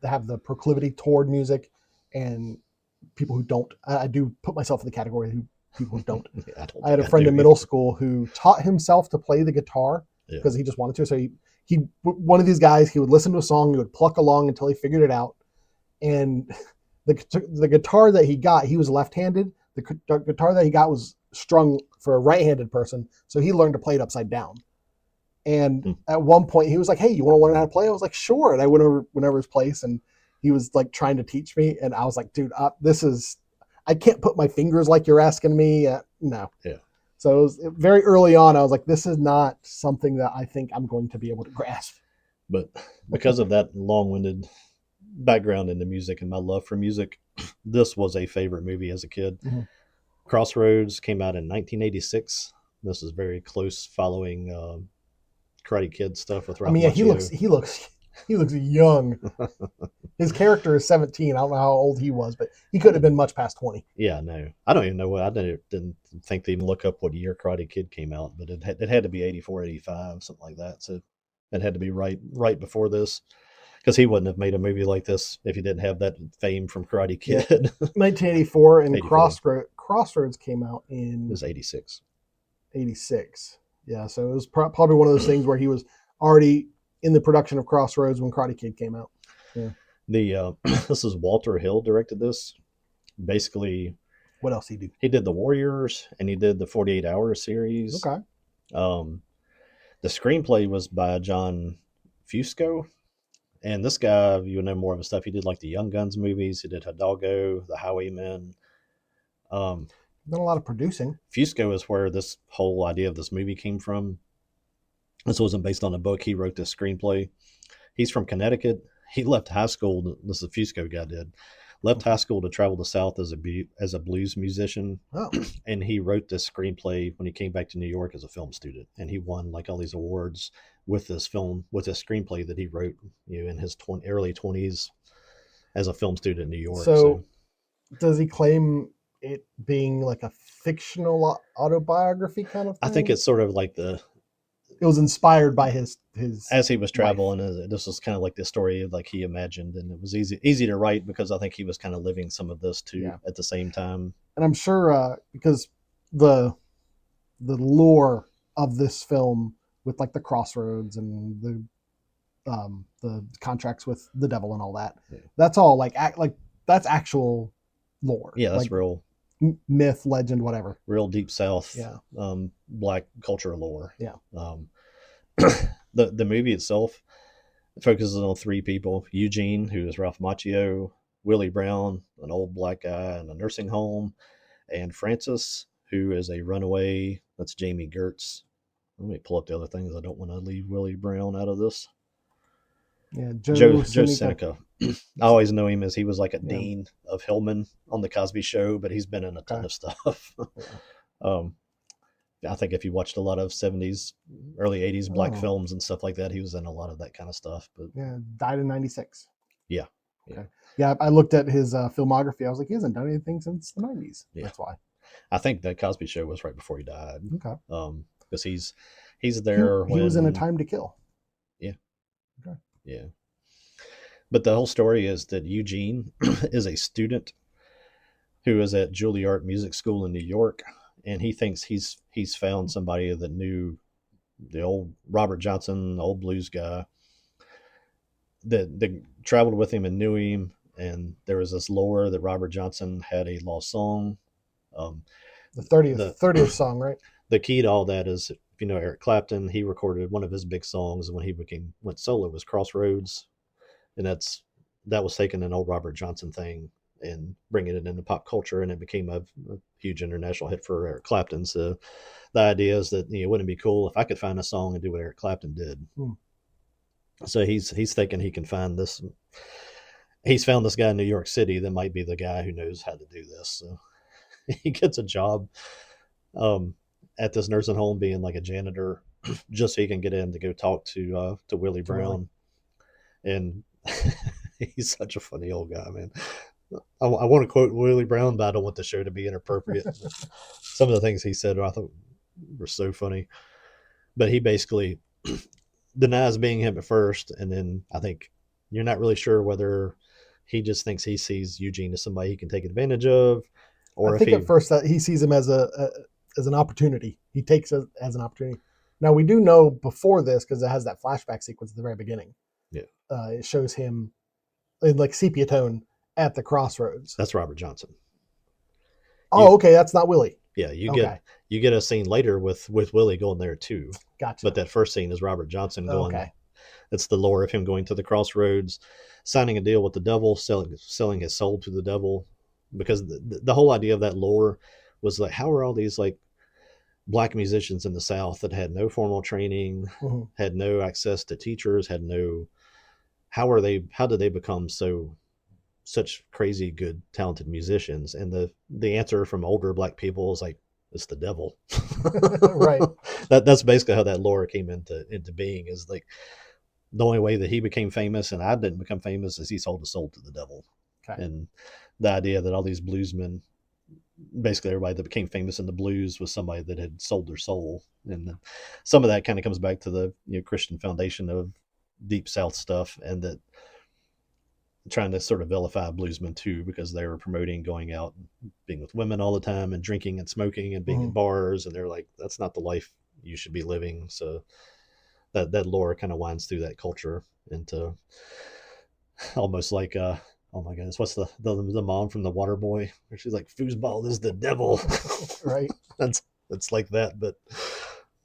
that have the proclivity toward music, and people who don't. I do put myself in the category of people who don't. Yeah, I had a friend in middle school who taught himself to play the guitar because he just wanted to. So he one of these guys, he would listen to a song, he would pluck along until he figured it out. And the guitar that he got, he was left-handed. The guitar that he got was strung for a right-handed person, so he learned to play it upside down. And at one point, he was like, "Hey, you want to learn how to play?" I was like, "Sure." And I went over his place, and he was like trying to teach me, and I was like, "Dude, I can't put my fingers like you're asking me." No. Yeah. So it was very early on. I was like, "This is not something that I think I'm going to be able to grasp." But because of that long-winded background into music and my love for music, this was a favorite movie as a kid. Mm-hmm. Crossroads came out in 1986. This is very close following Karate Kid stuff with Ralph Macchio. He looks young. His character is 17. I don't know how old he was, but he could have been much past 20. Yeah, no. I don't even know I didn't think to even look up what year Karate Kid came out, but it had to be 84, 85, something like that. So it had to be right before this, because he wouldn't have made a movie like this if he didn't have that fame from Karate Kid. Yeah. 1984, and 84. Crossroads came out in... It was 86. 86. Yeah, so it was probably one of those things where he was already in the production of Crossroads when Karate Kid came out. Yeah. This is Walter Hill directed this. Basically, What else he do? He did The Warriors, and he did the 48 Hour series. Okay. Um, the screenplay was by John Fusco, and this guy, you know more of his stuff. He did like the Young Guns movies. He did Hidalgo, The Highwaymen. Done a lot of producing. Fusco is where this whole idea of this movie came from. This wasn't based on a book. He wrote this screenplay. He's from Connecticut. He left high school. This is a Fusco guy did. Left high school to travel the South as a blues musician. Oh. And he wrote this screenplay when he came back to New York as a film student. And he won like all these awards with this film, with this screenplay that he wrote, in his early 20s as a film student in New York. So does he claim it being like a fictional autobiography kind of thing? I think it's sort of like it was inspired by his as he was traveling. This was kind of like the story like he imagined, and it was easy to write because I think he was kind of living some of this too at the same time. And I'm sure because the lore of this film with like the Crossroads and the contracts with the devil and all that, that's all like that's actual lore. Yeah, that's like, real myth, legend, whatever. Real deep South, Black culture lore. Yeah. The movie itself focuses on three people: Eugene, who is Ralph Macchio; Willie Brown, an old black guy in a nursing home; and Francis, who is a runaway. That's Jamie Gertz. Let me pull up the other things. I don't want to leave Willie Brown out of this. Yeah, Joe Seneca. I always know him as he was like a dean of Hillman on the Cosby Show, but he's been in a ton of stuff. I think if you watched a lot of 70s, early 80s black films and stuff like that, he was in a lot of that kind of stuff. But died in 96. Yeah. Okay. Yeah, I looked at his filmography. I was like, he hasn't done anything since the 90s. Yeah. That's why. I think that Cosby Show was right before he died. Okay. Because he's there. He was in A Time to Kill. Yeah. Okay. Yeah. But the whole story is that Eugene is a student who is at Juilliard Music School in New York, and he thinks he's found somebody that knew the old Robert Johnson, the old blues guy, that traveled with him and knew him. And there was this lore that Robert Johnson had a lost song. The 30th song, right? The key to all that is, if you know Eric Clapton, he recorded one of his big songs when he went solo was Crossroads. And that was taking an old Robert Johnson thing and bringing it into pop culture, and it became a huge international hit for Eric Clapton. So the idea is that wouldn't it be cool if I could find a song and do what Eric Clapton did? So he's thinking he can find this. He's found this guy in New York City that might be the guy who knows how to do this. So he gets a job at this nursing home being like a janitor, just so he can get in to go talk to Willie Brown. And he's such a funny old guy, man. I want to quote Willie Brown, but I don't want the show to be inappropriate. Some of the things he said I thought were so funny. But he basically denies being him at first, and then I think you're not really sure whether he just thinks he sees Eugene as somebody he can take advantage of, or I think at first that he sees him as an opportunity. He takes it as an opportunity. Now we do know before this, because it has that flashback sequence at the very beginning. Yeah, it shows him in like sepia tone at the Crossroads. That's Robert Johnson. Oh, okay, that's not Willie. Yeah, you get a scene later with Willie going there too. Gotcha. But that first scene is Robert Johnson going. Okay. It's the lore of him going to the Crossroads, signing a deal with the devil, selling his soul to the devil, because the whole idea of that lore was like, how are all these like black musicians in the South that had no formal training, had no access to teachers, how did they become such crazy good talented musicians? And the answer from older black people is like, it's the devil. Right. That's basically how that lore came into being, is like the only way that he became famous and I didn't become famous is he sold his soul to the devil. Okay. And the idea that all these bluesmen, basically everybody that became famous in the blues was somebody that had sold their soul. And some of that kind of comes back to the Christian foundation of deep South stuff, and that trying to sort of vilify bluesmen too, because they were promoting going out and being with women all the time and drinking and smoking and being in bars, and they're like, that's not the life you should be living. So that lore kind of winds through that culture into almost like oh my goodness, what's the mom from The Water Boy? Where she's like, foosball is the devil. Right. That's like that, but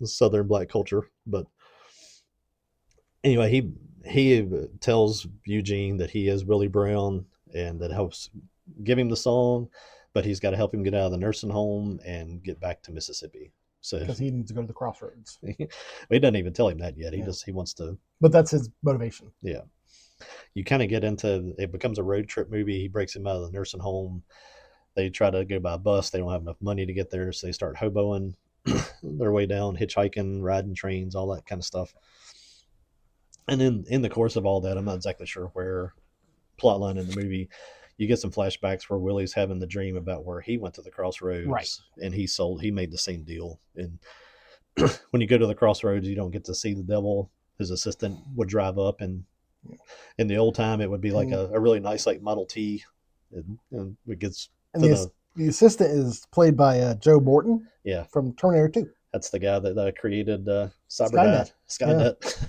Southern black culture. But anyway, he tells Eugene that he is Willie Brown and that helps give him the song, but he's got to help him get out of the nursing home and get back to Mississippi. So Because he needs to go to the Crossroads. he doesn't even tell him that yet. He wants to. But that's his motivation. Yeah. You kind of get into it, becomes a road trip movie. He breaks him out of the nursing home. They try to go by bus. They don't have enough money to get there, so they start hoboing their way down, hitchhiking, riding trains, all that kind of stuff. And then in the course of all that, I'm not exactly sure where plotline in the movie, you get some flashbacks where Willie's having the dream about where he went to the Crossroads, right, and he made the same deal. And when you go to the Crossroads, you don't get to see the devil. His assistant would drive up, and in the old time, it would be like a really nice like Model T, and it gets. And the assistant is played by Joe Morton. Yeah, from Terminator 2. That's the guy that created Skynet.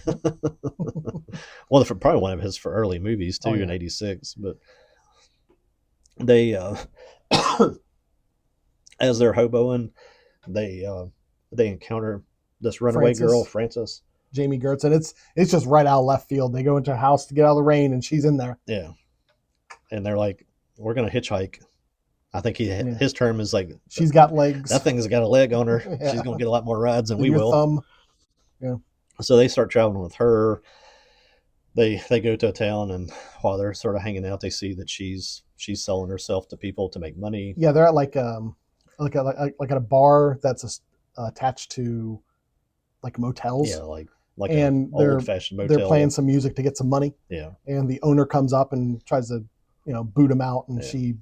Yeah. Well, probably one of his for early movies too, in '86. But they, as they're hoboing, they encounter this runaway girl, Frances. Jamie Gertz, and it's just right out of left field. They go into a house to get out of the rain, and she's in there. Yeah, and they're like, "We're gonna hitchhike." I think his term is like, she's got legs. That thing's got a leg on her. Yeah. She's gonna get a lot more rides than we will. Thumb. Yeah. So they start traveling with her. They go to a town, and while they're sort of hanging out, they see that she's selling herself to people to make money. Yeah, they're at like at a bar that's attached to like motels. Yeah, like and an old-fashioned motel. They're playing some music to get some money. Yeah. And the owner comes up and tries to, boot him out, and she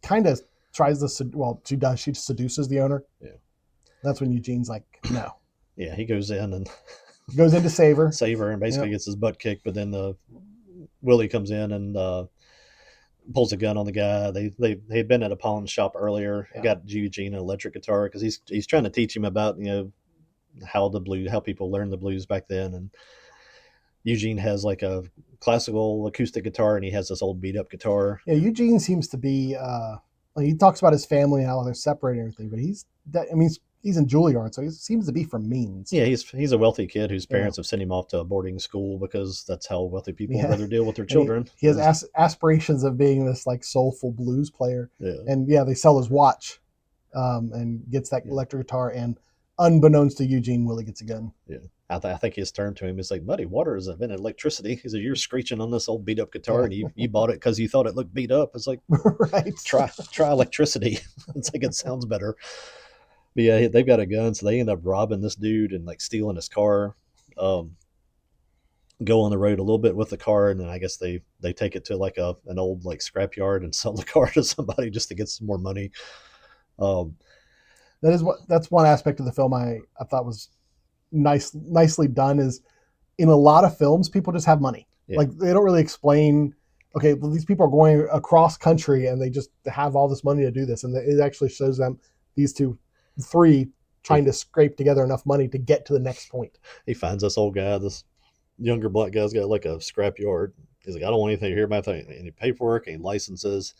kind of tries to she seduces the owner. Yeah. That's when Eugene's like, no. Yeah, he goes in and goes in to save her, and basically gets his butt kicked. But then Willie comes in and pulls a gun on the guy. They'd been at a pawn shop earlier. Got Eugene an electric guitar because he's trying to teach him about how people learn the blues back then. And Eugene has like a classical acoustic guitar, and he has this old beat up guitar. Yeah, Eugene seems to be. He talks about his family and how they're separated and everything, but he's in Juilliard, so he seems to be from means. Yeah, he's a wealthy kid whose parents have sent him off to a boarding school because that's how wealthy people would rather deal with their children. He has aspirations of being this like soulful blues player. Yeah. And they sell his watch, and gets that electric guitar, and unbeknownst to Eugene, Willie gets a gun. Yeah. I think his term to him is like, buddy, water has invented electricity. He said, you're screeching on this old beat up guitar, and you bought it because you thought it looked beat up. It's like, right. Try electricity. It's like, it sounds better. But yeah, they've got a gun, so they end up robbing this dude and like stealing his car. Go on the road a little bit with the car, and then I guess they take it to like an old like scrapyard and sell the car to somebody just to get some more money. That's one aspect of the film I thought was nicely done. Is in a lot of films people just have money. Like they don't really explain, okay, well, these people are going across country and they just have all this money to do this, and it actually shows them these three trying to scrape together enough money to get to the next point. He finds this old guy, this younger black guy's got like a scrap yard. He's like, I don't want anything to hear about any paperwork, any licenses.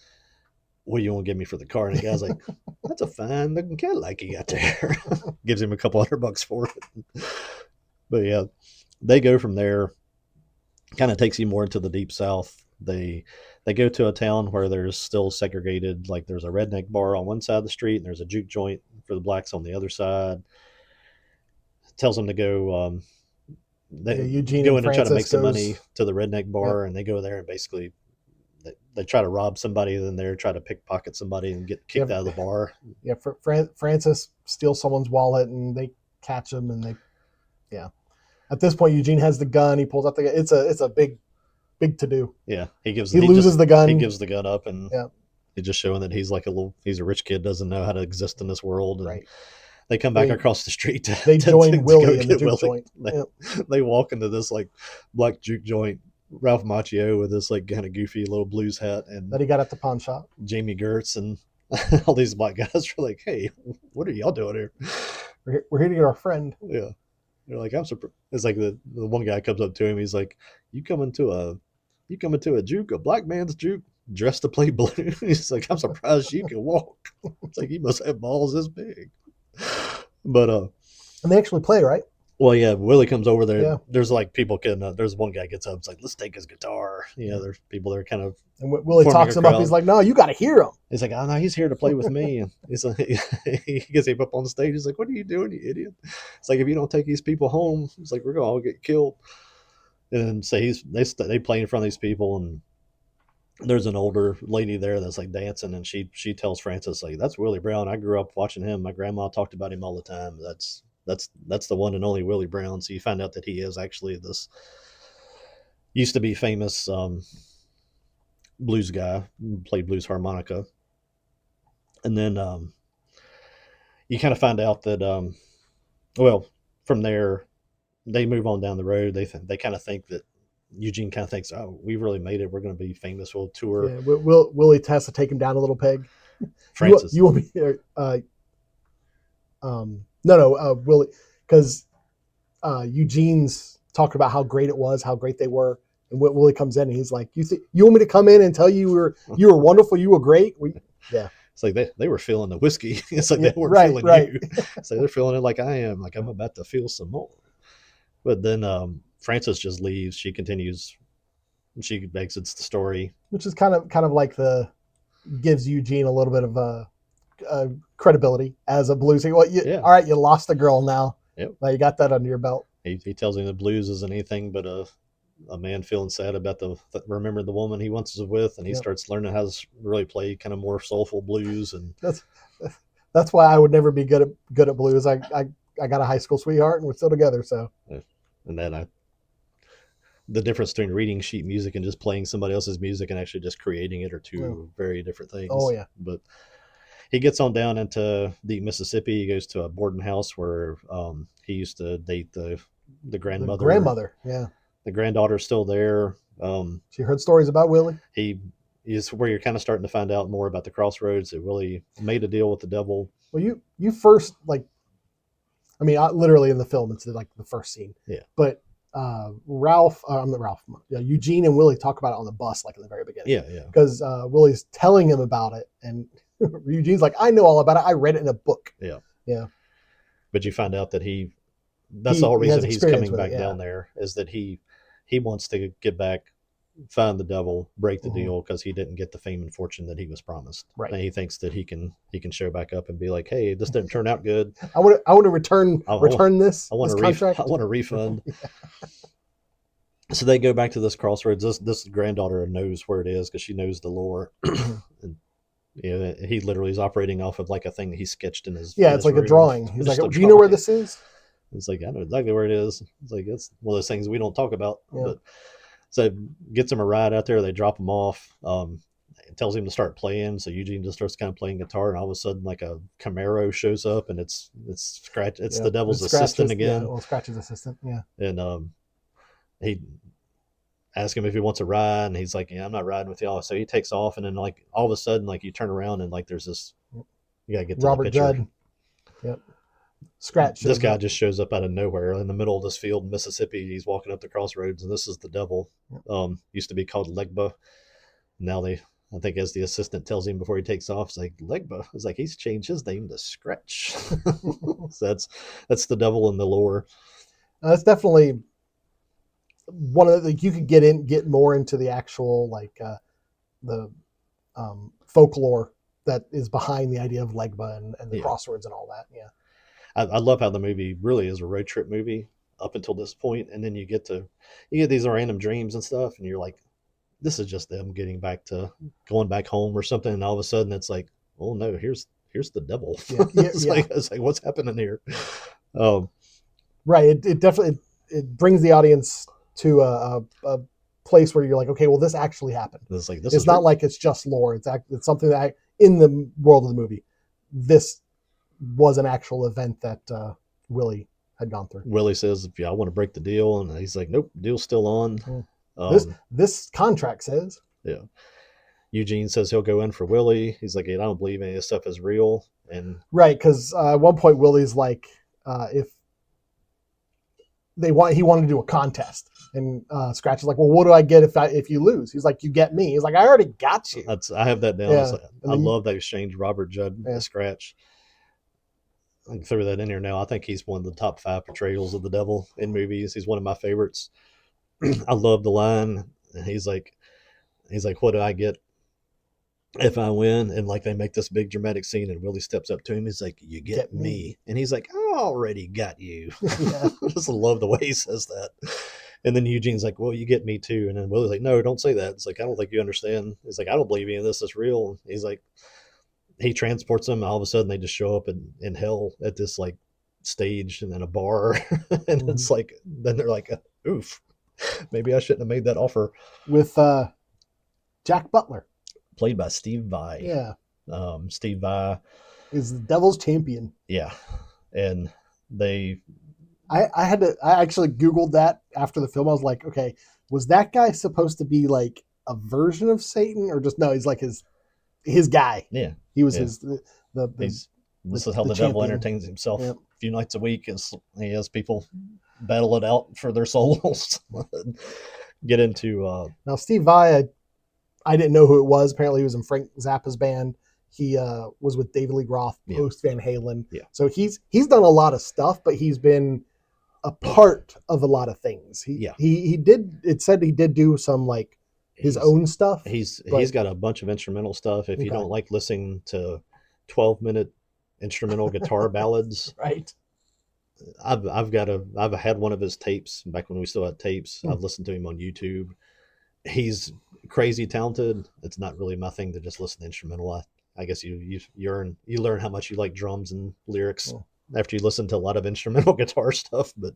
What do you want to give me for the car? And the guy's like, that's a fine looking Cadillac you got there. Gives him a couple $100 for it. But yeah, they go from there. Kind of takes you more into the deep south. They go to a town where there's still segregated, like there's a redneck bar on one side of the street and there's a juke joint for the blacks on the other side. Tells them to go Eugene go in and try to make some money to the redneck bar, and they go there and basically they try to rob somebody, then they try to pickpocket somebody and get kicked out of the bar. Yeah, Francis steals someone's wallet and they catch him, and at this point Eugene has the gun. He pulls out the gun. It's a big to do. Yeah, he loses the gun. He gives the gun up, and he's just showing that he's like he's a rich kid, doesn't know how to exist in this world. And right. They come back across the street. They join Willie in the juke joint. They walk into this like black juke joint. Ralph Macchio with this like kind of goofy little blues hat, and that he got at the pawn shop. Jamie Gertz and all these black guys are like, "Hey, what are y'all doing here? We're here to get our friend." Yeah, they're like, "I'm surprised." It's like the one guy comes up to him. He's like, "You coming to a juke, a black man's juke?" dressed to play blues. He's like, I'm surprised you can walk. It's like, you must have balls this big. But and they actually play, right? well, yeah, Willie comes over there. Yeah. There's like people can. There's one guy gets up. It's like, let's take his guitar. You know, there's people that are kind of. And Willie talks him up. He's like, no, you got to hear him. He's like, oh no, he's here to play with me. And he's like, he gets him up on the stage. He's like, what are you doing, you idiot? It's like, if you don't take these people home, it's like, we're gonna all get killed. And so they play in front of these people, and there's an older lady there that's like dancing, and she tells Francis, like, that's Willie Brown. I grew up watching him. My grandma talked about him all the time. That's the one and only Willie Brown. So you find out that he is actually this used to be famous blues guy, played blues harmonica. And then you kind of find out that well, from there they move on down the road. They kind of think that Eugene kind of thinks, oh, we really made it. We're going to be famous. We'll tour. Yeah, Willie has to take him down a little peg. Francis, you will be Willie, because Eugene's talking about how great it was, how great they were, and Willie comes in and he's like, you want me to come in and tell you you were wonderful, you were great? Yeah. It's like they were feeling the whiskey. It's like they weren't feeling you. So they're feeling it like I am. Like I'm about to feel some more. But then Frances just leaves. She continues. She exits the story, which is kind of like gives Eugene a little bit of credibility as a blues singer. Well, all right, you lost a girl now. Yep. Now you got that under your belt. He tells him the blues isn't anything but a man feeling sad about remember the woman he once was with, and he starts learning how to really play kind of more soulful blues. And that's why I would never be good at blues. I got a high school sweetheart and we're still together. So, and then the difference between reading sheet music and just playing somebody else's music and actually just creating it are two very different things. Oh yeah. But he gets on down into the Mississippi. He goes to a boarding house where he used to date the grandmother. The grandmother, yeah. The granddaughter's still there. She heard stories about Willie. He is where you're kind of starting to find out more about the Crossroads. It really made a deal with the devil. Well, you first, like, I mean, literally in the film, it's like the first scene. Yeah. But Eugene and Willie talk about it on the bus, like in the very beginning. Yeah, yeah. Because Willie's telling him about it, and Eugene's like, I know all about it. I read it in a book. Yeah. Yeah. But you find out that that's the whole reason he's coming back down there, is that he wants to get back, find the devil, break the deal, because he didn't get the fame and fortune that he was promised. Right. And he thinks that he can show back up and be like, hey, this didn't turn out good. I want to return this. I want a refund. Yeah. So they go back to this Crossroads. This granddaughter knows where it is because she knows the lore. And, he literally is operating off of like a thing that he sketched in his. Yeah, it's like room. A drawing. He's like, do you know where this is? It's like, I know exactly where it is. It's like, it's one of those things we don't talk about. Yeah. But so gets him a ride out there. They drop him off. Tells him to start playing. So Eugene just starts kind of playing guitar, and all of a sudden, like a Camaro shows up, and it's the devil's assistant again. Yeah, well, Scratch's assistant. Yeah. And he asks him if he wants a ride, and he's like, yeah, I'm not riding with y'all. So he takes off, and then like all of a sudden, like you turn around and like there's this. You gotta get to Robert the picture. Judd. Yep. Scratch. This guy just shows up out of nowhere in the middle of this field in Mississippi. He's walking up the Crossroads, and this is the devil. Used to be called Legba. Now I think as the assistant tells him before he takes off, it's like, Legba. It's like he's changed his name to Scratch. So that's the devil in the lore. That's definitely one of the, you could get more into the actual the folklore that is behind the idea of Legba and the Crossroads and all that. Yeah. I love how the movie really is a road trip movie up until this point, and then you get these random dreams and stuff, and you're like, this is just them going back home or something, and all of a sudden it's like, oh no, here's the devil. Yeah, it's like what's happening here? Right. It definitely brings the audience to a place where you're like, okay, well, this actually happened. It's not like it's just lore. It's something that in the world of the movie, this was an actual event that Willie had gone through. Willie says, "Yeah, I want to break the deal," and he's like, "Nope, deal's still on." This contract says. Yeah. Eugene says he'll go in for Willie. He's like, "I don't believe any of this stuff is real." And right, because at one point Willie's like, if he wanted to do a contest, and Scratch is like, well, what do I get if you lose? He's like, you get me. He's like, I already got you. I have that down. Yeah. Like, I love that exchange. Robert Judd, Scratch. I can throw that in here now. I think he's one of the top 5 portrayals of the devil in movies. He's one of my favorites. I love the line. He's like, what do I get if I win? And like they make this big dramatic scene, and Willie steps up to him. He's like, you get me. And he's like, I already got you. I just love the way he says that. And then Eugene's like, well, you get me too. And then Willie's like, no, don't say that. It's like, I don't think you understand. He's like, I don't believe any of this is real. He's like, he transports them, and all of a sudden they just show up in hell at this like stage and in a bar. And it's like, then they're like, oof, maybe I shouldn't have made that offer. With Jack Butler, played by Steve Vai. Yeah. Steve Vai is the devil's champion. Yeah. And I actually Googled that after the film. I was like, okay, was that guy supposed to be like a version of Satan, or just no, he's like his guy. Yeah. He was this is how the devil entertains himself a few nights a week. He has people battle it out for their souls. Get into now Steve Vai, I didn't know who it was. Apparently he was in Frank Zappa's band. He was with David Lee Roth post Van Halen. Yeah. So he's done a lot of stuff, but he's been a part of a lot of things. He did, it said he did do some like his own stuff. He's got a bunch of instrumental stuff. If you don't like listening to 12-minute instrumental guitar ballads, right? I've had one of his tapes back when we still had tapes. I've listened to him on YouTube. He's crazy talented. It's not really my thing to just listen to instrumental. I guess you learn how much you like drums and lyrics after you listen to a lot of instrumental guitar stuff. But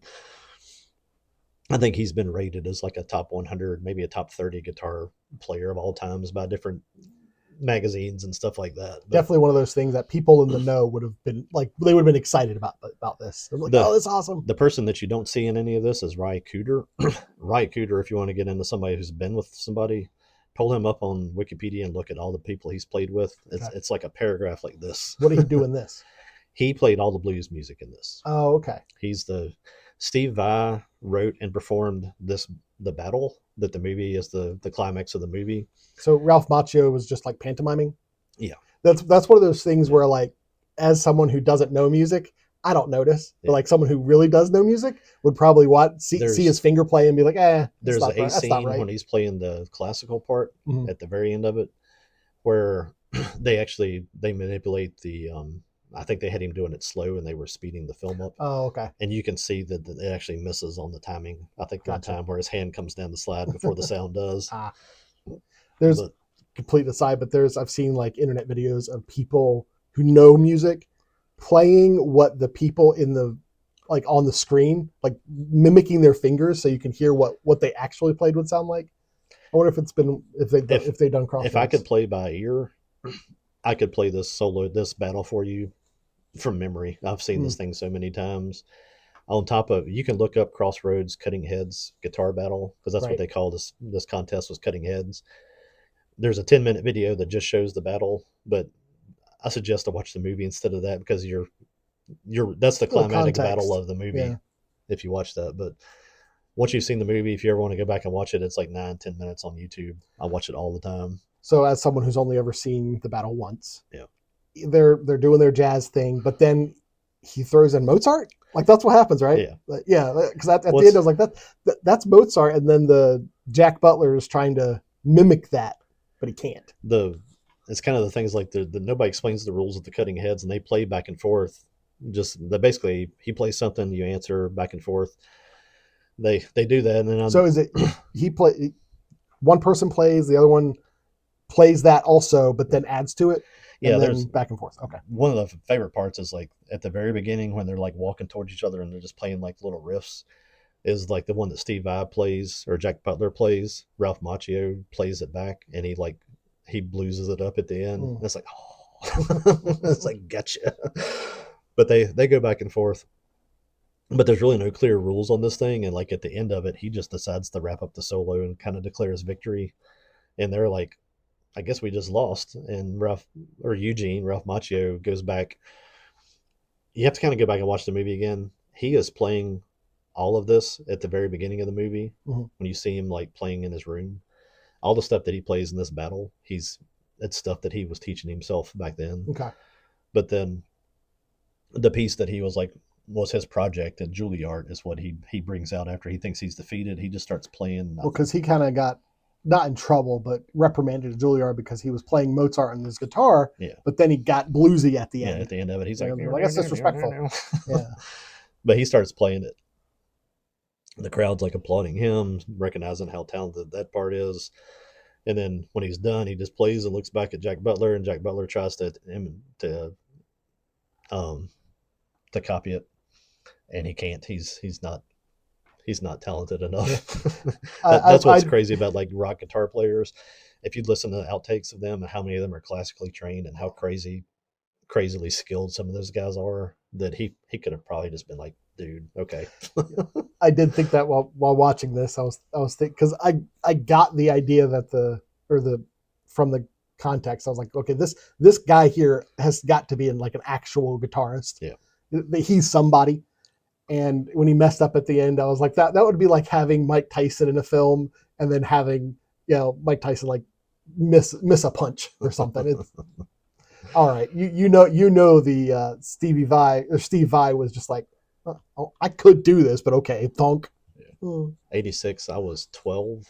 I think he's been rated as like a top 100, maybe a top 30 guitar player of all times by different magazines and stuff like that. But definitely one of those things that people in the know would have been like, they would have been excited about this. They're like, oh, that's awesome. The person that you don't see in any of this is Ry Cooder. Ry Cooder, if you want to get into somebody who's been with somebody, pull him up on Wikipedia and look at all the people he's played with. It's like a paragraph like this. What did he do in this? He played all the blues music in this. Oh, okay. Steve Vai wrote and performed the battle that the movie is the climax of the movie. So Ralph Macchio was just like pantomiming. Yeah. That's one of those things where like, as someone who doesn't know music, I don't notice. But like someone who really does know music would probably see his finger play and be like, There's a scene when he's playing the classical part at the very end of it, where they manipulate the I think they had him doing it slow and they were speeding the film up. Oh, okay. And you can see that it actually misses on the timing. I think one time where his hand comes down the slide before the sound does. There's complete aside, but I've seen like internet videos of people who know music playing what the people in the like on the screen, like mimicking their fingers so you can hear what they actually played would sound like. I wonder if they've done Crossroads. If I could play by ear, I could play this battle for you from memory. I've seen this thing so many times. On top of, you can look up Crossroads Cutting Heads guitar battle, because that's what they call this contest, was Cutting Heads. There's a 10-minute video that just shows the battle, but I suggest to watch the movie instead of that, because that's the climatic battle of the movie if you watch that. But once you've seen the movie, if you ever want to go back and watch it, it's like 9-10 minutes on YouTube. I watch it all the time. So as someone who's only ever seen the battle once, they're doing their jazz thing, but then he throws in Mozart. Like that's what happens, right? Yeah. Because at the end I was like, that's Mozart, and then the Jack Butler is trying to mimic that, but he can't. It's kind of the things like nobody explains the rules of the Cutting Heads, and they play back and forth. Basically he plays something, you answer back and forth. They do that, and then so is it one person plays, the other one plays that also, but then adds to it. Yeah, there's back and forth. Okay. One of the favorite parts is like at the very beginning when they're like walking towards each other and they're just playing like little riffs, is like the one that Steve Vai plays or Jack Butler plays. Ralph Macchio plays it back, and he blueses it up at the end. And it's like, oh, it's like gotcha. But they go back and forth. But there's really no clear rules on this thing, and like at the end of it, he just decides to wrap up the solo and kind of declares victory. And they're like, I guess we just lost. And Ralph Macchio goes back. You have to kind of go back and watch the movie again. He is playing all of this at the very beginning of the movie, Mhm. when you see him like playing in his room, all the stuff that he plays in this battle, it's stuff that he was teaching himself back then. Okay. But then the piece that he was like was his project at Juilliard is what he brings out after he thinks he's defeated. He just starts playing. Well, because he kind of got not in trouble, but reprimanded at Juilliard because he was playing Mozart on his guitar. Yeah. But then he got bluesy at the end. At the end of it, he's like, that's disrespectful. Yeah. But he starts playing it. The crowd's like applauding him, recognizing how talented that part is. And then when he's done, he just plays and looks back at Jack Butler, and Jack Butler tries to copy it, and he can't. He's not talented enough. That's what's crazy about like rock guitar players. If you listen to the outtakes of them and how many of them are classically trained and how crazily skilled some of those guys are, that he could have probably just been like, dude, okay. I did think that while watching this, I was thinking, because I got the idea that from the context, I was like, okay, this guy here has got to be like an actual guitarist. Yeah. He's somebody. And when he messed up at the end, I was like, that would be like having Mike Tyson in a film and then having, Mike Tyson like miss a punch or something. It's all right. You know the Steve Vai was just like, oh, I could do this, but okay, thunk. Yeah. 86, I was 12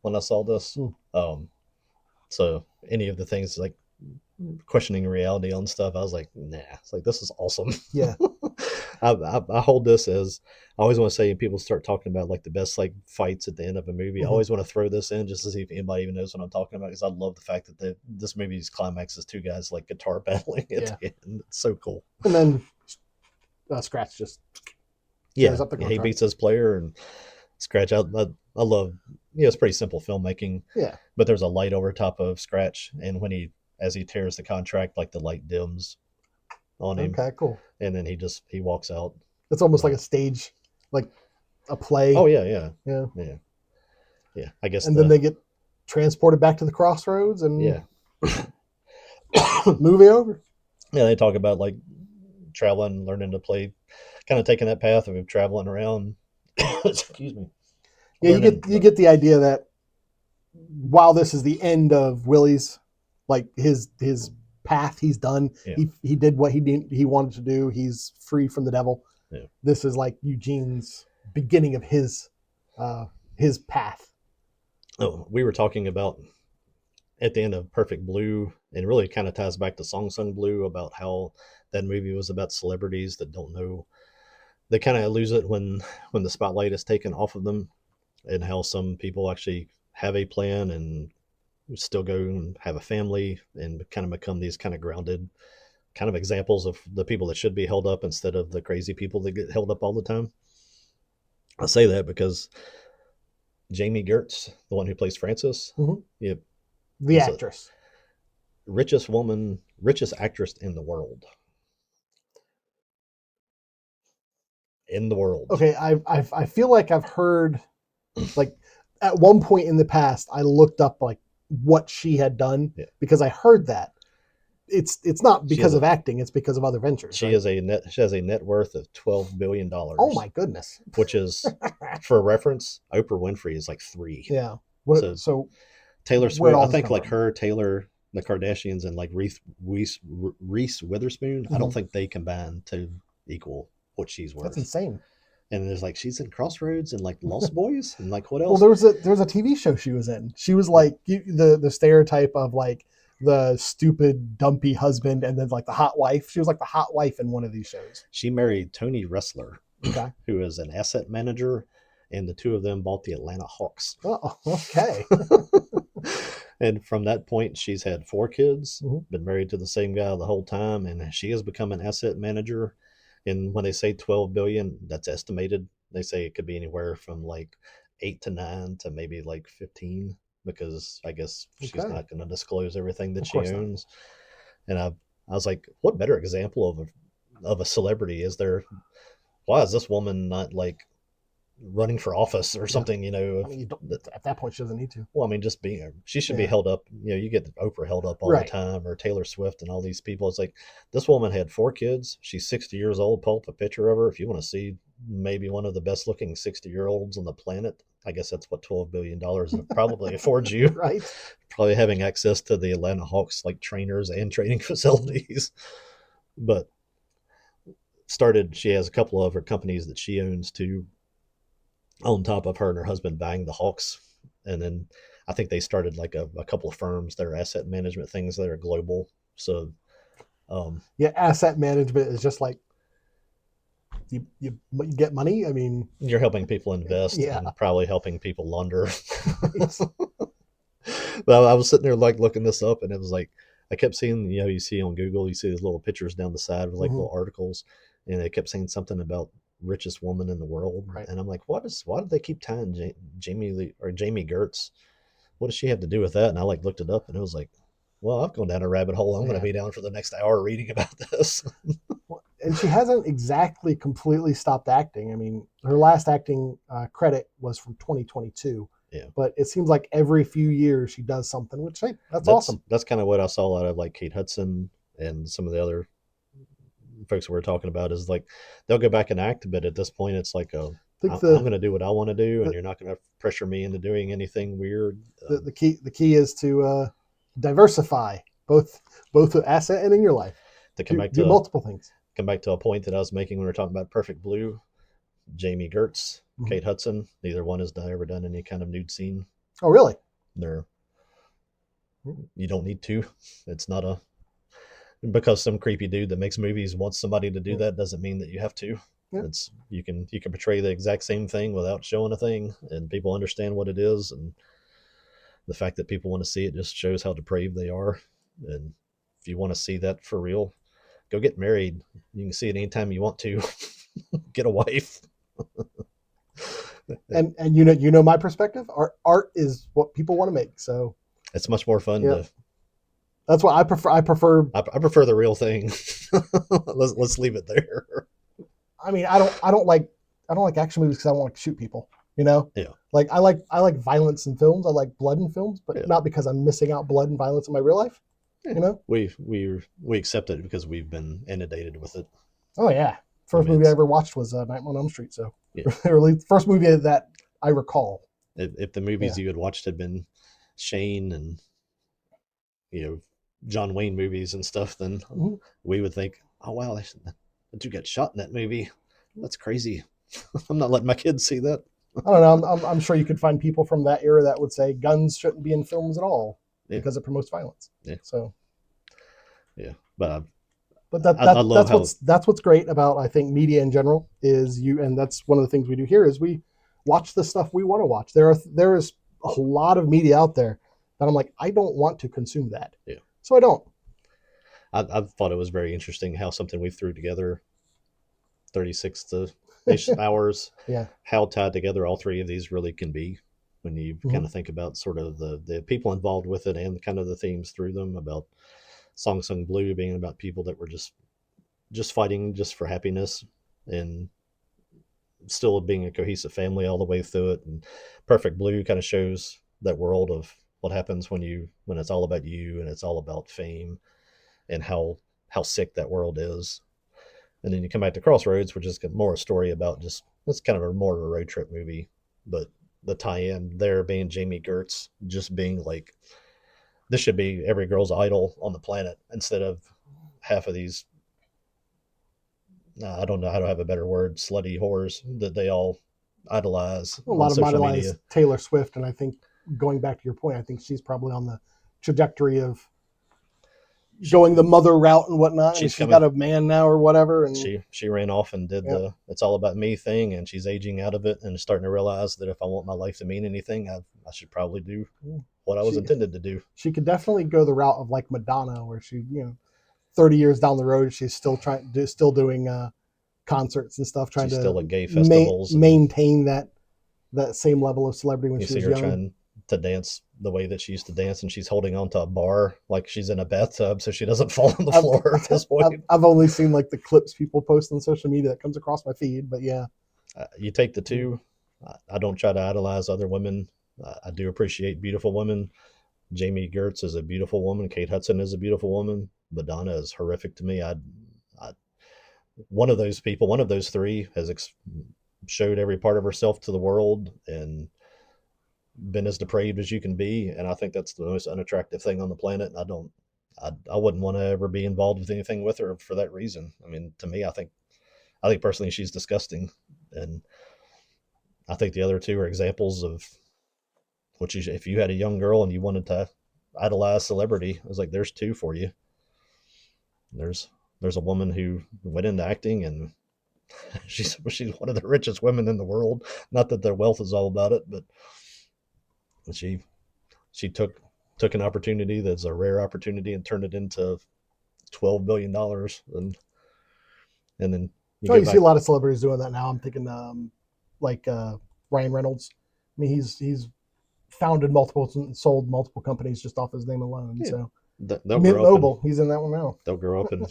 when I saw this. So any of the things like questioning reality on stuff, I was like, nah. It's like, this is awesome. Yeah. I hold this as, I always want to say, when people start talking about like the best like fights at the end of a movie, I always want to throw this in just to see if anybody even knows what I'm talking about, because I love the fact that this movie's climax is two guys like guitar battling at the end. It's so cool. And then Scratch just tears up the contract. He beats his player, and Scratch, I love, it's pretty simple filmmaking. Yeah. But there's a light over top of Scratch, and as he tears the contract, like the light dims on him. Okay, cool. And then he walks out. It's almost like a stage, like a play. Oh yeah. I guess. And then they get transported back to the Crossroads, and movie over. Yeah, they talk about like traveling, learning to play, kind of taking that path of traveling around. Excuse me. Yeah, you get the idea that while this is the end of Willie's, like his path, he's done. Yeah. He did what he wanted to do. He's free from the devil. Yeah. This is like Eugene's beginning of his path. Oh, we were talking about at the end of Perfect Blue, and really kind of ties back to Song Sung Blue, about how that movie was about celebrities that don't know. They kind of lose it when the spotlight is taken off of them, and how some people actually have a plan and still go and have a family and kind of become these kind of grounded kind of examples of the people that should be held up instead of the crazy people that get held up all the time. I say that because Jamie Gertz, the one who plays Frances, the actress, richest actress in the world. Okay, I feel like I've heard, like at one point in the past, I looked up like what she had done because I heard that. It's not because of acting; it's because of other ventures. She has a net worth of $12 billion. Oh my goodness! Which is, for reference, Oprah Winfrey is like 3. Yeah. So Taylor Swift, I think like her, Taylor, the Kardashians, and like Reese Witherspoon, I don't think they combine to equal what she's worth. That's insane. And there's like, she's in Crossroads and like Lost Boys and like what else? Well, there was a TV show she was in. She was like the stereotype of like the stupid dumpy husband and then like the hot wife. She was like the hot wife in one of these shows. She married Tony Ressler, okay, who is an asset manager, and the two of them bought the Atlanta Hawks. Oh, okay. And from that point, she's had 4 kids, been married to the same guy the whole time, and she has become an asset manager. And when they say 12 billion, that's estimated. They say it could be anywhere from like 8 to 9 to maybe like 15, because I guess she's not going to disclose everything that she owns. Not. And I was like, what better example of a celebrity is there? Why is this woman not like running for office or something? You know, I mean, at that point she doesn't need to. Well, I mean, just being, she should be held up. You know, you get Oprah held up all the time, or Taylor Swift and all these people. It's like, this woman had 4 kids. She's 60 years old. Pull up a picture of her if you want to see maybe one of the best looking 60-year-olds on the planet. I guess that's what $12 billion probably affords you. Right. Probably having access to the Atlanta Hawks like trainers and training facilities. But she has a couple of her companies that she owns too, on top of her and her husband buying the Hawks. And then I think they started like a couple of firms that are asset management things that are global. So yeah, asset management is just like you get money. I mean, you're helping people invest and probably helping people launder. But I was sitting there like looking this up, and it was like I kept seeing, you see on Google, you see these little pictures down the side with like little articles, and they kept saying something about richest woman in the world, right. And I'm like, why did they keep tying Jamie Gertz? What does she have to do with that? And I like looked it up, and it was like, well, I've gone down a rabbit hole. I'm going to be down for the next hour reading about this. And she hasn't exactly completely stopped acting. I mean, her last acting credit was from 2022. Yeah. But it seems like every few years she does something, which, hey, that's awesome. That's kind of what I saw out of like Kate Hudson and some of the other folks we were talking about, is like they'll go back and act, but at this point it's like I'm going to do what I want to do, and you're not going to pressure me into doing anything weird. The key is to diversify both asset and in your life. To come back to multiple things. Come back to a point that I was making when we were talking about Perfect Blue. Jamie Gertz, Kate Hudson, neither one has ever done any kind of nude scene. Oh, really? You don't need to. It's not because some creepy dude that makes movies wants somebody to do that doesn't mean that you have to. Yeah. You can portray the exact same thing without showing a thing, and people understand what it is, and the fact that people want to see it just shows how depraved they are. And if you want to see that for real, go get married. You can see it anytime you want to. Get a wife. and you know my perspective. Art is what people want to make, so it's much more fun. That's what I prefer. I prefer the real thing. Let's leave it there. I mean, I don't like action movies because I don't like to shoot people. Yeah. Like I like violence in films. I like blood in films, but not because I'm missing out blood and violence in my real life. We accept it because we've been inundated with it. Oh yeah. First movie I ever watched was Nightmare on Elm Street. So, first movie that I recall. If the movies you had watched had been Shane and John Wayne movies and stuff, then we would think, oh wow, that dude got shot in that movie. That's crazy. I'm not letting my kids see that. I don't know. I'm sure you could find people from that era that would say guns shouldn't be in films at all because it promotes violence. Yeah. So. Yeah, but that's what's great about, I think, media in general is and that's one of the things we do here is we watch the stuff we want to watch. There is a lot of media out there that I'm like, I don't want to consume that. Yeah. So I don't. I thought it was very interesting how something we threw together 36 hours, how tied together all three of these really can be when you kind of think about sort of the people involved with it and kind of the themes through them, about Song Sung Blue being about people that were just fighting just for happiness and still being a cohesive family all the way through it. And Perfect Blue kind of shows that world of what happens when it's all about you and it's all about fame and how sick that world is. And then you come back to Crossroads, which is more a story about it's kind of more of a road trip movie, but the tie-in there being Jamie Gertz just being like, this should be every girl's idol on the planet instead of half of these, I don't know how to have a better word, slutty whores that they all idolize. A lot of them idolize Taylor Swift, and I think, going back to your point, I think she's probably on the trajectory of going the mother route and whatnot. She's got a man now or whatever, and she ran off and did the "it's all about me" thing, and she's aging out of it and starting to realize that if I want my life to mean anything, I should probably do what I was intended to do. She could definitely go the route of like Madonna, where she 30 years down the road, she's still doing concerts and stuff, trying she's to still at gay festivals, maintain that same level of celebrity when she was young. Trying to dance the way that she used to dance, and she's holding onto a bar like she's in a bathtub so she doesn't fall on the floor at this point. I've only seen like the clips people post on social media that comes across my feed, but you take the two. I don't try to idolize other women. I do appreciate beautiful women. Jamie Gertz is a beautiful woman. Kate Hudson is a beautiful woman. Madonna is horrific to me. one of those people, one of those three, has showed every part of herself to the world and been as depraved as you can be. And I think that's the most unattractive thing on the planet. And I wouldn't want to ever be involved with anything with her for that reason. I mean, to me, I think personally she's disgusting. And I think the other two are examples of what you, if you had a young girl and you wanted to idolize celebrity, I was like, there's two for you. There's a woman who went into acting, and she's one of the richest women in the world. Not that their wealth is all about it, but she took an opportunity that's a rare opportunity and turned it into $12 billion, and then you see a lot of celebrities doing that now. I'm thinking like Ryan Reynolds. I mean, he's founded multiple and sold multiple companies just off his name alone. Yeah. So Mint Mobile, he's in that one now. They'll grow up and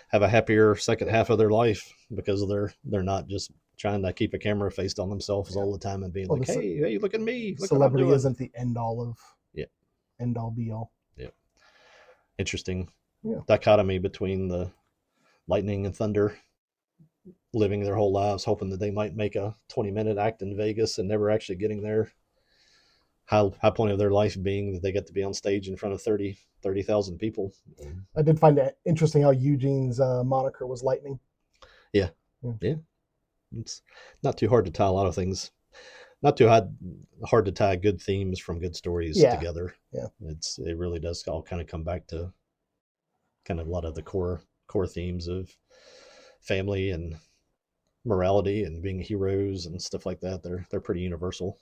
have a happier second half of their life because they're not just trying to keep a camera faced on themselves all the time and being like, hey, look at me. Look celebrity isn't the end all of end all be all. Yeah. Interesting dichotomy between the lightning and thunder living their whole lives hoping that they might make a 20-minute act in Vegas and never actually getting there. High point of their life being that they get to be on stage in front of 30,000 people. I did find it interesting how Eugene's moniker was Lightning. Yeah. It's not too hard to tie a lot of things. Not too hard to tie good themes from good stories together. Yeah. It really does all kind of come back to kind of a lot of the core themes of family and morality and being heroes and stuff like that. They're pretty universal.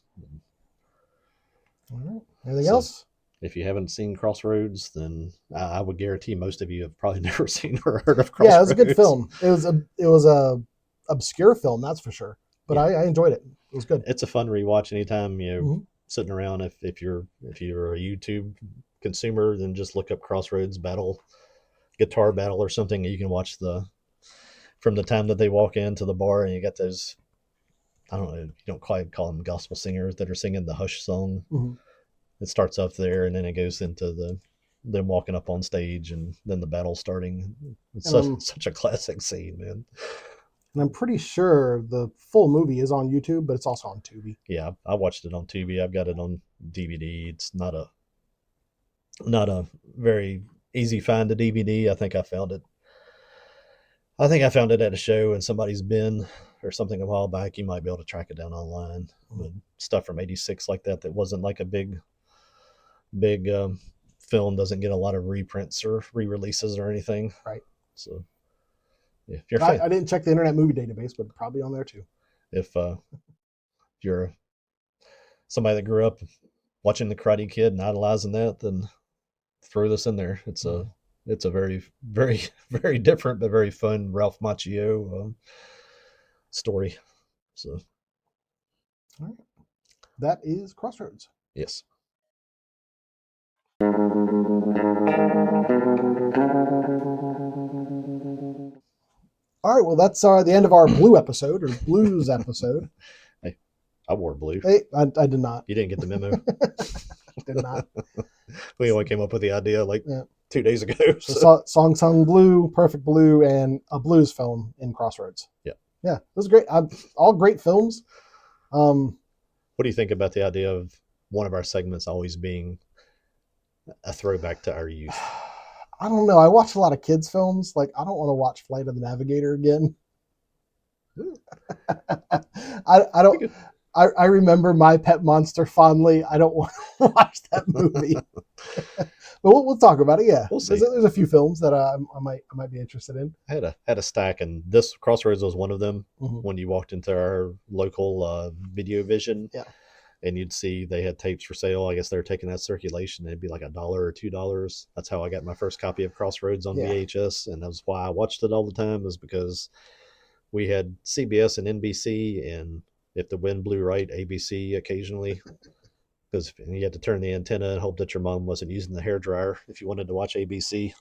All right. Anything else? If you haven't seen Crossroads, then I would guarantee most of you have probably never seen or heard of Crossroads. Yeah, it was a good film. It was a obscure film, that's for sure. But I enjoyed it. It was good. It's a fun rewatch anytime sitting around. If you're a YouTube consumer, then just look up Crossroads guitar battle or something, and you can watch from the time that they walk into the bar, and you got those. I don't know. You don't quite call them gospel singers that are singing the Hush song. Mm-hmm. It starts up there, and then it goes into them walking up on stage, and then the battle starting. It's such a classic scene, man. And I'm pretty sure the full movie is on YouTube, but it's also on Tubi. Yeah, I watched it on Tubi. I've got it on DVD. It's not a very easy find to DVD. I think I found it at a show in somebody's bin or something a while back. You might be able to track it down online. But stuff from '86 like that wasn't like a big film doesn't get a lot of reprints or re-releases or anything. Right. So yeah, if I didn't check the Internet Movie Database, but probably on there too. If you're somebody that grew up watching The Karate Kid and idolizing that, then throw this in there. It's a very, very, very different but very fun Ralph Macchio story. So, all right, that is Crossroads. Yes. All right, well, that's the end of our blue episode, or blues episode. Hey, I wore blue. Hey, I did not. You didn't get the memo? Did not. We only came up with the idea 2 days ago. So. Song Sung Blue, Perfect Blue, and a blues film in Crossroads. Yeah. Yeah, it was great. All great films. What do you think about the idea of one of our segments always being a throwback to our youth? I don't know. I watch a lot of kids' films. Like, I don't want to watch Flight of the Navigator again. I don't. I remember My Pet Monster fondly. I don't want to watch that movie. But we'll talk about it. Yeah, we'll see. There's a few films that I might be interested in. I had a stack, and this Crossroads was one of them. Mm-hmm. When you walked into our local Video Vision, and you'd see they had tapes for sale. I guess they were taking that circulation. It'd be like $1 or $2. That's how I got my first copy of Crossroads on VHS, and that's why I watched it all the time. Is because we had CBS and NBC, and if the wind blew right, ABC occasionally. Because you had to turn the antenna and hope that your mom wasn't using the hairdryer if you wanted to watch ABC.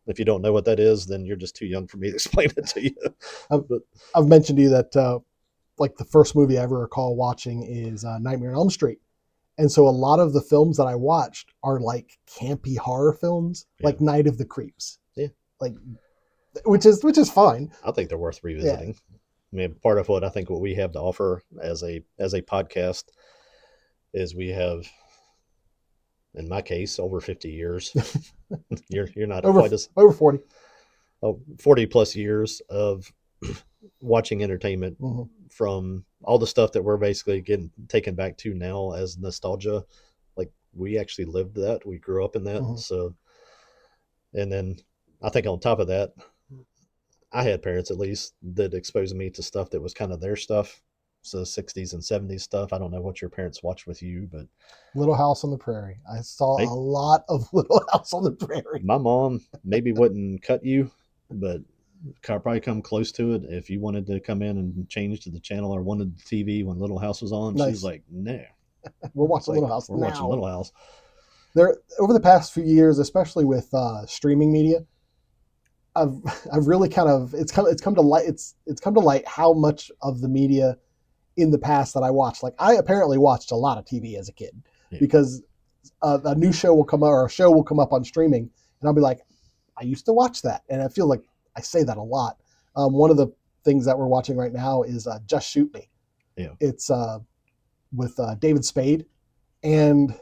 If you don't know what that is, then you're just too young for me to explain it to you. I've mentioned to you that like the first movie I ever recall watching is Nightmare on Elm Street. And so a lot of the films that I watched are like campy horror films, like Night of the Creeps. Yeah. Like which is fine. I think they're worth revisiting. Yeah. I mean, part of what we have to offer as a podcast is we have, in my case, over 50 years. you're not quite as over 40. 40 plus years of watching entertainment from all the stuff that we're basically getting taken back to now as nostalgia. Like, we actually lived that. We grew up in that. So, and then I think on top of that, I had parents, at least, that exposed me to stuff that was kind of their stuff. So 60s and 70s stuff. I don't know what your parents watched with you, but Little House on the Prairie. I saw a lot of Little House on the Prairie. My mom maybe wouldn't cut you, but probably come close to it. If you wanted to come in and change to the channel or wanted the TV when Little House was on, She was like, no. We're watching Little House. We're watching Little House. There, over the past few years, especially with streaming media, I've really kind of it's come to light. It's come to light how much of the media in the past that I watched. Like, I apparently watched a lot of TV as a kid because a new show will come up, or a show will come up on streaming, and I'll be like, I used to watch that, and I feel like I say that a lot. One of the things that we're watching right now is Just Shoot Me. Yeah, it's with David Spade, and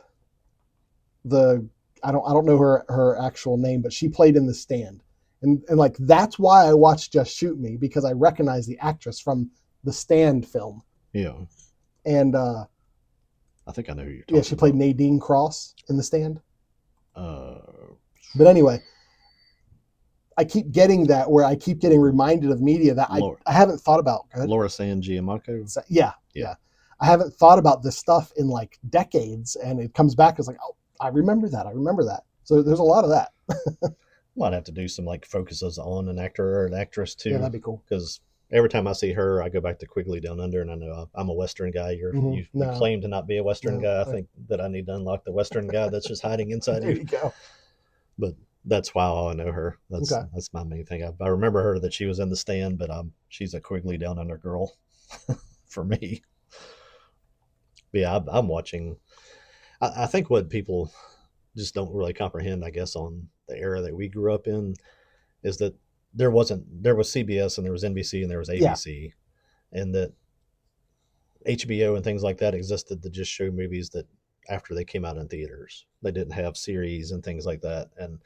I don't know her actual name, but she played in The Stand. And like, that's why I watched Just Shoot Me, because I recognize the actress from the Stand film. Yeah. And I think I know who you're talking about. Yeah, she played Nadine Cross in The Stand. But anyway, I keep getting that, where I keep getting reminded of media that I haven't thought about. Laura San Giammaco? Yeah. I haven't thought about this stuff in like decades, and it comes back as like, oh, I remember that. So there's a lot of that. Might have to do some like focuses on an actor or an actress too. Yeah, that'd be cool. Because every time I see her, I go back to Quigley Down Under, and I know I'm a Western guy. You claim to not be a Western guy. I think that I need to unlock the Western guy that's just hiding inside there you go. But that's why I know her. That's my main thing. I remember her, that she was in The Stand, but she's a Quigley Down Under girl for me. But yeah, I'm watching. I think what people just don't really comprehend, I guess, on the era that we grew up in, is that there was CBS and there was NBC and there was ABC, and that HBO and things like that existed to just show movies that after they came out in theaters. They didn't have series and things like that. And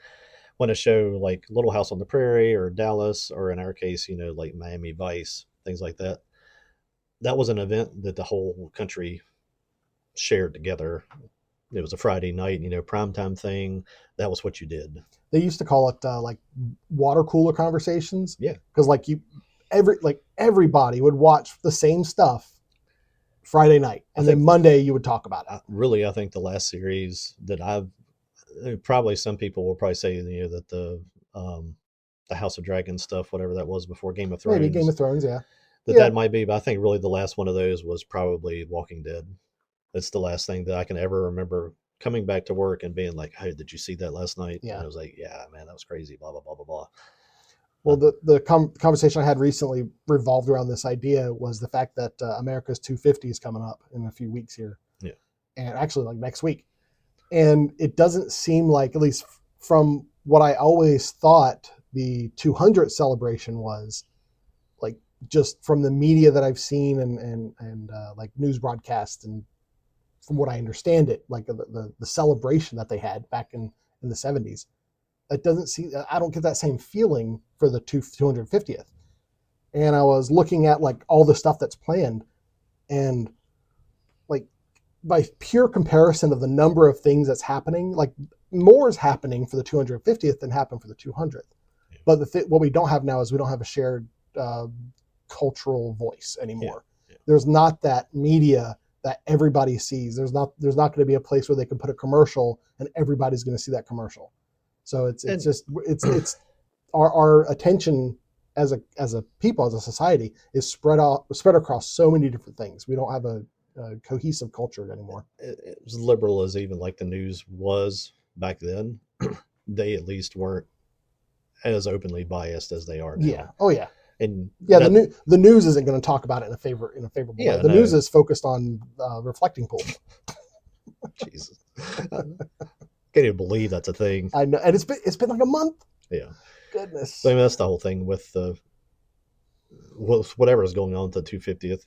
when a show like Little House on the Prairie or Dallas, or in our case, like Miami Vice, things like that, that was an event that the whole country shared together. It was a Friday night, primetime thing. That was what you did. They used to call it like water cooler conversations. Yeah, because everybody would watch the same stuff Friday night, and then Monday you would talk about it. Really, I think the last series that probably some people will probably say that the House of Dragons stuff, whatever that was before Game of Thrones. Maybe Game of Thrones, yeah. That might be, but I think really the last one of those was probably Walking Dead. That's the last thing that I can ever remember coming back to work and being like, hey, did you see that last night? Yeah. And I was like, yeah, man, that was crazy, blah, blah, blah, blah, blah. Well, the conversation I had recently revolved around this idea, was the fact that America's 250 is coming up in a few weeks here. Yeah. And actually, like, next week. And it doesn't seem like, at least from what I always thought the 200 celebration was, like, just from the media that I've seen and like news broadcasts, and from what I understand it, like the celebration that they had back in the 70s, it doesn't seem, I don't get that same feeling for the 250th. And I was looking at like all the stuff that's planned, and like, by pure comparison of the number of things that's happening, like, more is happening for the 250th than happened for the 200th. Yeah. But what we don't have now is we don't have a shared cultural voice anymore. Yeah. There's not that media that everybody sees. There's not going to be a place where they can put a commercial and everybody's going to see that commercial. So it's our attention as a people, as a society, is spread across so many different things. We don't have a cohesive culture anymore. As liberal as even like the news was back then, they at least weren't as openly biased as they are now. Yeah. Oh yeah. And yeah, the news isn't going to talk about it in a favorable way. The news is focused on reflecting pool. Jesus, can't even believe that's a thing. I know, and it's been like a month. Yeah, goodness. So I mean, that's the whole thing with whatever is going on at the 250th,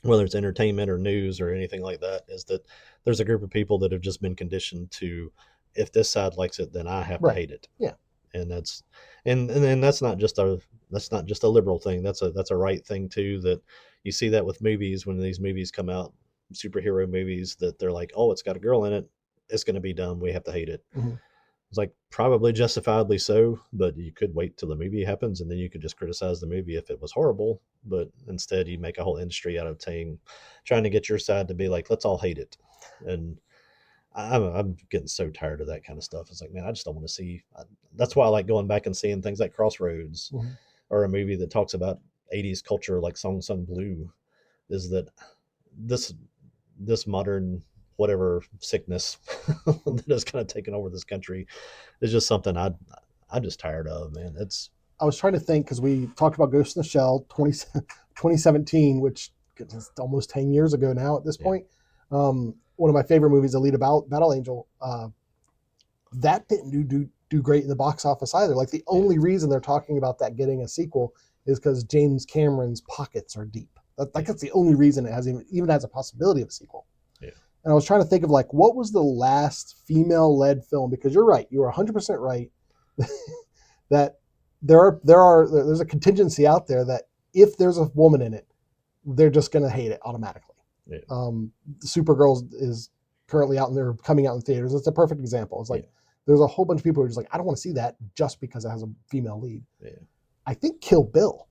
whether it's entertainment or news or anything like that, is that there's a group of people that have just been conditioned to, if this side likes it, then I have to hate it. Yeah. And that's and then that's not just a liberal thing. That's a right thing too. That you see that with movies, when these movies come out, superhero movies, that they're like, oh, it's got a girl in it, it's going to be dumb, we have to hate it. Mm-hmm. It's like probably justifiably so, but you could wait till the movie happens and then you could just criticize the movie if it was horrible. But instead, you make a whole industry out of trying to get your side to be like, let's all hate it. And I'm getting so tired of that kind of stuff. It's like, man, I just don't want to see. That's why I like going back and seeing things like Crossroads, Mm-hmm. or a movie that talks about 80s culture like Song Sung Blue. Is that this modern whatever sickness that has kind of taken over this country is just something I'm just tired of, man. I was trying to think, because we talked about Ghost in the Shell 2017, which is almost 10 years ago now at this point. One of my favorite movies, Alita Battle Angel, that didn't do great in the box office either. Like, the only reason they're talking about that getting a sequel is because James Cameron's pockets are deep. That's the only reason it has even has a possibility of a sequel. Yeah. And I was trying to think of, like, what was the last female-led film? Because you're right, you are 100% right that there's a contingency out there that if there's a woman in it, they're just going to hate it automatically. Yeah. Supergirl is currently out and they're coming out in theaters. It's a perfect example. It's like there's a whole bunch of people who are just like, I don't want to see that just because it has a female lead. Yeah. I think Kill Bill.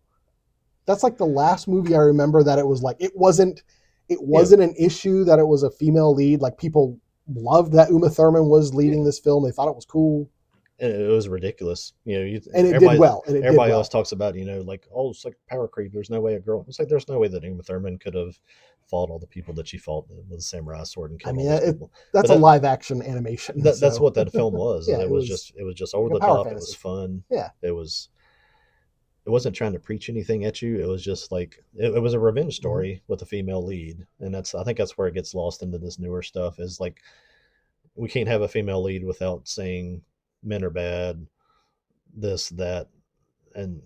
That's like the last movie I remember that it was like it wasn't an issue that it was a female lead. Like, people loved that Uma Thurman was leading this film. They thought it was cool. And it was ridiculous, and it did well. And everybody else talks about, like, oh, it's like power creep. There's no way a girl. It's like there's no way that Uma Thurman could have fought all the people that she fought with a samurai sword and killed all those people. That's a live action animation. That's what that film was. Yeah, it was just over the top. Fantasy. It was fun. Yeah, it wasn't trying to preach anything at you. It was just like it was a revenge story with a female lead, and I think that's where it gets lost into this newer stuff. Is like, we can't have a female lead without saying men are bad, this, that, and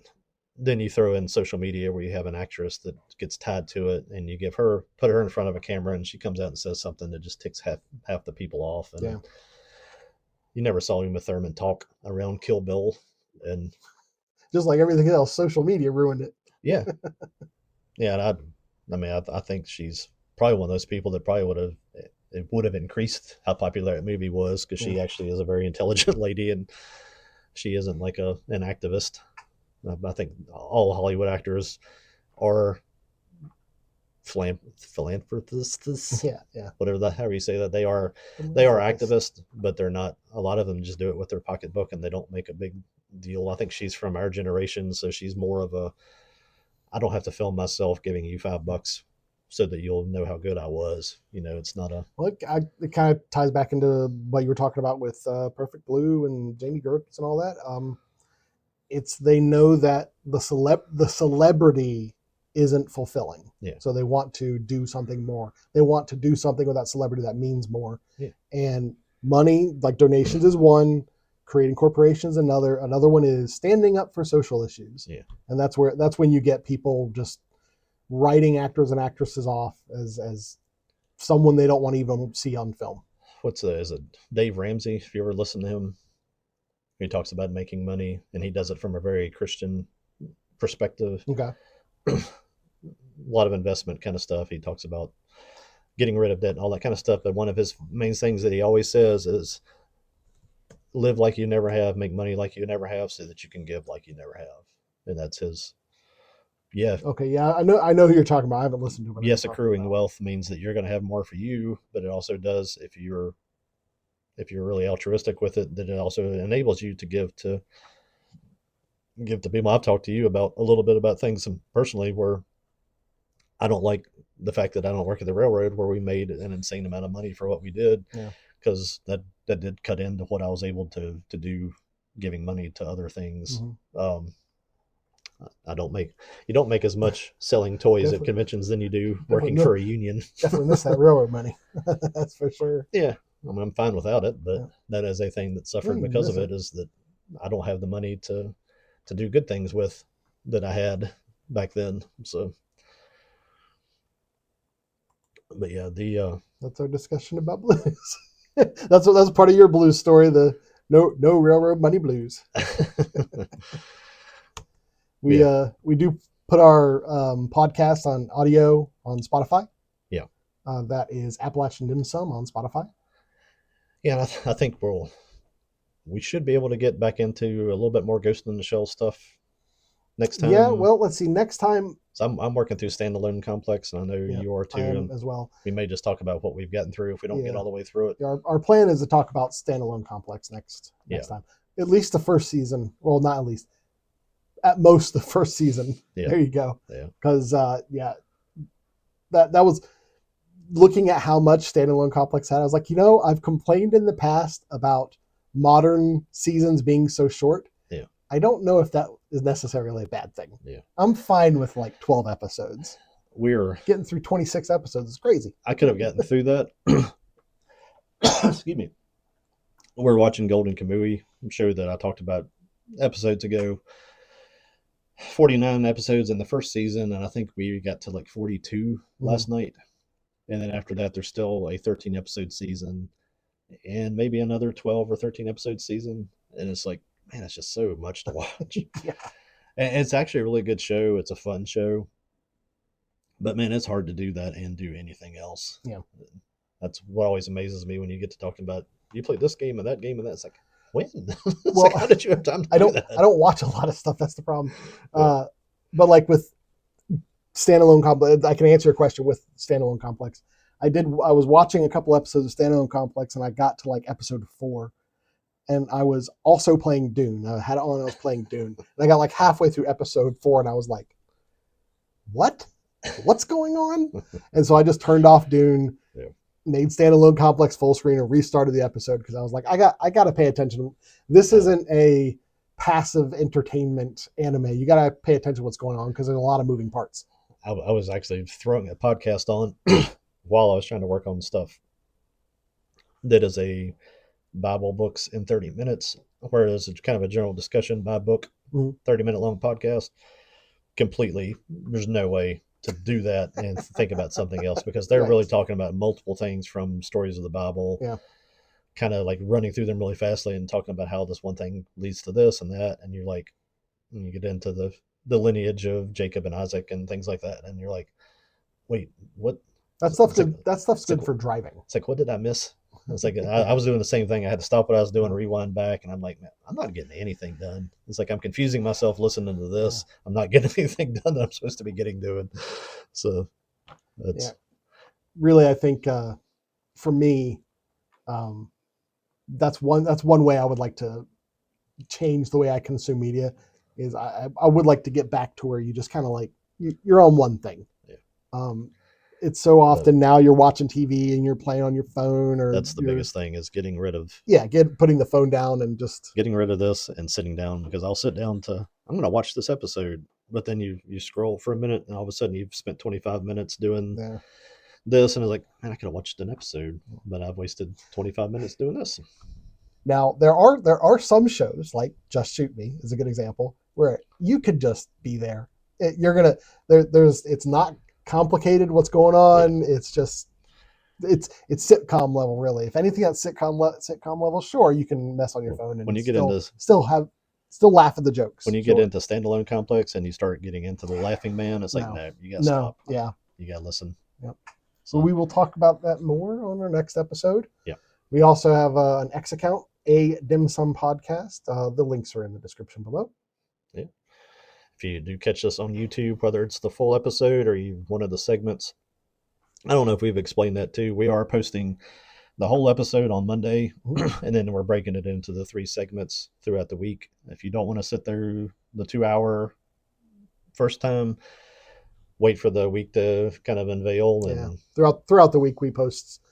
then you throw in social media where you have an actress that gets tied to it, and you put her in front of a camera, and she comes out and says something that just ticks half the people off. And you never saw Uma Thurman talk around Kill Bill, and just like everything else, social media ruined it. Yeah, and I think she's probably one of those people that probably would have increased how popular that movie was, because she actually is a very intelligent lady, and she isn't like an activist. I think all Hollywood actors are philanthropists. Yeah. However you say that, they are activists, but they're not. A lot of them just do it with their pocketbook, and they don't make a big deal. I think she's from our generation, so she's more of a, I don't have to film myself giving you $5 so that you'll know how good I was. It's not a... Well, it kind of ties back into what you were talking about with Perfect Blue and Jamie Gertz and all that. They know that the celebrity isn't fulfilling. Yeah. So they want to do something more. They want to do something with that celebrity that means more. Yeah. And money, like donations, is one. Creating corporations, another. Another one is standing up for social issues. Yeah. And that's when you get people just writing actors and actresses off as someone they don't want to even see on film. Is it Dave Ramsey? If you ever listen to him, he talks about making money, and he does it from a very Christian perspective. Okay. A lot of investment kind of stuff. He talks about getting rid of debt and all that kind of stuff. But one of his main things that he always says is, live like you never have, make money like you never have, so that you can give like you never have. And that's his. Yeah. Okay. Yeah. I know who you're talking about. I haven't listened to him. Yes, accruing wealth means that you're going to have more for you, but it also does, if you're really altruistic with it, that it also enables you to give to people. I've talked to you about a little bit about things personally where I don't like the fact that I don't work at the railroad, where we made an insane amount of money for what we did. Yeah. Because that did cut into what I was able to do, giving money to other things. Mm-hmm. You don't make as much selling toys at conventions than you do working for a union. Definitely miss that railroad money. That's for sure. Yeah. I'm fine without it, but that is a thing that suffered because of it, is that I don't have the money to do good things with that I had back then. So, but yeah, that's our discussion about blues. that's part of your blues story. The no railroad money blues. We do put our podcast on audio on Spotify. Yeah. That is Appalachian Dim Sum on Spotify. Yeah, I think we should be able to get back into a little bit more Ghost in the Shell stuff next time. Yeah, well, let's see. Next time, so I'm working through Standalone Complex, and I know you are too. I am and as well. We may just talk about what we've gotten through if we don't get all the way through it. Yeah, our plan is to talk about Standalone Complex next time. At least the first season. Well, not at least. At most the first season. Yeah. There you go. Yeah. Because that was looking at how much Standalone Complex had. I was like, I've complained in the past about modern seasons being so short. Yeah. I don't know if that is necessarily a bad thing. Yeah. I'm fine with like 12 episodes. We're getting through 26 episodes is crazy. I could have gotten through that. Excuse me. We're watching Golden Kamui, show that I talked about episodes ago. 49 episodes in the first season, and I think we got to like 42 last night. And then after that, there's still a 13 episode season and maybe another 12 or 13 episode season. And it's like, man, it's just so much to watch. Yeah. And it's actually a really good show. It's a fun show. But man, it's hard to do that and do anything else. Yeah. That's what always amazes me when you get to talking about, you play this game and that game and that. It's like, when? Well, like, how did you have time to do that? I don't watch a lot of stuff. That's the problem. Yeah. But like with Standalone Complex, I can answer your question with Standalone Complex. I was watching a couple episodes of Standalone Complex, and I got to like episode 4, and I was also playing Dune. I had it on and I was playing Dune. And I got like halfway through episode 4, and I was like, what's going on? And so I just turned off Dune, made Standalone Complex full screen, and restarted the episode because I was like, I got to pay attention. This isn't a passive entertainment anime. You got to pay attention to what's going on because there's a lot of moving parts. I was actually throwing a podcast on while I was trying to work on stuff that is a Bible books in 30 minutes, whereas it's kind of a general discussion by book, 30-minute long podcast. Completely, there's no way to do that and think about something else because they're really talking about multiple things from stories of the Bible. Yeah. Kind of like running through them really fastly and talking about how this one thing leads to this and that. And you're like, when you get into the lineage of Jacob and Isaac and things like that. And you're like, wait, what? That stuff's good for driving. It's like, what did I miss? It's like, I was doing the same thing. I had to stop what I was doing, rewind back. And I'm like, man, I'm not getting anything done. It's like, I'm confusing myself listening to this. Yeah. I'm not getting anything done that I'm supposed to be doing. So that's really, I think for me, that's one way I would like to change the way I consume media is I would like to get back to where you just kind of like you're on one thing. Yeah. It's so often now you're watching TV and you're playing on your phone, or that's the biggest thing is getting rid of. Yeah, putting the phone down and just getting rid of this and sitting down, because I'll sit down I'm going to watch this episode, but then you scroll for a minute and all of a sudden you've spent 25 minutes doing this, and it's like, man, I could have watched an episode, but I've wasted 25 minutes doing this. Now there are some shows like Just Shoot Me is a good example where you could just be there. It's not complicated what's going on. Yeah. It's just it's sitcom level, really. If anything at sitcom level, sure, you can mess on your phone and when you get into still laugh at the jokes. When you get into Standalone Complex and you start getting into the Laughing Man, it's like, no, you gotta stop. Yeah, you gotta listen. Yep. So we will talk about that more on our next episode. Yeah. We also have an X account, a Dim Sum Podcast. The links are in the description below. Yeah. If you do catch us on YouTube, whether it's the full episode or one of the segments, I don't know if we've explained that too. We are posting the whole episode on Monday, and then we're breaking it into the 3 segments throughout the week. If you don't want to sit through the 2-hour first time, wait for the week to kind of unveil. And throughout the week, we post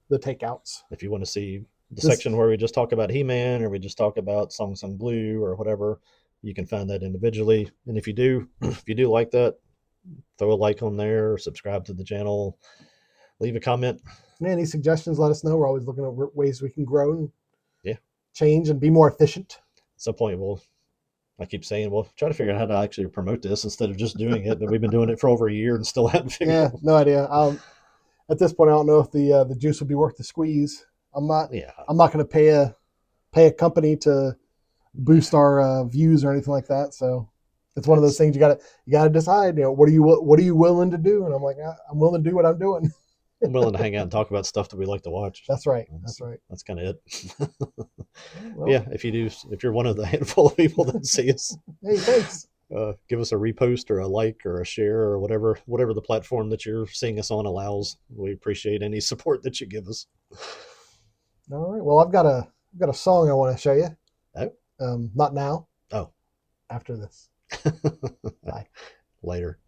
the takeouts. If you want to see the section where we just talk about He-Man or we just talk about Song Sung Blue or whatever, you can find that individually. And if you do like that, throw a like on there, or subscribe to the channel, leave a comment. Any suggestions, let us know. We're always looking at ways we can grow and change and be more efficient. some point I keep saying, well, try to figure out how to actually promote this instead of just doing it. But we've been doing it for over a year and still haven't figured Yeah, out. no idea. At this point, I don't know if the juice will be worth the squeeze. Yeah. I'm not going to pay a company to boost our views or anything like that. So it's one of those things you gotta decide. What are you willing to do? And I'm like, I'm willing to do what I'm doing. I'm willing to hang out and talk about stuff that we like to watch. That's right. That's right. That's kind of it. Well, Yeah, if you're one of the handful of people that see us, hey, thanks. give us a repost or a like or a share or whatever the platform that you're seeing us on allows. We appreciate any support that you give us. All right. Well, I've got a song I want to show you. Oh. Not now. Oh. After this. Bye. Later.